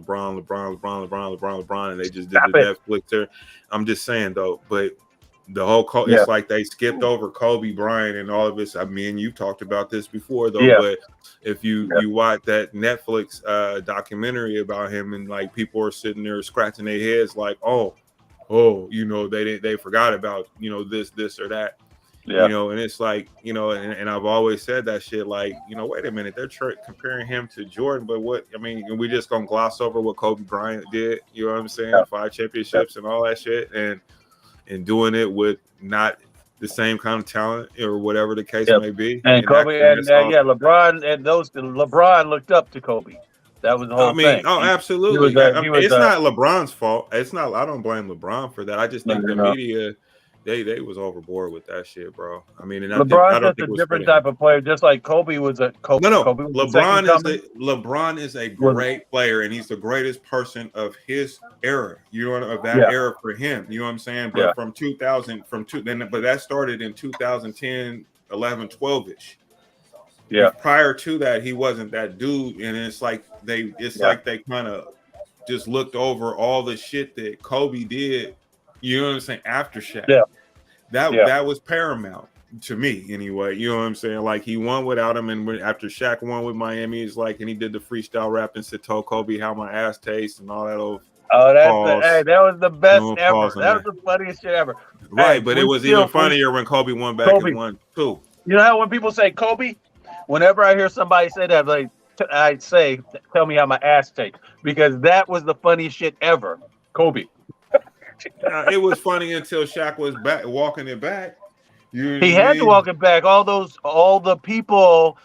and they just did the Netflix. I'm just saying though, but the whole it's like they skipped over Kobe Bryant and all of this. I mean, you've talked about this before though, but if you watch that Netflix documentary about him, and like people are sitting there scratching their heads like, they forgot about this or that. And it's like, and I've always said that shit, like, wait a minute, they're comparing him to Jordan, but we just gonna gloss over what Kobe Bryant did, you know what I'm saying? 5 championships and all that shit, and doing it with not the same kind of talent or whatever the case may be. And Kobe LeBron looked up to Kobe. That was the whole thing. Oh, absolutely. It's not LeBron's fault. It's not. I don't blame LeBron for that. I just think the media, they was overboard with that shit, bro. I mean, and LeBron's just a different type of player, just like Kobe was a Kobe. No. Kobe was LeBron is a great player, and he's the greatest person of his era. Of that era for him. You know what I'm saying? But from 2000, but that started in 2010, 11, 12ish. Yeah. Prior to that, he wasn't that dude, and it's like they kind of just looked over all the shit that Kobe did. You know what I'm saying? After Shaq. Yeah. That was paramount to me anyway. You know what I'm saying? Like, he won without him, and after Shaq won with Miami, it's like, and he did the freestyle rap and told Kobe how my ass tastes and all that old Oh, Pause. that was the best No ever. pause on That was that. the funniest shit ever. Right, Hey, but it was even funnier when Kobe won back Kobe. and won too. You know how when people say Kobe, whenever I hear somebody say that, like I say, tell me how my ass tastes, because that was the funniest shit ever. Kobe. It was funny until Shaq was back walking it back. You know He what I had to mean? walk it back. All the people.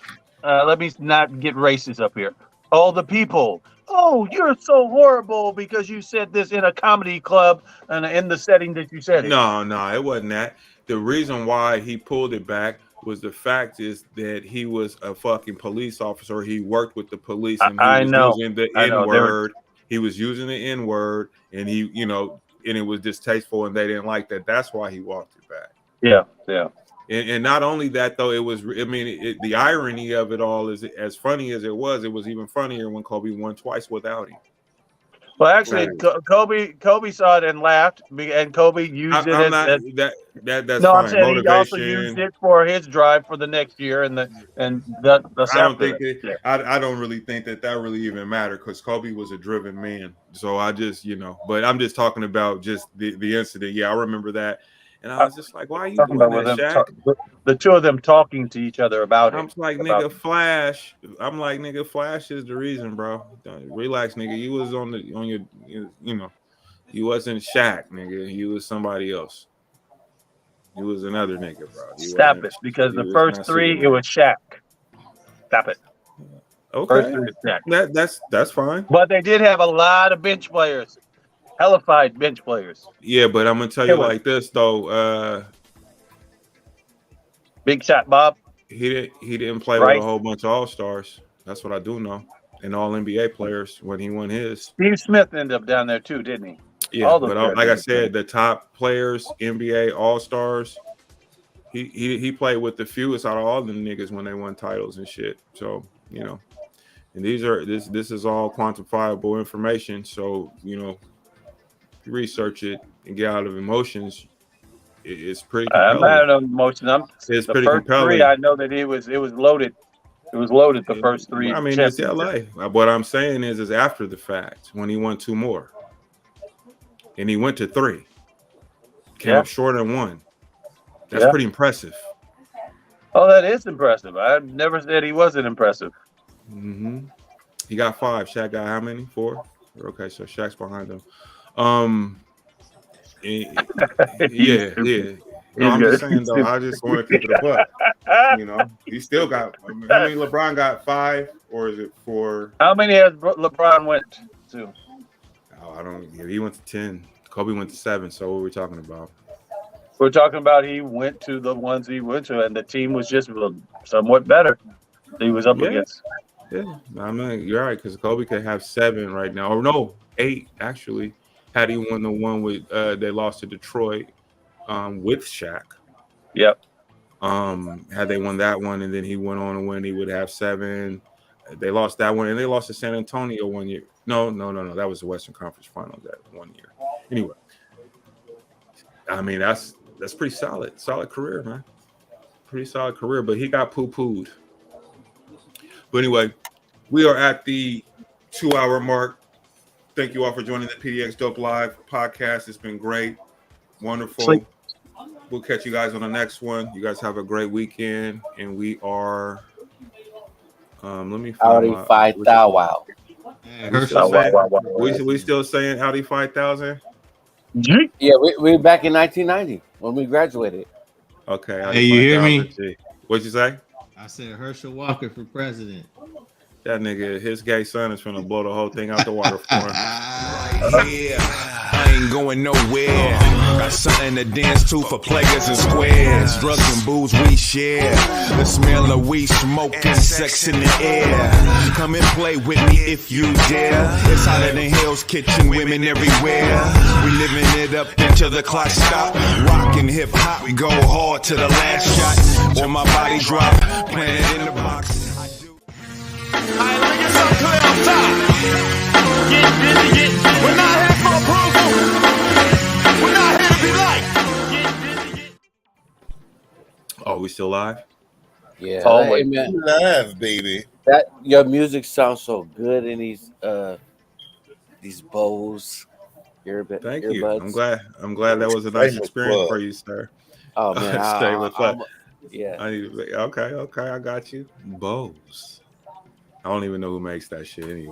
Let me not get racist up here. All the people. Oh, you're so horrible because you said this in a comedy club and in the setting that you said it. No, it wasn't that. The reason why he pulled it back was the fact is that he was a fucking police officer. He worked with the police and he I was know. using the I N know. They were. word. He was using the N word, and and it was distasteful, and they didn't like that. That's why he walked it back. Yeah, yeah. And not only that, though, it was. I mean, the irony of it all is, as funny as it was even funnier when Kobe won twice without him. Well, actually, Kobe saw it and laughed, and Kobe used it I'm as. not that's No, I'm fine. saying he also used Motivation. it for his drive for the next year and that's I don't after think that. Yeah. I don't really think that really even mattered because Kobe was a driven man. So I just but I'm just talking about just the incident. Yeah, I remember that, and I was just like, why are you Talking doing about that, with them, Shaq? the two of them talking to each other about I'm it. like, About nigga, Flash. I'm like, nigga, Flash is the reason, bro. Relax, nigga. You was on your you wasn't Shaq, nigga. You was somebody else. You was another nigga, bro. Stop it, because the You was first not three it Superman. was Shaq. Stop it. First Okay, three was Shaq. that's fine. But they did have a lot of bench players, hellified bench players. Yeah, but I'm gonna tell you Killers. like this though. Big Shot Bob. He didn't play with a Right. whole bunch of all stars. That's what I do know. And all NBA players when he won his. Steve Smith ended up down there too, didn't he? Yeah, All those but guys like I ended up said, the top players, NBA all stars, he played with the fewest out of all them niggas when they won titles and shit. So and this is all quantifiable information. So if you research it and get out of emotions, it's pretty I'm compelling. not on emotion. It's The pretty first three, compelling. I know that it was loaded. It was loaded. The first three. I mean, it's LA. What I'm saying is after the fact when he won two more, and he went to three, came up short on one. That's pretty impressive. Oh, that is impressive. I never said he wasn't impressive. Mm-hmm. He got 5. Shaq got how many? 4. Okay, so Shaq's behind him. Yeah. No, I'm just saying though. I just want to keep it a buck. He still got. How many LeBron got? 5, or is it 4? How many has LeBron went to? Oh, I don't. He went to 10. Kobe went to 7. So what are we talking about? We're talking about he went to the ones he went to, and the team was just somewhat better. He was up against. Yeah, I mean you're right because Kobe could have 7 right now, or no, 8 actually. Had he won the one with they lost to Detroit with Shaq. Yep. Had they won that one and then he went on to win, he would have 7. They lost that one and they lost to San Antonio one year. No. That was the Western Conference Finals that one year. Anyway, I mean that's pretty solid career, man. Pretty solid career, but he got poo-pooed. But anyway, we are at the 2-hour mark. Thank you all for joining the PDXDOPE Live podcast. It's been great. Wonderful. Sleep. We'll catch you guys on the next one. You guys have a great weekend. And we are let me find Audi 5,000. Wow. We still saying Audi 5,000? Yeah, we're back in 1990 when we graduated. Okay. Hey, you hear me? What'd you say? I said Herschel Walker for president. That nigga, his gay son is finna blow the whole thing out the water for him. Yeah, I ain't going nowhere. Got something to dance to for players and squares. Drugs and booze we share. The smell of weed, smoke and sex in the air. Come and play with me if you dare. It's hotter than Hell's Kitchen, women everywhere. We living it up until the clock stop. Rockin' hip hop, we go hard to the last shot. Or my body drop, playing it in the box. Alright, let me get something clear up top. Get busy. We're not here for approval. We're not here to be liked. Get busy. Oh, we still live? Yeah. Oh, Hey, man, Live, baby. that your music sounds so good in these bows. Thank you. earbuds. I'm glad that was a nice experience for you, sir. Oh man, yeah. I need to, okay, I got you. Bose. I don't even know who makes that shit anyway.